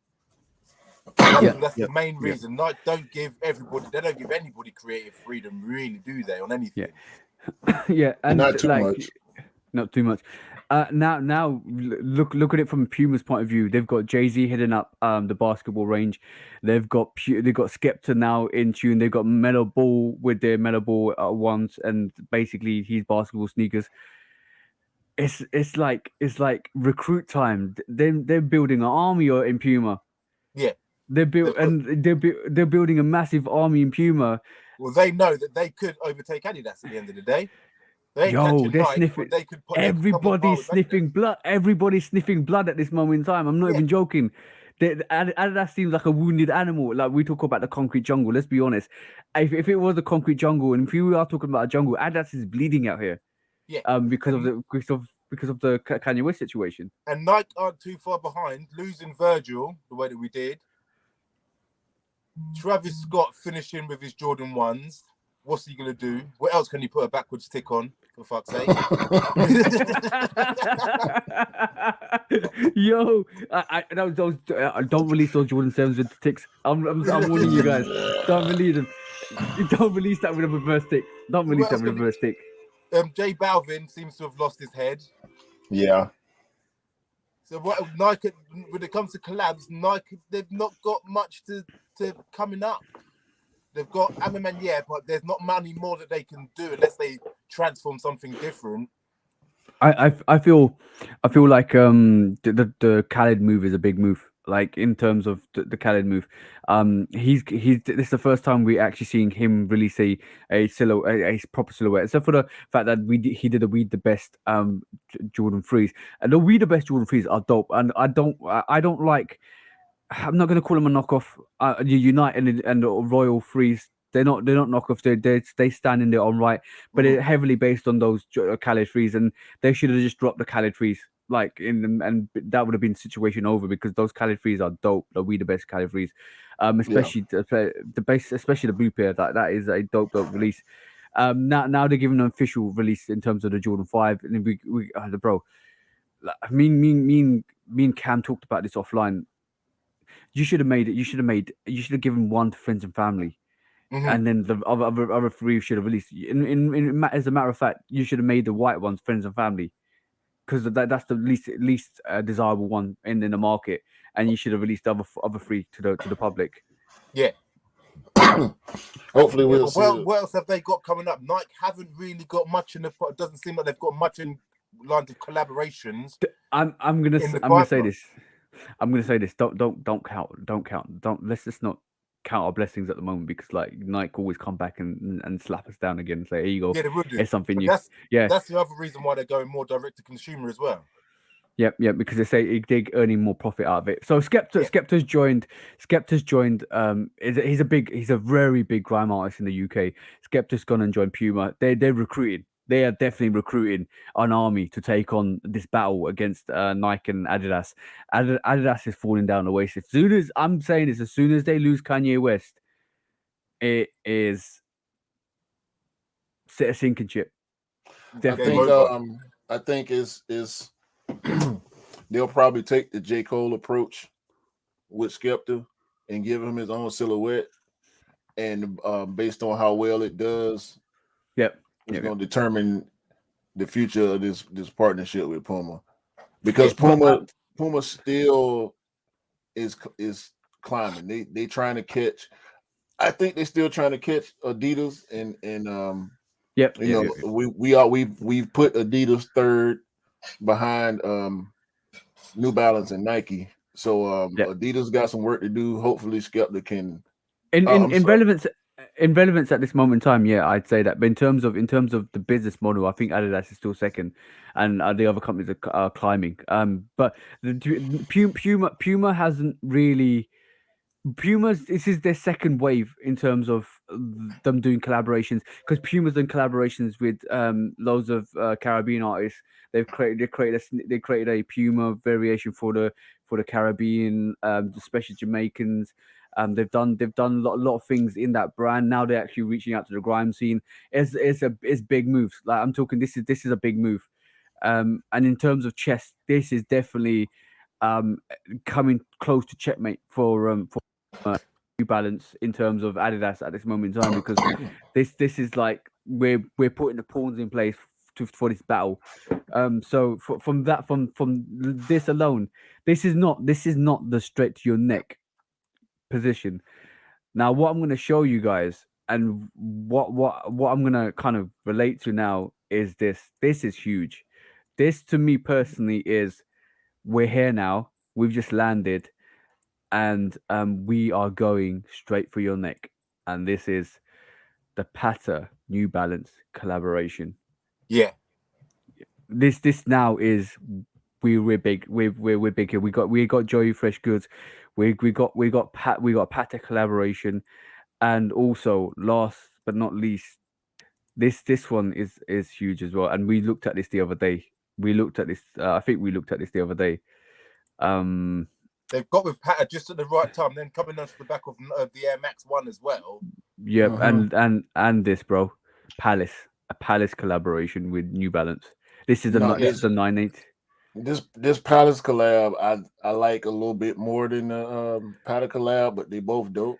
That's the main reason. Nike don't give anybody creative freedom, really, do they, on anything? Yeah, and not too much. Not too much. Now look at it from Puma's point of view. They've got Jay-Z heading up the basketball range. They've got Skepta now in tune. They've got Melo Ball with their Melo Ball ones, and basically his basketball sneakers. It's like recruit time. They're building an army in Puma. Yeah, they're building a massive army in Puma. Well, they know that they could overtake Adidas at the end of the day. They ain't they're Nike, sniffing. they could Everybody's sniffing blood. Everybody's sniffing blood at this moment in time. I'm not even joking. Adidas seems like a wounded animal. Like we talk about the concrete jungle. Let's be honest. If it was the concrete jungle, and if we are talking about a jungle, Adidas is bleeding out here. Yeah. Because of the Kanye West situation. And Nike aren't too far behind. Losing Virgil the way that we did. Travis Scott finishing with his Jordan 1s. What's he gonna do? What else can he put a backwards tick on? For fuck's sake! Yo, don't release those Jordan 7s with the ticks. I'm warning you guys. Don't release them. Don't release that with a reverse tick. Don't release that with a reverse tick. J Balvin seems to have lost his head. Yeah. So what Nike, when it comes to collabs, Nike they've not got much to coming up. They've got Amaman, but there's not many more that they can do unless they transform something different. I feel like the Khaled move is a big move. Like in terms of the Khaled move, this is the first time we actually seeing him release a silhouette, a proper silhouette. Except for the fact that he did a We the Best Jordan 3s, and the We the Best Jordan 3s are dope. And I don't like. I'm not going to call them a knockoff. United and the Royal 3s. They're not knockoffs. They stand in their own right, but they're heavily based on those Khaled 3s, and they should have just dropped the Khaled 3s. Like and that would have been the situation over because those Khaled 3s are dope. We the best Khaled 3s, especially the base, especially the blue pair. That is a dope release. Now they're giving an official release in terms of the Jordan 5, and we bro. Me and Cam talked about this offline. You should have given one to friends and family, and then the other 3 should have released. As a matter of fact, you should have made the white ones friends and family, because that's the least desirable one in the market, and you should have released the other 3 to the public. Yeah. Hopefully we'll see. What else have they got coming up? Nike haven't really got much in the. It doesn't seem like they've got much in lines of collaborations. I'm gonna say this. Don't count. Let's just not count our blessings at the moment, because like Nike always come back and slap us down again and say, here you go. Yeah, they would do. It's something new. That's the other reason why they're going more direct to consumer as well. Yeah, because they say they're earning more profit out of it. So Skepta's joined. He's a very big grime artist in the UK. Skepta's gone and joined Puma. They're recruiting. They are definitely recruiting an army to take on this battle against Nike and Adidas. Adidas is falling down the waist. As soon as they lose Kanye West, it is a sinking ship. Definitely. I think is they'll probably take the J. Cole approach with Skepta and give him his own silhouette, and based on how well it does, it's going to determine the future of this partnership with Puma, because Puma still is climbing. They trying to catch. I think they're still trying to catch Adidas and we've put Adidas third behind New Balance and Nike. So Adidas got some work to do. Hopefully Skepta can in relevance in relevance at this moment in time, yeah, I'd say that. But in terms of the business model, I think Adidas is still second, and the other companies are climbing. But Puma hasn't really. Puma's this is their second wave in terms of them doing collaborations, because Puma's done collaborations with loads of Caribbean artists. They created a Puma variation for the Caribbean, especially Jamaicans. They've done a lot of things in that brand. Now they're actually reaching out to the grime scene. It's big moves. Like I'm talking, this is a big move. And in terms of chess, this is definitely um coming close to checkmate for New Balance in terms of Adidas at this moment in time, because this is like we're putting the pawns in place for this battle. So from this alone, this is not the straight to your neck position. Now, what I'm going to show you guys, and what I'm going to kind of relate to now is this. This is huge. This to me personally is, we're here now. We've just landed, and we are going straight for your neck. And this is the Pata New Balance collaboration. Yeah. This now is, we're big. We're big here. We got Joey Fresh Goods. We got Pata collaboration, and also last but not least, this one is huge as well. And we looked at this the other day. We looked at this. I think we looked at this the other day. They've got with Patter just at the right time, then coming onto the back of the Air Max 1 as well. Yep, and this, bro, a Palace collaboration with New Balance. This is the 9/8. This Palace collab, I like a little bit more than the Pata collab, but they both dope.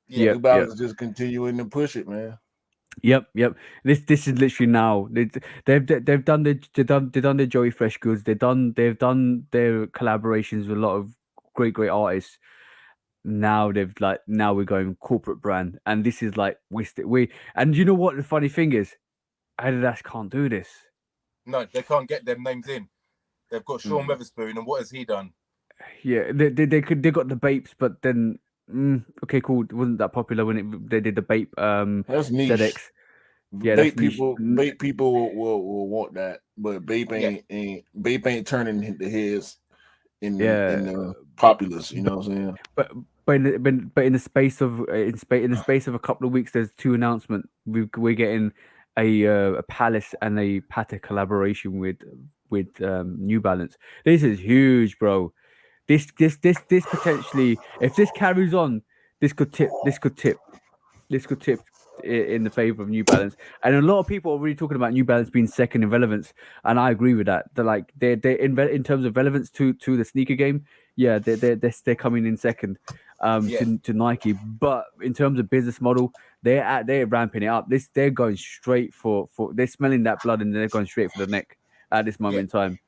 Yeah, New Balance just continuing to push it, man. Yep. This is literally now. They've done their Joey Fresh Goods. They've done their collaborations with a lot of great artists. Now we're going corporate brand, and this is like we. And you know what the funny thing is, Adidas can't do this. No, they can't get them names in. They've got Sean Weatherspoon, and what has he done? Yeah, they got the Bapes, but then okay, cool. It wasn't that popular when they did the Bape That's niche. ZX. Yeah, Bape that's people. Bape people will want that, but Bape ain't turning the heads in the populace. You know what I'm saying? But in the space of a couple of weeks, there's two announcements. We're getting a Palace and a Pata collaboration with New Balance. This is huge, bro. This potentially, if this carries on, this could tip in the favor of New Balance. And a lot of people are really talking about New Balance being second in relevance, and I agree with that. They're in terms of relevance to the sneaker game. Yeah, they're coming in second to Nike. But in terms of business model, they're ramping it up. They're going straight for they're smelling that blood, and they're going straight for the neck at this moment in time.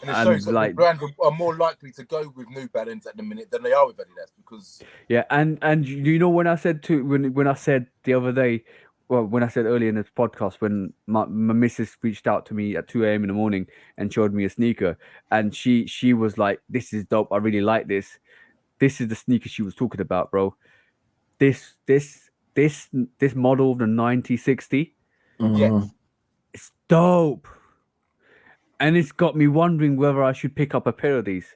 And it shows that the brands are more likely to go with New Balance at the minute than they are with Adidas, because and you know, when I said the other day, well, when I said earlier in this podcast, when my missus reached out to me at 2 a.m. in the morning and showed me a sneaker, and she was like, "This is dope. I really like this. This is the sneaker she was talking about, bro. This model of the 9060, it's dope." And it's got me wondering whether I should pick up a pair of these.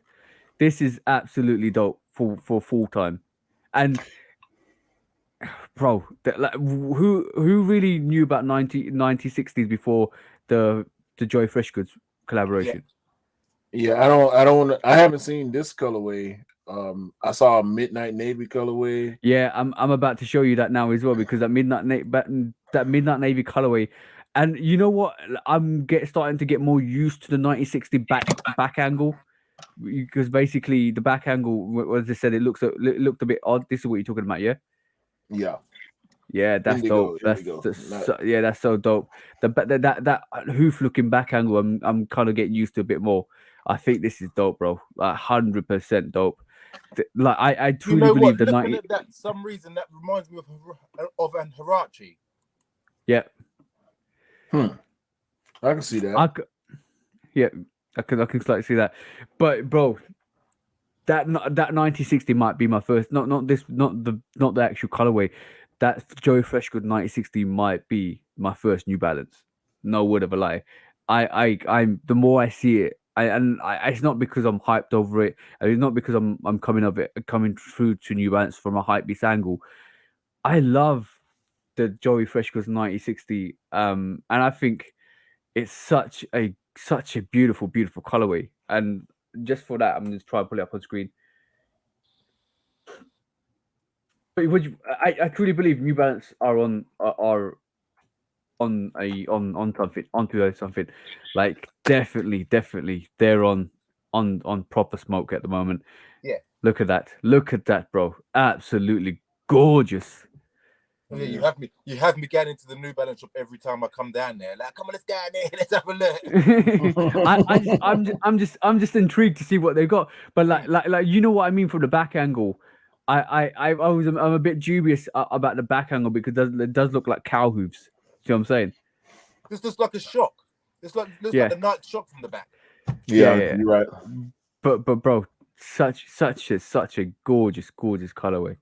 This is absolutely dope for full time. And bro, who really knew about 9060s before the Joy Fresh Goods collaboration? Yeah, I haven't seen this colorway. I saw a midnight navy colorway. Yeah, I'm about to show you that now as well, because that midnight navy colorway. And you know what? I'm starting to get more used to the 9060 back angle, because basically the back angle, as I said, it looked a bit odd. This is what you're talking about, yeah? Yeah, that's dope. That's so dope. That hoof looking back angle, I'm kind of getting used to a bit more. I think this is dope, bro. 100% dope. Like I truly believe the 90. At that, some reason that reminds me of an Hirachi. Yeah. I can see that. I can slightly see that. But bro, that 9060 might be my first. Not the actual colorway. that Joey Freshgood 9060 might be my first New Balance. No word of a lie. I'm the more I see it, it's not because I'm hyped over it. And it's not because I'm coming through to New Balance from a hypebeast angle. I love the Joey Freshgood 9060, and I think it's such a beautiful colorway. And just for that, I'm just trying to pull it up on screen. But I truly believe New Balance are on something, onto something. Like definitely they're on proper smoke at the moment. Yeah. Look at that, bro. Absolutely gorgeous. Yeah, you have me getting into the New Balance shop every time I come down there. Like, come on, let's go in there, let's have a look. I'm just intrigued to see what they got. But like you know what I mean from the back angle. I'm a bit dubious about the back angle because it does look like cow hooves. See what I'm saying? This looks like a shock. Looks like the night shock from the back. Yeah, you're right. But bro, such a gorgeous colorway.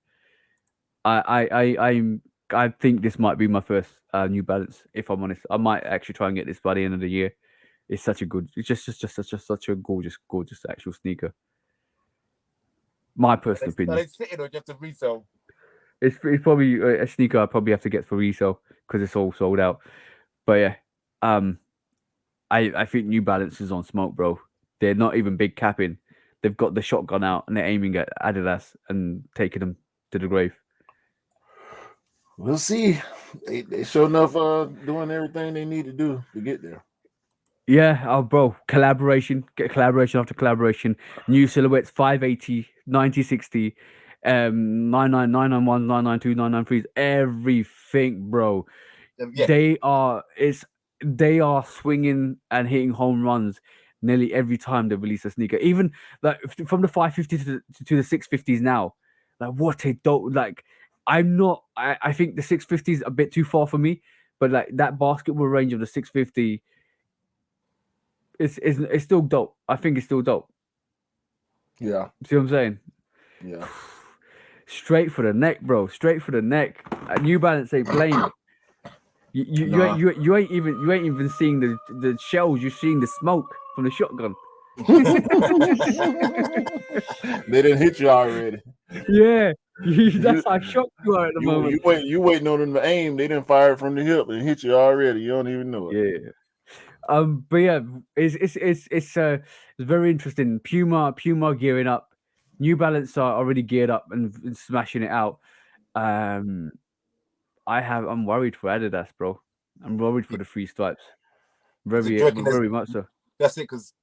I think this might be my first New Balance. If I'm honest, I might actually try and get this by the end of the year. It's such a gorgeous actual sneaker. My personal opinion. Are they sitting or do you have to resell? It's probably a sneaker I probably have to get for resale because it's all sold out. But yeah, I think New Balance is on smoke, bro. They're not even big capping. They've got the shotgun out and they're aiming at Adidas and taking them to the grave. We'll see. They sure enough doing everything they need to do to get there. Yeah, oh bro, collaboration after collaboration, new silhouettes, 580, 9060, 99, 991, 992, 993s, everything, bro. Yeah. They are swinging and hitting home runs nearly every time they release a sneaker. Even like from the 550 to the 650s now. Like what a dope, like I think the 650 is a bit too far for me, but like that basketball range of the 650 it's still dope. I think it's still dope. Yeah. See what I'm saying? Yeah. Straight for the neck, bro. Straight for the neck. New Balance ain't playing. You ain't even seeing the shells. You're seeing the smoke from the shotgun. They didn't hit you already. Yeah, that's how shocked you are at the moment. You waiting on them to aim. They didn't fire it from the hip and hit you already. You don't even know it. Yeah. But yeah, it's very interesting. Puma gearing up. New Balance are already geared up and smashing it out. I'm worried for Adidas, bro. I'm worried for the three stripes. Very much so. That's it, because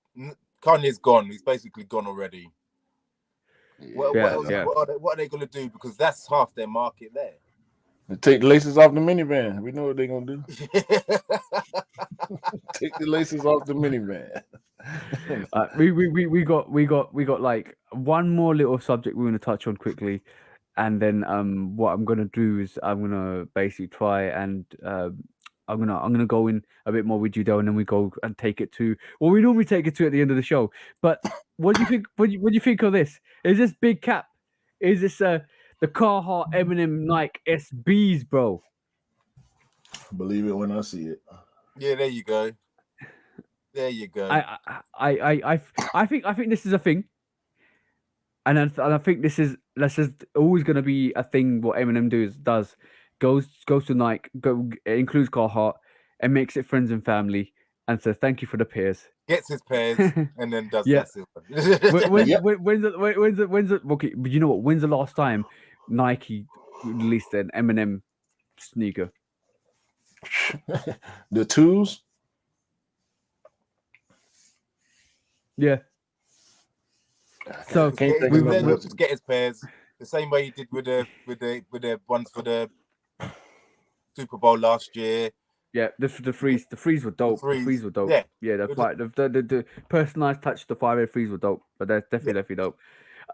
Kanye's gone. He's basically gone already. What are they going to do? Because that's half their market there. They take the laces off the minivan. We know what they're gonna do. Take the laces off the minivan. We got like one more little subject we're gonna touch on quickly, and then what I'm gonna do is I'm gonna basically try and I'm gonna go in a bit more with you, Del, and then we go and take it to what we normally take it to at the end of the show. But what do you think? What do you think of this? Is this big cap? Is this the Carhartt Eminem Nike SBs, bro? Believe it when I see it. Yeah, there you go. There you go. I think this is a thing, and I think this is always going to be a thing. What Eminem does goes to Nike, includes Carhartt, and makes it friends and family, and says thank you for the pairs. Gets his pairs and then does Yeah. When's okay? But you know what? When's the last time Nike released an Eminem sneaker? The twos. Yeah. So just get his pairs the same way he did with the ones for the Super Bowl last year. Yeah, the frees were dope. The frees were dope. Yeah, the personalized touch, the 5A frees were dope. But they're definitely dope.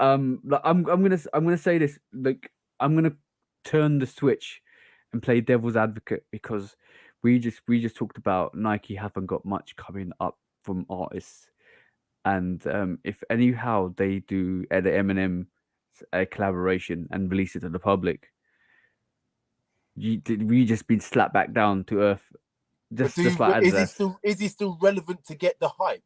Like I'm gonna say this. Like I'm gonna turn the switch and play devil's advocate because we just talked about Nike haven't got much coming up from artists, and if anyhow they do the Eminem collaboration and release it to the public, we just been slapped back down to earth, just like Adidas. Is he still relevant to get the hype?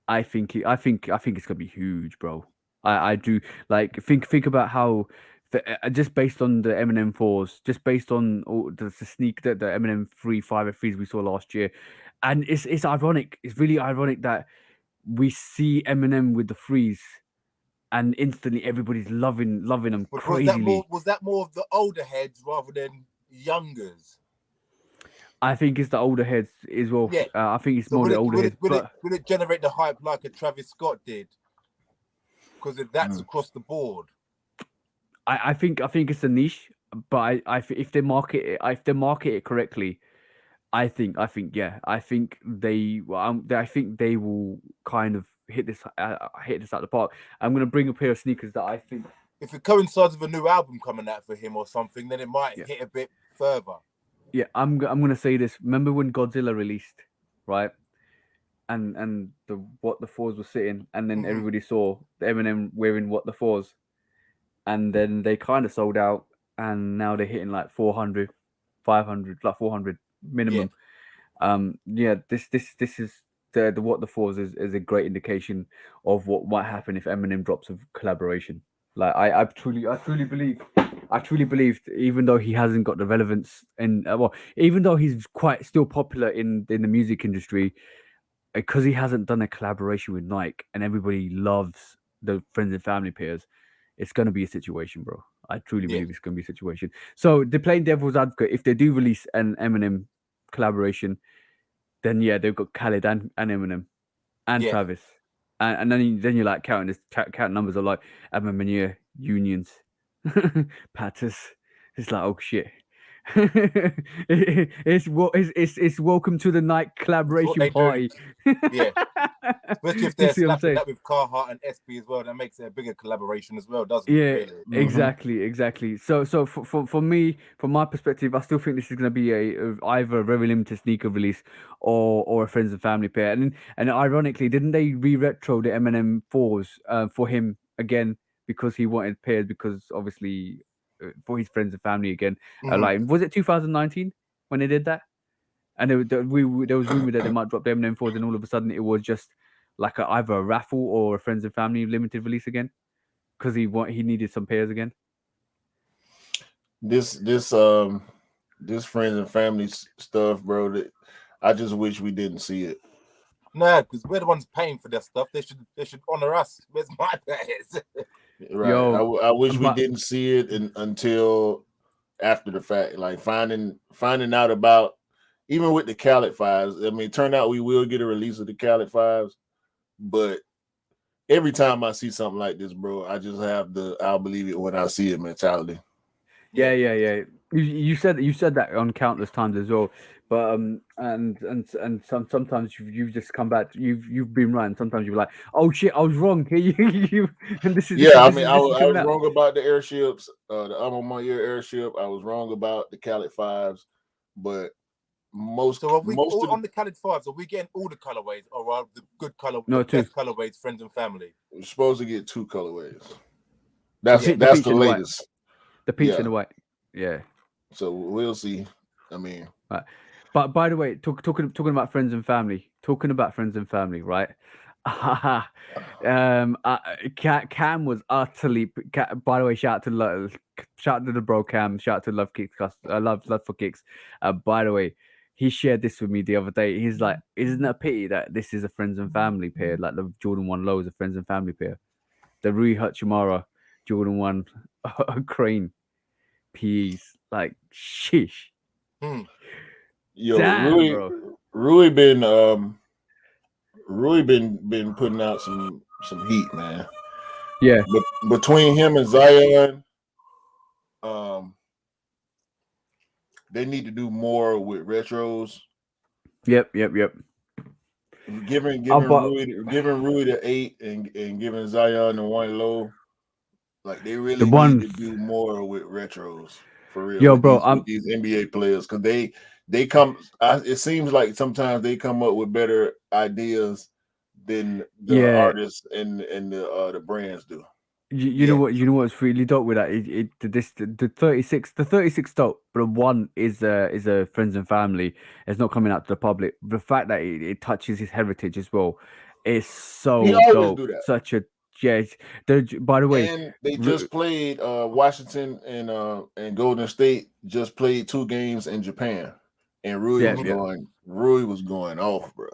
I think it's gonna be huge, bro. I do like think about how just based on the Eminem 4s, just based on all the sneak the Eminem 3 5 and 3s we saw last year, and it's ironic. It's really ironic that we see Eminem with the 3s, and instantly everybody's loving them But crazily. was that more of the older heads rather than youngers? I think it's the older heads as well. Yeah. I think it's So more the older heads. will it generate the hype like a Travis Scott did? Because that's across the board. I think it's a niche, but if they market it correctly, I think they I think they will kind of hit this out the park. I'm gonna bring a pair of sneakers that I think, if it coincides with a new album coming out for him or something, then it might hit a bit further. Yeah, I'm gonna say this. Remember when Godzilla released, right? And the what the 4s were sitting, and then everybody saw the Eminem wearing what the 4s, and then they kind of sold out, and now they're hitting like 400, 500, like 400 minimum. Yeah, this is the what the 4s is a great indication of what might happen if Eminem drops a collaboration. Like I truly believe, even though he hasn't got the relevance, and well, even though he's quite still popular in the music industry, because he hasn't done a collaboration with Nike, and everybody loves the friends and family pairs, it's gonna be a situation, bro. I truly believe it's gonna be a situation. So they're playing devil's advocate. If they do release an Eminem collaboration, then yeah, they've got Khaled and Eminem and Travis, and then you're like counting numbers of like Eminem unions, Patters. It's like, oh shit. It's welcome to the night collaboration party. Yeah. Especially if they're slapping that with Carhartt and SB as well, that makes it a bigger collaboration as well, doesn't it? Really? Exactly. So for me, from my perspective, I still think this is going to be either a very limited sneaker release or a friends and family pair. And ironically, didn't they re-retro the Eminem 4s for him again because he wanted pairs, because obviously for his friends and family again. Like, was it 2019 when they did that? And there was rumor that they might drop the Eminem 4s, and all of a sudden it was just like either a raffle or a friends and family limited release again, because he needed some pairs again. This friends and family stuff, bro. I just wish we didn't see it. Nah, because we're the ones paying for their stuff. They should honor us. Where's my players? Right. Yo, I wish we didn't see it until after the fact, like finding out about, even with the Khaled 5s. I mean, it turned out we will get a release of the Khaled 5s, but every time I see something like this, bro, I just have the "I'll believe it when I see it" mentality. Yeah. You said that on countless times as well, but and sometimes you've just come back. You've been right. And sometimes you're like, oh shit, I was wrong. And this is I was wrong about the airships. The I'm my ear airship. I was wrong about the Khaled 5s, but most on the Khaled 5s, are we getting all the colorways, or are the good color, the best colorways, friends and family? We're supposed to get 2 colorways. That's the latest. The peach and the white. Yeah. So we'll see. I mean, right. But by the way, talking about friends and family, right? Cam was utterly. By the way, shout out to the bro Cam. Shout out to Love Kicks. Love for Kicks. By the way, he shared this with me the other day. He's like, "Isn't it a pity that this is a friends and family pair? Like the Jordan 1 low is a friends and family pair. The Rui Hachimura Jordan 1 Crane PEs, like sheesh." Yo, damn, Rui been putting out some heat, man. Yeah. But between him and Zion, they need to do more with retros. Yep. Giving Rui the 8 and giving Zion the 1 low, like they really need to do more with retros for real. Yo, with these NBA players, because they come. It seems like sometimes they come up with better ideas than the artists and the brands do. You know what? You know what's really dope with that? The 36 dope, but one is a friends and family. It's not coming out to the public. The fact that it touches his heritage as well, is so He always dope. do that. Such a yeah. By the way, And they just played Washington and Golden State just played 2 games in Japan, and Rui was going off, bro.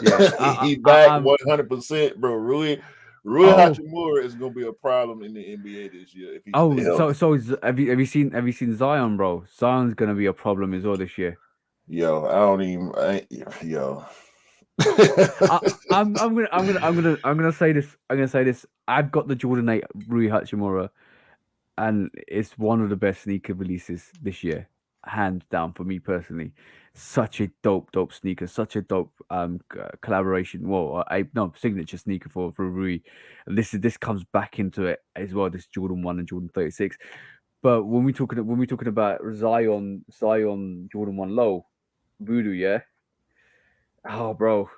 yeah, He back 100%, bro. Rui Hachimura is gonna be a problem in the NBA this year if he stays healthy. have you seen Zion, bro? Zion's gonna be a problem as well this year. Yo, yo. I'm gonna say this. I'm gonna say this. I've got the Jordan 8 Rui Hachimura, and it's one of the best sneaker releases this year, hands down for me personally. Such a dope sneaker, such a dope collaboration. Well, signature sneaker for Rui. And this comes back into it as well. This Jordan 1 and Jordan 36. But when we talking about Zion Jordan 1 low, Voodoo, yeah. Oh, bro.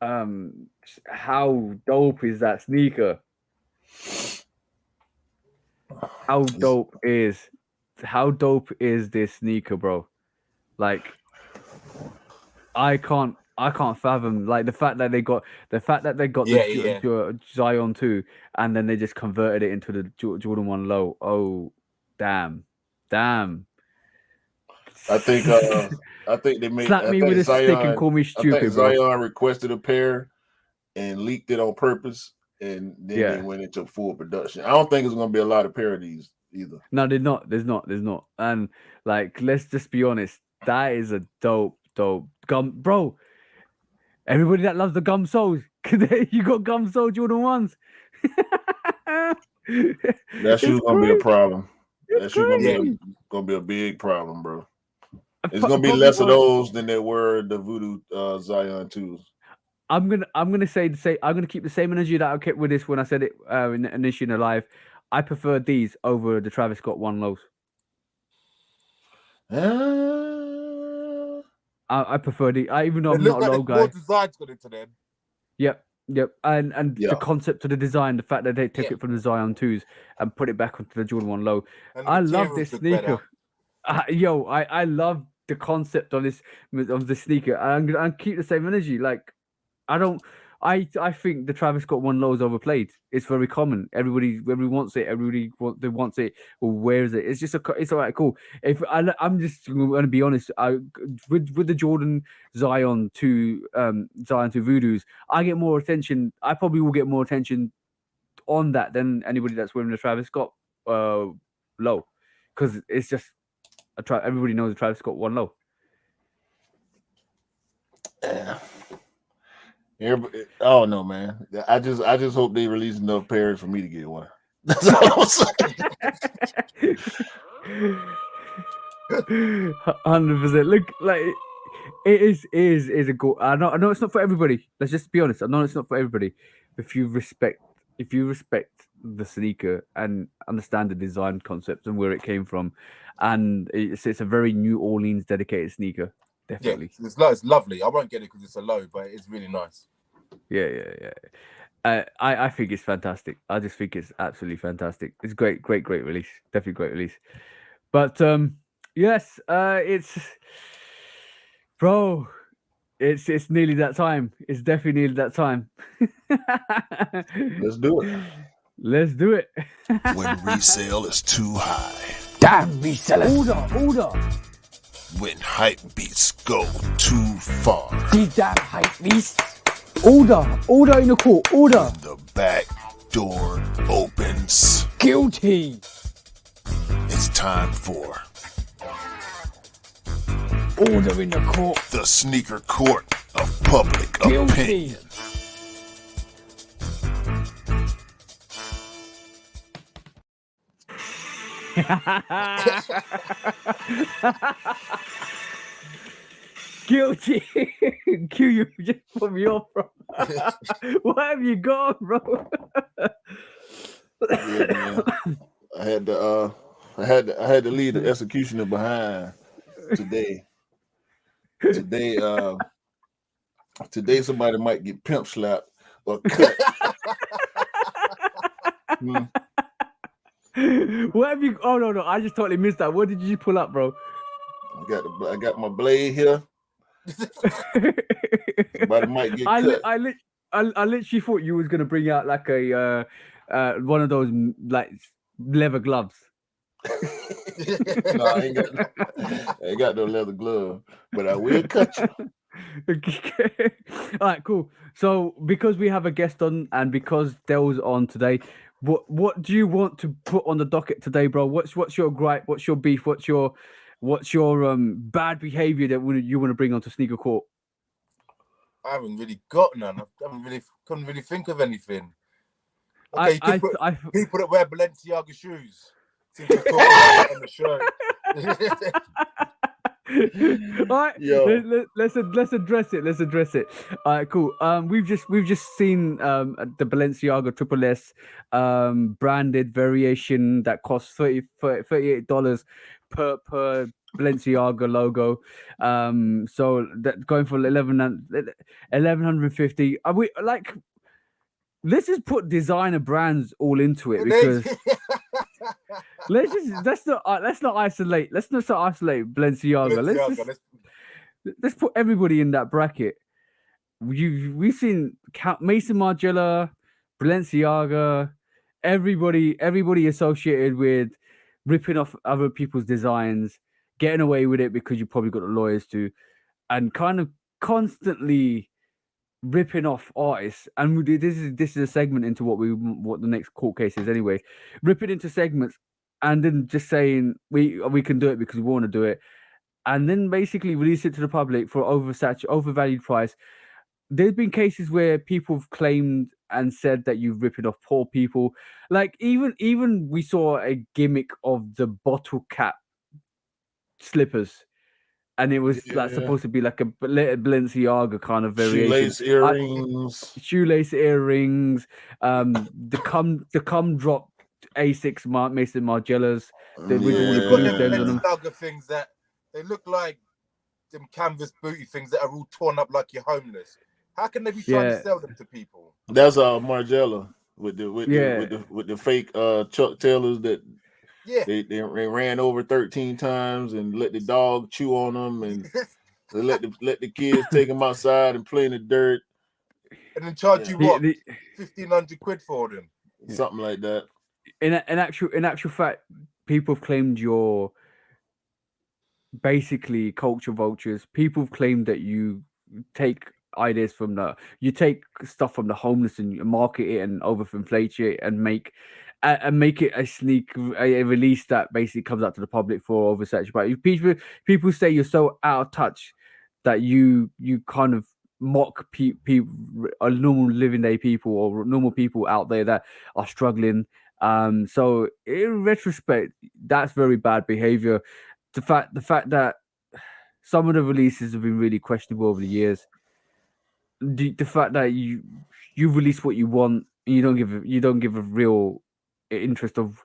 How dope is that sneaker? How dope is this sneaker, bro? Like, I can't fathom like the fact that they got the Zion 2 and then they just converted it into the Jordan 1 low. Oh, damn. I think they made slap me with a stick and call me stupid, bro. Zion requested a pair and leaked it on purpose, and then they went into full production. I don't think it's gonna be a lot of parodies either. No, there's not. And like, let's just be honest, that is a dope gum, bro. Everybody that loves the gum soles, you got gum sole Jordan 1s. That's gonna be a problem. That's gonna be a big problem, bro. It's gonna be less of those than there were the Voodoo Zion 2s. I'm gonna I'm gonna keep the same energy that I kept with this when I said it initially in the live. I prefer these over the Travis Scott 1 lows. I prefer the. Even though I'm not a low guy. More designs got into them. Yep. And the concept of the design, the fact that they took it from the Zion 2s and put it back onto the Jordan 1 low. I love this sneaker. I love the concept of this sneaker. I'm gonna keep the same energy. Like, I think the Travis Scott 1 low is overplayed. It's very common. Everybody wants it. Everybody wants it or wears it. It's just it's all right, cool. If I'm just going to be honest, with the Jordan Zion 2 Voodoos, I get more attention. I probably will get more attention on that than anybody that's wearing the Travis Scott low, because it's just everybody knows the Travis Scott 1 low. Yeah. I don't know, man. I just hope they release enough pairs for me to get one. That's all I'm saying. 100%. Look, like it is a goal. I know it's not for everybody. Let's just be honest. I know it's not for everybody. If you respect the sneaker and understand the design concept and where it came from, and it's a very New Orleans dedicated sneaker. Definitely. Yeah, it's lovely. I won't get it because it's a low, but it's really nice. Yeah. I think it's fantastic. I just think it's absolutely fantastic. It's great release. Definitely great release. But yes, it's bro. It's nearly that time. It's definitely nearly that time. Let's do it. Let's do it. When resale is too high. Damn resellers. Order. When hype beats go too far. These damn hype beasts. Order in the court. Order. When the back door opens. Guilty. It's time for order in the court. The sneaker court of public opinion. Guilty. Q, you just put me off, bro. What have you got, bro? Yeah, man. I had to leave the executioner behind today. Today somebody might get pimp slapped or cut. What have you? Oh no, I just totally missed that. What did you pull up, bro? I got my blade here. Somebody might get cut. I literally thought you was gonna bring out like a one of those like leather gloves. No, I ain't got no leather glove, but I will cut you. All right, cool. So because we have a guest on and because Dell's on today, what do you want to put on the docket today, bro? What's your gripe? What's your beef? What's your bad behavior that you want to bring onto Sneaker Court? I haven't really got none. Couldn't really think of anything. Okay, people that wear Balenciaga shoes seem to talk about it on the show. All right, let's address it. Let's address it. All right, cool. We've just seen the Balenciaga Triple S branded variation that costs $38 per Balenciaga logo. So that going for 1150. Are we like? Let's just put designer brands all into it because let's not isolate Balenciaga. Let's put everybody in that bracket. We've seen Mason Margiela, Balenciaga, everybody associated with ripping off other people's designs, getting away with it because you probably got the lawyers to, and kind of constantly ripping off artists. And this is a segment into what the next court case is anyway. Rip it into segments and then just saying we can do it because we want to do it, and then basically release it to the public for overvalued price. There's been cases where people have claimed and said that you've ripping off poor people. Like even we saw a gimmick of the bottle cap slippers, and it was like supposed to be like a Balenciaga kind of variation. Shoelace earrings. The cum drop A6 Mason Margellas. With all the blue stems on them. Balenciaga things that they look like them canvas booty things that are all torn up like you're homeless. How can they be trying to sell them to people? That's Margiela with the fake Chuck Taylors that they ran over 13 times and let the dog chew on them and they let the kids take them outside and play in the dirt and then charge you what 1,500 quid for them, something like that. In actual fact, people have claimed you're basically culture vultures. People have claimed that you take ideas you take stuff from the homeless and you market it and overinflate it and make it a release that basically comes out to the public for oversaturation. But if people say you're so out of touch that you kind of mock people, normal living day people or normal people out there that are struggling. So in retrospect, that's very bad behavior. The fact that some of the releases have been really questionable over the years. The fact that you release what you want and you don't give a real interest of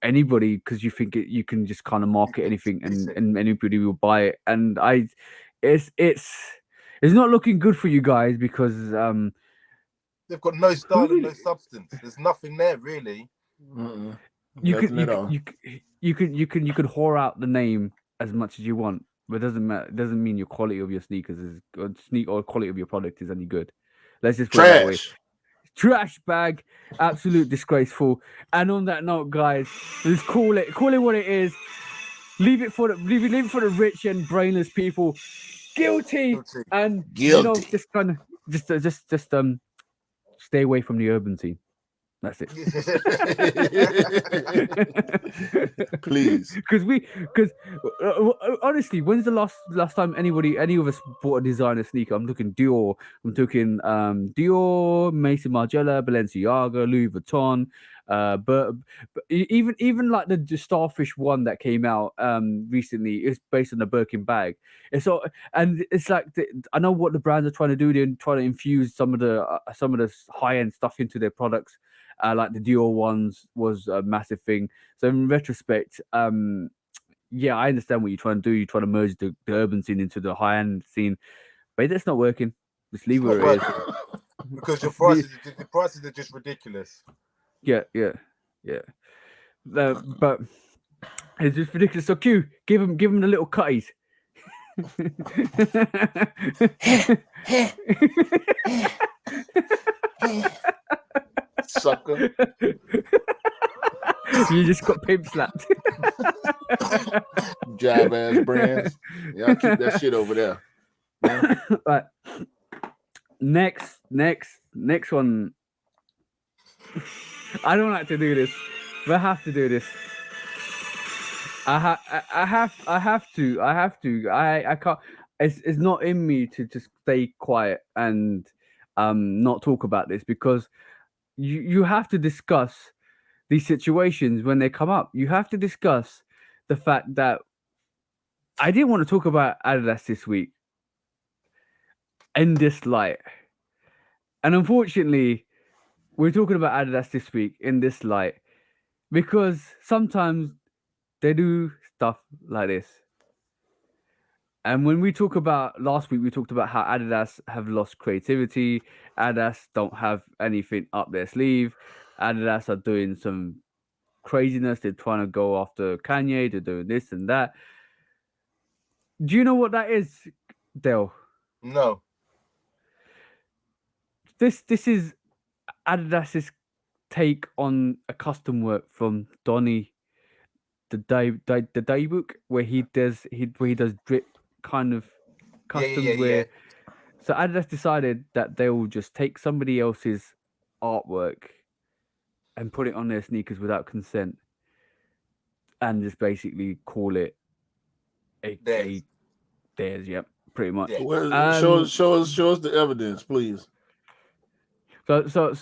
anybody because you think you can just kind of market anything and anybody will buy it. And it's not looking good for you guys because they've got no style and no substance. There's nothing there really. You could whore out the name as much as you want, but it doesn't matter. It doesn't mean your quality of your sneakers is good, or quality of your product is any good. Let's just put it that way. Trash bag, absolute disgraceful. And on that note, guys, let's call it what it is. Leave it for the rich and brainless people. Guilty. And just kind of just stay away from the urban scene. That's it. Please, because honestly, when's the last time any of us bought a designer sneaker? I'm looking Dior. I'm talking Dior, Mason Margiela, Balenciaga, Louis Vuitton. But even like the Starfish one that came out recently is based on the Birkin bag. It's like I know what the brands are trying to do. They're trying to infuse some of the high end stuff into their products. Like the Dior ones was a massive thing. So in retrospect, I understand what you're trying to do. You're trying to merge the urban scene into the high end scene, but that's not working. Just leave where it is. Because the prices are just ridiculous. Yeah, yeah, yeah. But it's just ridiculous. So Q, give him the little cutties. Sucker. You just got pimp slapped. Jive ass brands. Y'all keep that shit over there. Man. Right. Next one. I don't like to do this, but I have to do this. I have to. I can't. It's not in me to just stay quiet and not talk about this, because you have to discuss these situations when they come up. You have to discuss the fact that I didn't want to talk about Adidas this week in this light, and unfortunately, we're talking about Adidas this week in this light because sometimes they do stuff like this. And when we talk about last week, we talked about how Adidas have lost creativity. Adidas don't have anything up their sleeve. Adidas are doing some craziness. They're trying to go after Kanye. They're doing this and that. Do you know what that is, Dale? No. This is Adidas's take on a custom work from Donny, the daybook, where he does drip kind of customs Yeah. where. So Adidas decided that they will just take somebody else's artwork and put it on their sneakers without consent, and just basically call it Theirs. theirs. Yep, pretty much. Yeah. Well, show us the evidence, please. So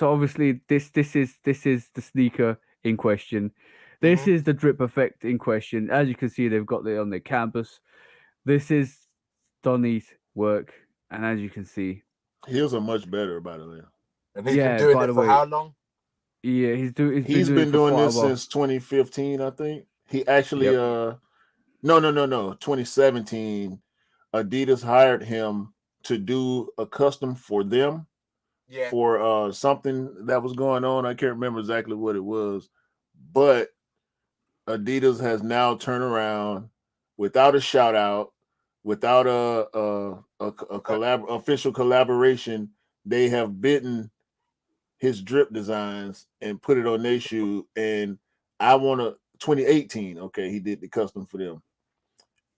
obviously this is the sneaker in question. This is the drip effect in question. As you can see, they've got it on their campus. This is Donny's work, and as you can see, Heels are much better, by the way. And he's been doing it for how long? Yeah, he's been doing this since 2015, I think. He actually no, 2017. Adidas hired him to do a custom for them. Yeah. For something that was going on. I can't remember exactly what it was, but Adidas has now turned around without a shout out, without a official collaboration. They have bitten his drip designs and put it on their shoe. And I want to 2018. Okay, he did the custom for them,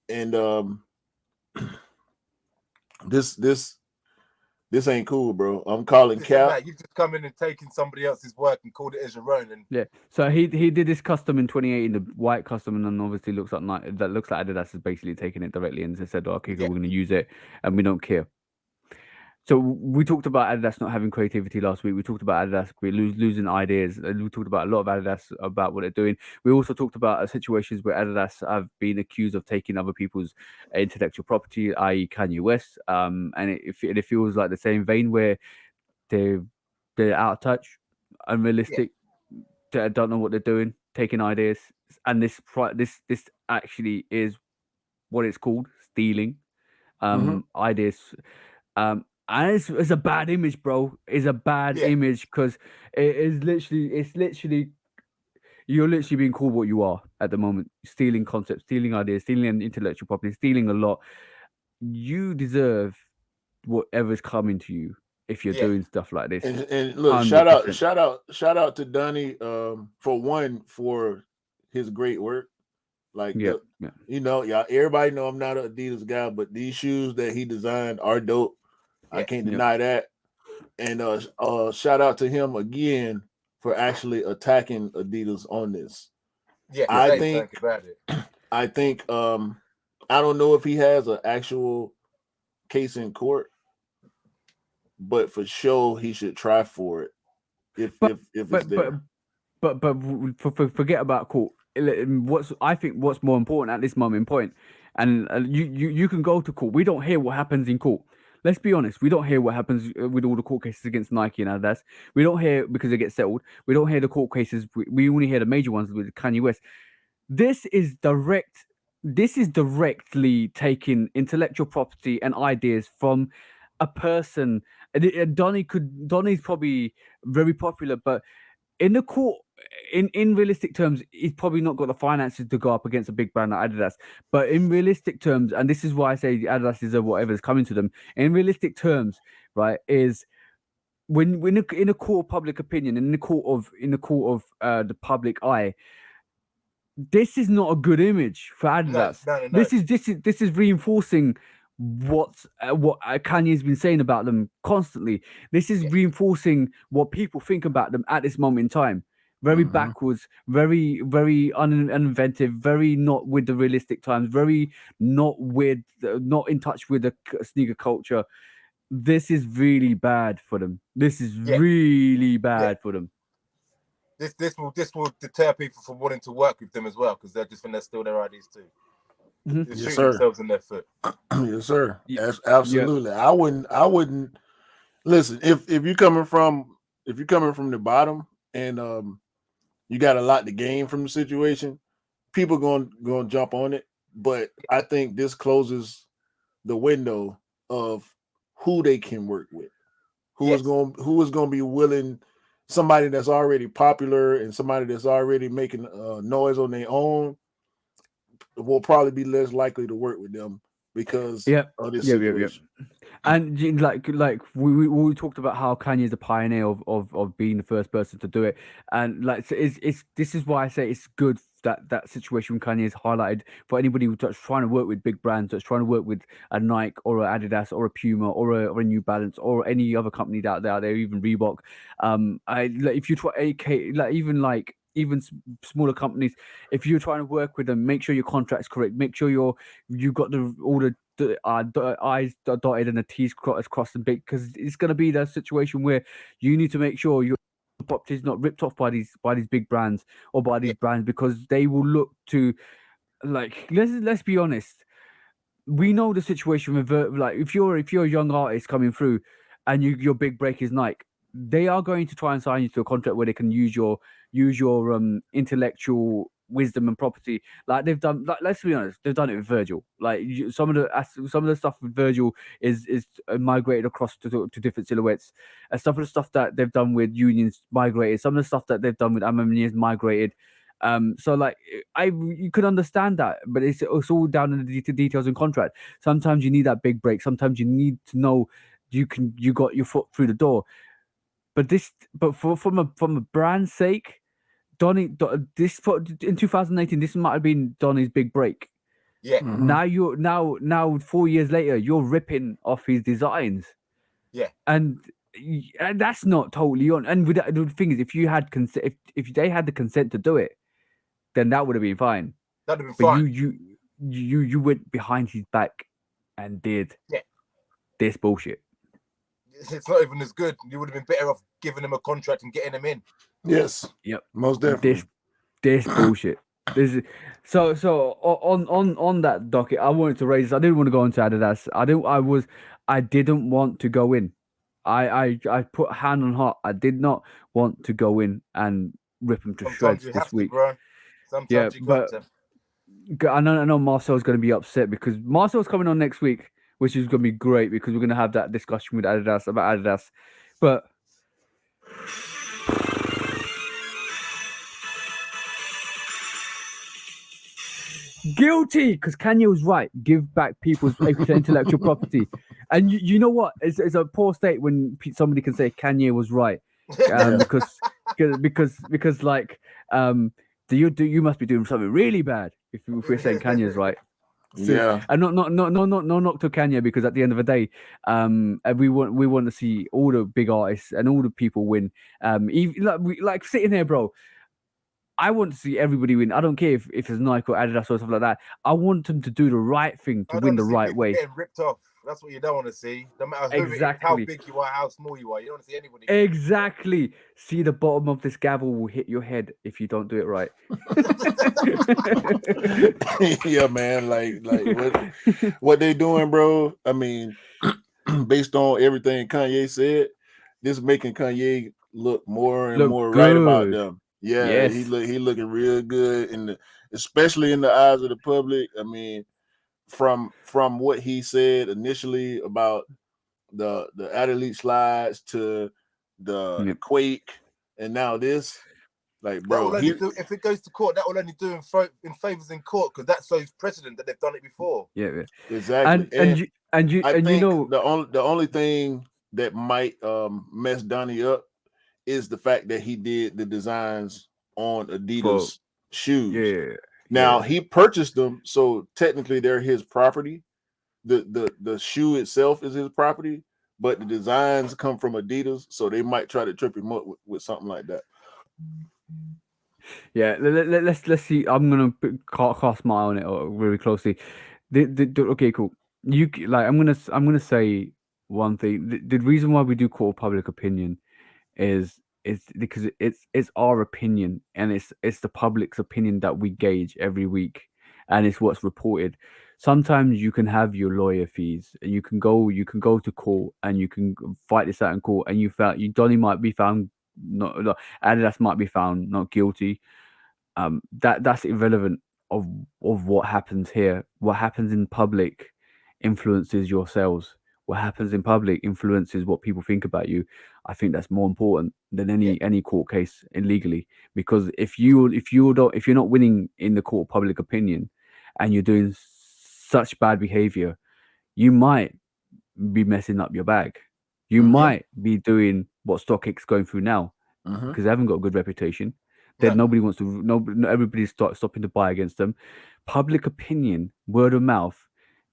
and this ain't cool, bro. I'm calling cap. You've just come in and taken somebody else's work and called it as your own. And yeah, so he did this custom in 2018, the white custom, and then obviously looks like Adidas has basically taken it directly and said, okay, we're going to use it, and we don't care. So we talked about Adidas not having creativity last week. We talked about Adidas losing ideas. We talked about a lot of Adidas about what they're doing. We also talked about situations where Adidas have been accused of taking other people's intellectual property, i.e. Kanye West. And it feels like the same vein where they're out of touch, unrealistic, they don't know what they're doing, taking ideas. And this actually is what it's called, stealing ideas. And it's a bad image, bro. It's a bad image because it's literally you're literally being called what you are at the moment. Stealing concepts, stealing ideas, stealing intellectual property, stealing a lot. You deserve whatever's coming to you if you're doing stuff like this. And look, 100%. shout out to Donny for his great work. Like you know, y'all, everybody know I'm not an Adidas guy, but these shoes that he designed are dope. I can't deny that. And shout out to him again for actually attacking Adidas on this. Yeah, I think I don't know if he has an actual case in court, but for sure he should try for it if it's there. But forget about court. What's more important at this moment in point, and you can go to court. We don't hear what happens in court. Let's be honest. We don't hear what happens with all the court cases against Nike and Adidas. We don't hear because they get settled. We don't hear the court cases. We only hear the major ones with Kanye West. This is directly taking intellectual property and ideas from a person. Donny's probably very popular, but in the court, in realistic terms, he's probably not got the finances to go up against a big brand like Adidas. But in realistic terms, and this is why I say Adidas is whatever's coming to them. In realistic terms, right, is when in a court of public opinion, in the court of the public eye, this is not a good image for Adidas. No. This is reinforcing what Kanye's been saying about them constantly. This is reinforcing what people think about them at this moment in time. Very backwards, very uninventive, very not with the realistic times, very not in touch with the sneaker culture. This is really bad for them. This is really bad for them. This will deter people from wanting to work with them as well, because they're just think they're still their ideas too. They're Yes, shooting sir. themselves in their foot. Yes, sir. Yeah. Absolutely. I wouldn't listen if you're coming from the bottom and you got a lot to gain from the situation, people going to jump on it. But I think this closes the window of who they can work with, who is going to be willing, somebody that's already popular and somebody that's already making noise on their own will probably be less likely to work with them because of this situation. And like we talked about how Kanye is a pioneer of being the first person to do it, and like so it's this is why I say it's good that situation Kanye is highlighted for anybody that's trying to work with big brands, that's trying to work with a Nike or a Adidas or a Puma or a New Balance or any other company out there, even Reebok. If you try AK, even smaller companies, if you're trying to work with them, make sure your contract's correct. Make sure you got all the I's dotted and the T's crossed and big, because it's going to be that situation where you need to make sure your property is not ripped off by these big brands or by these brands, because they will look to, like, let's be honest. We know the situation with like if you're a young artist coming through and your big break is Nike, they are going to try and sign you to a contract where they can use your intellectual wisdom and property, like they've done. Like, let's be honest, they've done it with Virgil. Like some of the stuff with Virgil is migrated across to different silhouettes, and some of the stuff that they've done with Unions migrated. Some of the stuff that they've done with Amamini is migrated. So like you could understand that, but it's all down in the details and contract. Sometimes you need that big break. Sometimes you need to know you got your foot through the door. But from a brand's sake, Donny, this in 2018, this might have been Donny's big break. Yeah. Now 4 years later, you're ripping off his designs. Yeah. And that's not totally on. And the thing is, if you had consent, if they had the consent to do it, then that would have been fine. That'd have been fine. You went behind his back and did this bullshit. It's not even as good. You would have been better off giving him a contract and getting him in. Yes. Yep. Most definitely. This bullshit. This is so on that docket. I wanted to raise. I didn't want to go into Adidas. I didn't want to go in. I put hand on heart. I did not want to go in and rip him to shreds this week. Sometimes you got to. I know Marcel's going to be upset because Marcel's coming on next week, which is going to be great because we're going to have that discussion with Adidas about Adidas. But guilty, because Kanye was right. Give back people's intellectual property, and you know what? It's a poor state when somebody can say Kanye was right, because like you must be doing something really bad if we're saying Kanye's right. So, and no knock to Kanye, because at the end of the day, we want to see all the big artists and all the people win. Even like sitting here, bro. I want to see everybody win. I don't care if it's Nike or Adidas or something like that. I want them to do the right thing, to win the right way. Getting ripped off. That's what you don't want to see. No matter who it is, how big you are, how small you are. You don't want to see anybody. Exactly. See, the bottom of this gavel will hit your head if you don't do it right. Yeah, man. Like what they doing, bro? I mean, based on everything Kanye said, this making Kanye look more and more good. Right about them. Yeah, yes. he looking real good, especially in the eyes of the public. I mean, from what he said initially about the athlete slides to the Quake and now this, like, That bro, will only do if it goes to court. That will only do in favors in court because that shows precedent that they've done it before. Yeah. exactly. And you I think know, the only thing that might mess Donnie up is the fact that he did the designs on Adidas shoes. yeah. Now he purchased them, so technically they're his property. The shoe itself is his property, but the designs come from Adidas, so they might try to trip him up with something like that. Yeah, let's see. I'm gonna cast my eye on it really closely. Okay, cool. I'm gonna say one thing. The reason why we do court of public opinion is because it's our opinion, and it's the public's opinion that we gauge every week, and it's what's reported. Sometimes you can have your lawyer fees, and you can go to court, and you can fight this out in court, and Donnie might be found not Adidas might be found not guilty. That's irrelevant of what happens here. What happens in public influences your sales. What happens in public influences what people think about you. I think that's more important than any court case illegally. Because if you're not winning in the court of public opinion, and you're doing such bad behavior, you might be messing up your bag. You might be doing what StockX going through now, because they haven't got a good reputation. Then nobody wants to. Everybody's stopping to buy against them. Public opinion, word of mouth,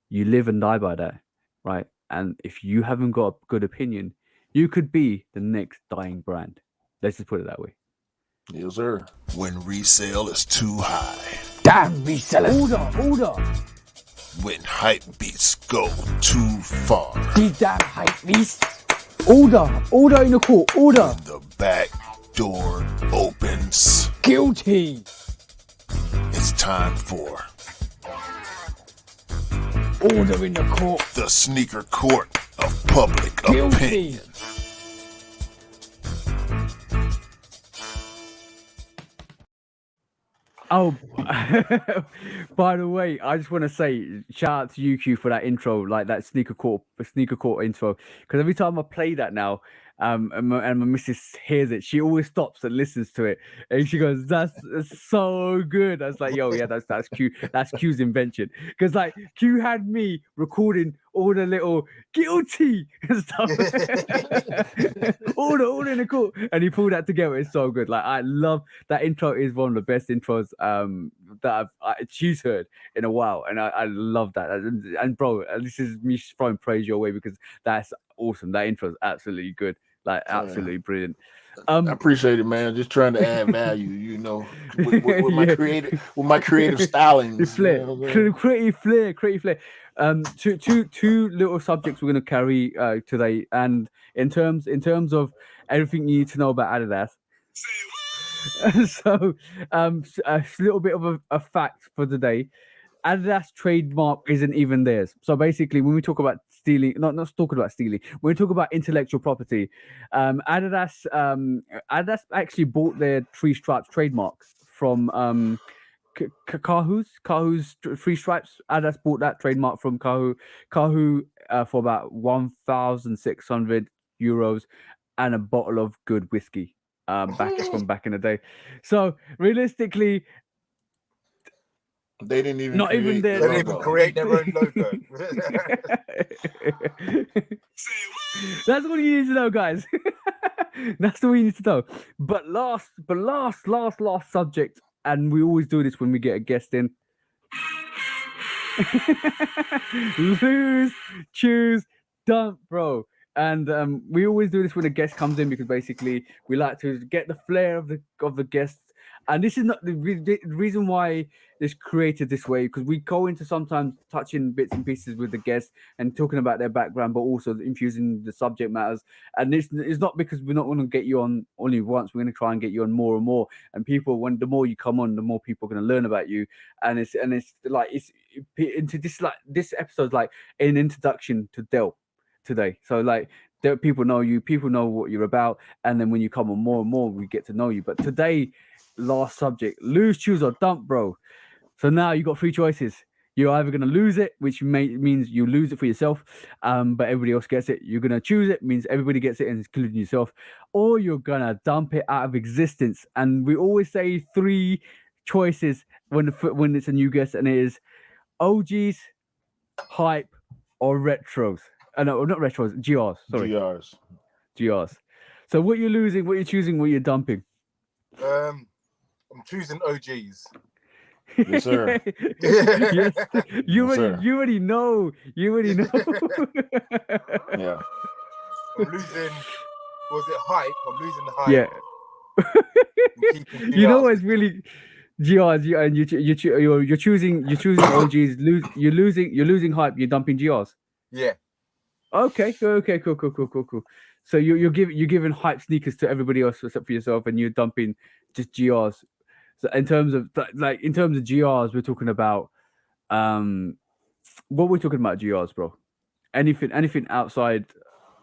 you live and die by that, right? And if you haven't got a good opinion, you could be the next dying brand. Let's just put it that way. Yes, sir. When resale is too high. Damn resellers! Order! When hype beats go too far. These damn hype beasts! Order in the court! Order! The back door opens. Guilty! It's time for Order in the court! the sneaker court of public opinion. Oh, by the way, I just want to say shout out to UQ for that intro, like that sneaker court intro. Because every time I play that now, and my missus hears it, she always stops and listens to it, and she goes, "That's so good." I was like, "Yo, yeah, that's Q. That's Q's invention." Because like Q had me recording all the little guilty and stuff, all in the court, and he pulled that together. It's so good. Like I love that intro. Is one of the best intros that she's heard in a while, and I love that. And bro, this is me throwing praise your way because that's awesome. That intro is absolutely good, like absolutely brilliant. I appreciate it, man. Just trying to add value, you know, with my creative stylings. Creative flair. Two little subjects we're going to carry today, and in terms of everything you need to know about Adidas. So, a little bit of a fact for today. Adidas trademark isn't even theirs. So basically, when we talk about stealing, not talking about stealing, when we talk about intellectual property, Adidas actually bought their three stripes trademark from Kahu's three stripes. Adidas bought that trademark from Kahu for about 1,600 euros and a bottle of good whiskey back in the day. So realistically, they didn't even not even They didn't even create their own logo. That's what you need to know, guys. That's all you need to know. But last subject, and we always do this when we get a guest in. Lose, choose, dump, bro. And we always do this when a guest comes in because basically we like to get the flair of the guests. And this is not the reason why this created this way, because we go into sometimes touching bits and pieces with the guests and talking about their background, but also infusing the subject matters. And this is not because we're not going to get you on only once. We're going to try and get you on more and more. And people, the more you come on, the more people are going to learn about you. And it's like into this episode's like an introduction to Dell today. So like people know you, people know what you're about, and then when you come on more and more, we get to know you. But today, last subject: lose, choose, or dump, bro. So now you got three choices. You're either going to lose it, which means you lose it for yourself, but everybody else gets it. You're going to choose it, means everybody gets it, including yourself, or you're going to dump it out of existence. And we always say 3 choices when it's a new guest, and it is OGs, hype, or retros. No, not retros, GRs. Sorry, GRs. GRs. So what you're losing, what you're choosing, what you're dumping. I'm choosing OGs. Yes, sir. Yes, you Yes, sir. already know. You already know. Yeah. I'm losing. Was it hype? I'm losing the hype. Yeah. I'm keeping You know GRs. what's really GRs, and you're choosing OGs. You're losing hype. You're dumping GRs. Yeah. Okay, cool. So you're giving hype sneakers to everybody else except for yourself, and you're dumping just GRs. So in terms of GRs, we're talking about what we're talking about GRs, bro. Anything outside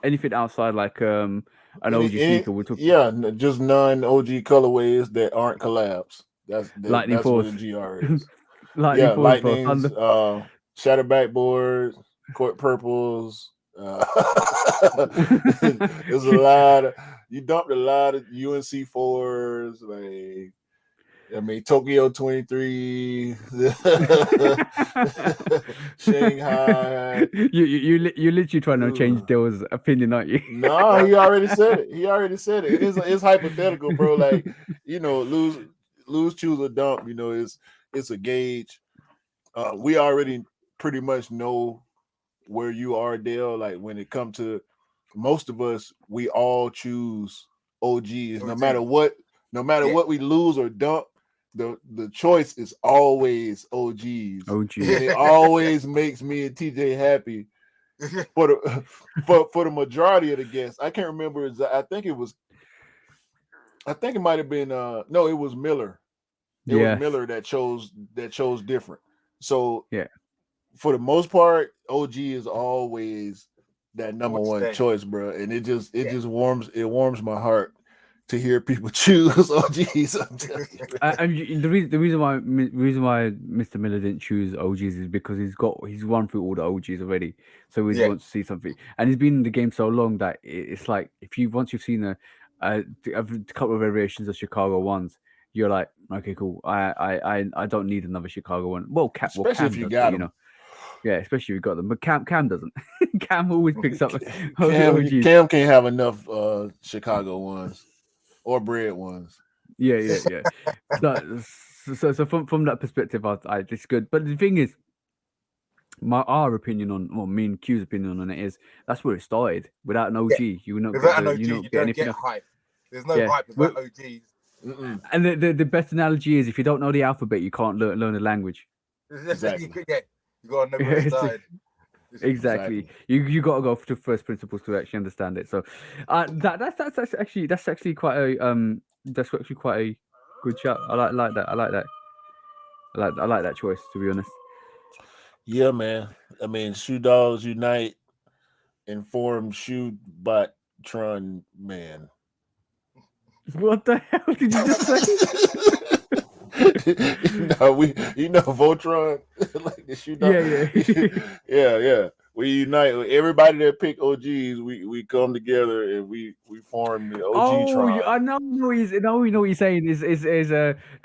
like an OG sneaker. We're talking just non-OG colorways that aren't collabs. That's Lightning that's what Force. a GR is. Lightning Force, bro. Lightnings, shatter backboards, court purples. There's a lot of, you dumped a lot of UNC 4s, like I mean Tokyo 23, Shanghai. You literally trying to change Dale's opinion, aren't you? No, he already said it. It's hypothetical, bro. Like, lose, choose, or dump. It's a gauge. We already pretty much know where you are, Dale. Like when it comes to most of us, we all choose OGs. No matter what we lose or dump, the choice is always OGs. OG. And it always makes me and TJ happy. For the majority of the guests, I can't remember. I think it might have been no, it was Miller. It was Miller that chose different. So yeah, for the most part, OG is always that number one choice, bro. And it just warms my heart to hear people choose OGs. And the reason why Mr. Miller didn't choose OGs is because he's run through all the OGs already, so he wants to see something, and he's been in the game so long that it's like once you've seen a couple of variations of Chicago ones, you're like, okay, cool. I don't need another Chicago one. Well, especially Cam if you does, got them. Yeah, especially if you got them. But Cam doesn't. Cam always picks up OGs. Cam can't have enough Chicago ones. Or bread ones. Yeah. So from that perspective, it's good. But the thing is, our opinion on me and Q's opinion on it is that's where it started. Without an OG, you will not without get you don't get hype. There's no hype without OGs. Mm-mm. And the best analogy is if you don't know the alphabet, you can't learn the language. Exactly. You gotta know where it started. Exactly. You got to go to first principles to actually understand it. So, that's actually quite a good chat. I like that. I like that choice, to be honest. Yeah, man. I mean, Shoe Dogs Unite, inform Shoe Botron, man. What the hell did you just say? Voltron, like the Shoe Dog. Yeah. We unite everybody that pick OGs. We come together and we form the OG tribe. I know what he's saying is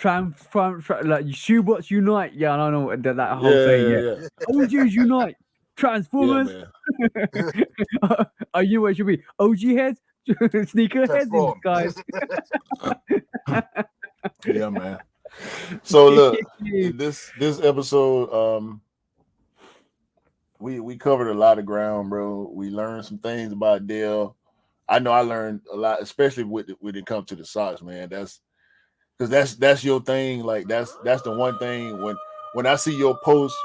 like Shoebots Unite. Yeah, I don't know that whole saying. Yeah. OGs Unite, Transformers. Yeah, Are you what should be? OG heads, sneaker heads, guys. Yeah, man. So look, this episode, we covered a lot of ground, bro. We learned some things about Dale. I know I learned a lot, especially when it comes to the socks, man. That's your thing. Like that's the one thing when I see your post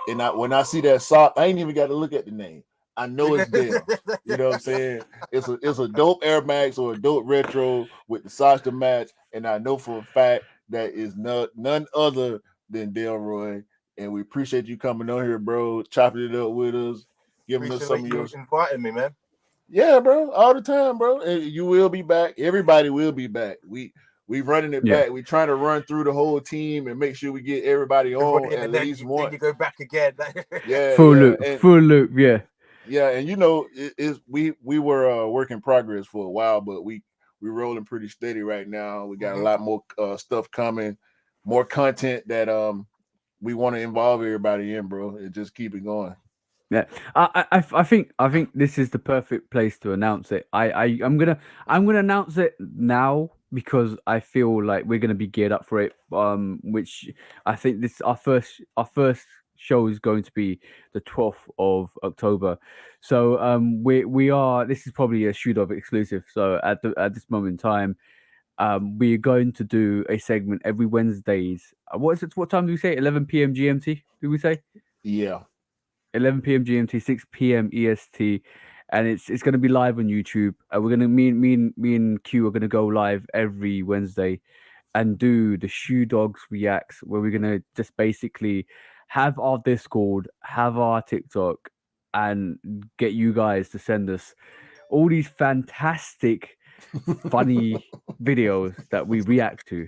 and when I see that sock, I ain't even got to look at the name. I know it's Dale. You know what I'm saying? It's a dope Air Max or a dope retro with the socks to match, and I know for a fact that is none other than Delroy. And we appreciate you coming on here, bro, chopping it up with us, giving us some of your inviting me, man. Yeah, bro, all the time, bro. And you will be back. Everybody will be back. We We running it Yeah. back. We trying to run through the whole team and make sure we get everybody on at and then least you, one. then you go back again. Yeah, Full yeah. loop, And, full loop. Yeah. yeah, and you know, we were a work in progress for a while, but we're rolling pretty steady right now. We got a lot more stuff coming, more content that we want to involve everybody in, bro. And just keep it going. Yeah, I think this is the perfect place to announce it. I'm gonna announce it now because I feel like we're gonna be geared up for it. Which I think this our first show is going to be the 12th of October. So we are, this is probably a Shoot Off exclusive. So at this moment in time, we're going to do a segment every Wednesdays. What is it? What time do we say? 11 p.m. GMT? Do we say? Yeah. 11 p.m. GMT, 6 p.m. EST, and it's going to be live on YouTube. We're gonna me and Q are gonna go live every Wednesday and do the Shoe Dogs reacts, where we're gonna just basically have our Discord, have our TikTok, and get you guys to send us all these fantastic, funny videos that we react to.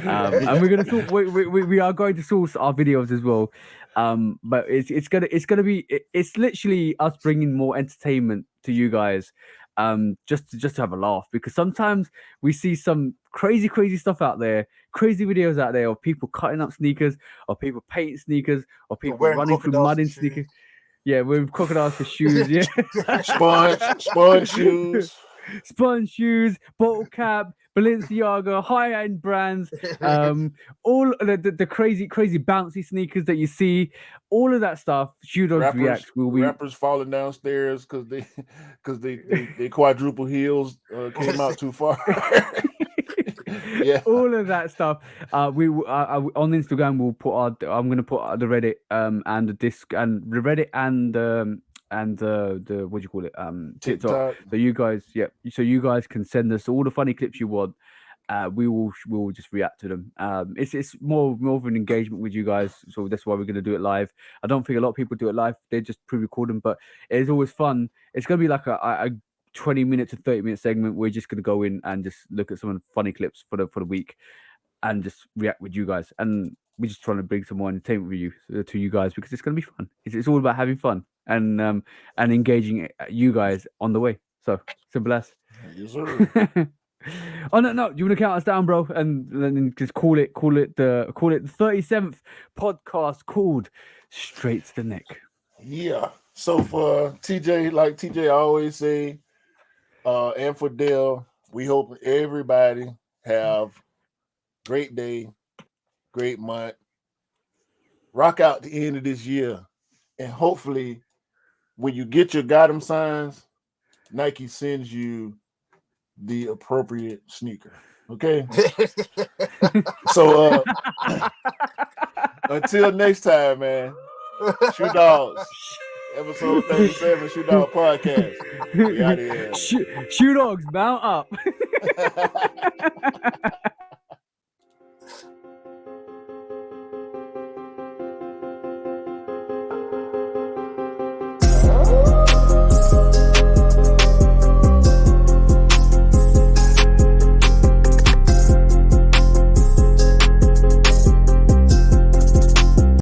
And we're gonna talk. We are going to source our videos as well. But it's gonna be it's literally us bringing more entertainment to you guys. Just to have a laugh, because sometimes we see some crazy stuff out there, crazy videos out there of people cutting up sneakers, or people painting sneakers, or people wearing running through crocodiles mud in for shoes. sneakers. Yeah, with crocodiles for shoes. Yeah. Sponge shoes. Sponge shoes, bottle cap, Balenciaga, high-end brands, all the crazy bouncy sneakers that you see, all of that stuff. Shoe Dogs reacts will be Rappers falling downstairs because they quadruple heels came out too far. Yeah. all of that stuff. We on Instagram we'll put our. I'm gonna put the Reddit and the disc and the Reddit and the what do you call it TikTok. So you guys, so you guys can send us all the funny clips you want. We will just react to them. It's more of an engagement with you guys, so that's why we're gonna do it live. I don't think a lot of people do it live; they just pre-record them, but it's always fun. It's gonna be like a 20-minute to 30-minute segment. We're just gonna go in and just look at some of the funny clips for the week, and just react with you guys. And we're just trying to bring some more entertainment with you to you guys, because it's gonna be fun. It's all about having fun and engaging you guys on the way. So simple as. Yes, sir. Oh no! Do you want to count us down, bro, and then just call it the 37th podcast called Straight to the Neck. Yeah. So for TJ, like TJ always say, and for Dale, we hope everybody have great day, great month. Rock out the end of this year, and hopefully, when you get your got 'em signs, Nike sends you the appropriate sneaker. Okay. So until next time, man. Shoe Dogs. Episode 37, Shoe Dog Podcast. We out here. Shoe Dogs, mount up.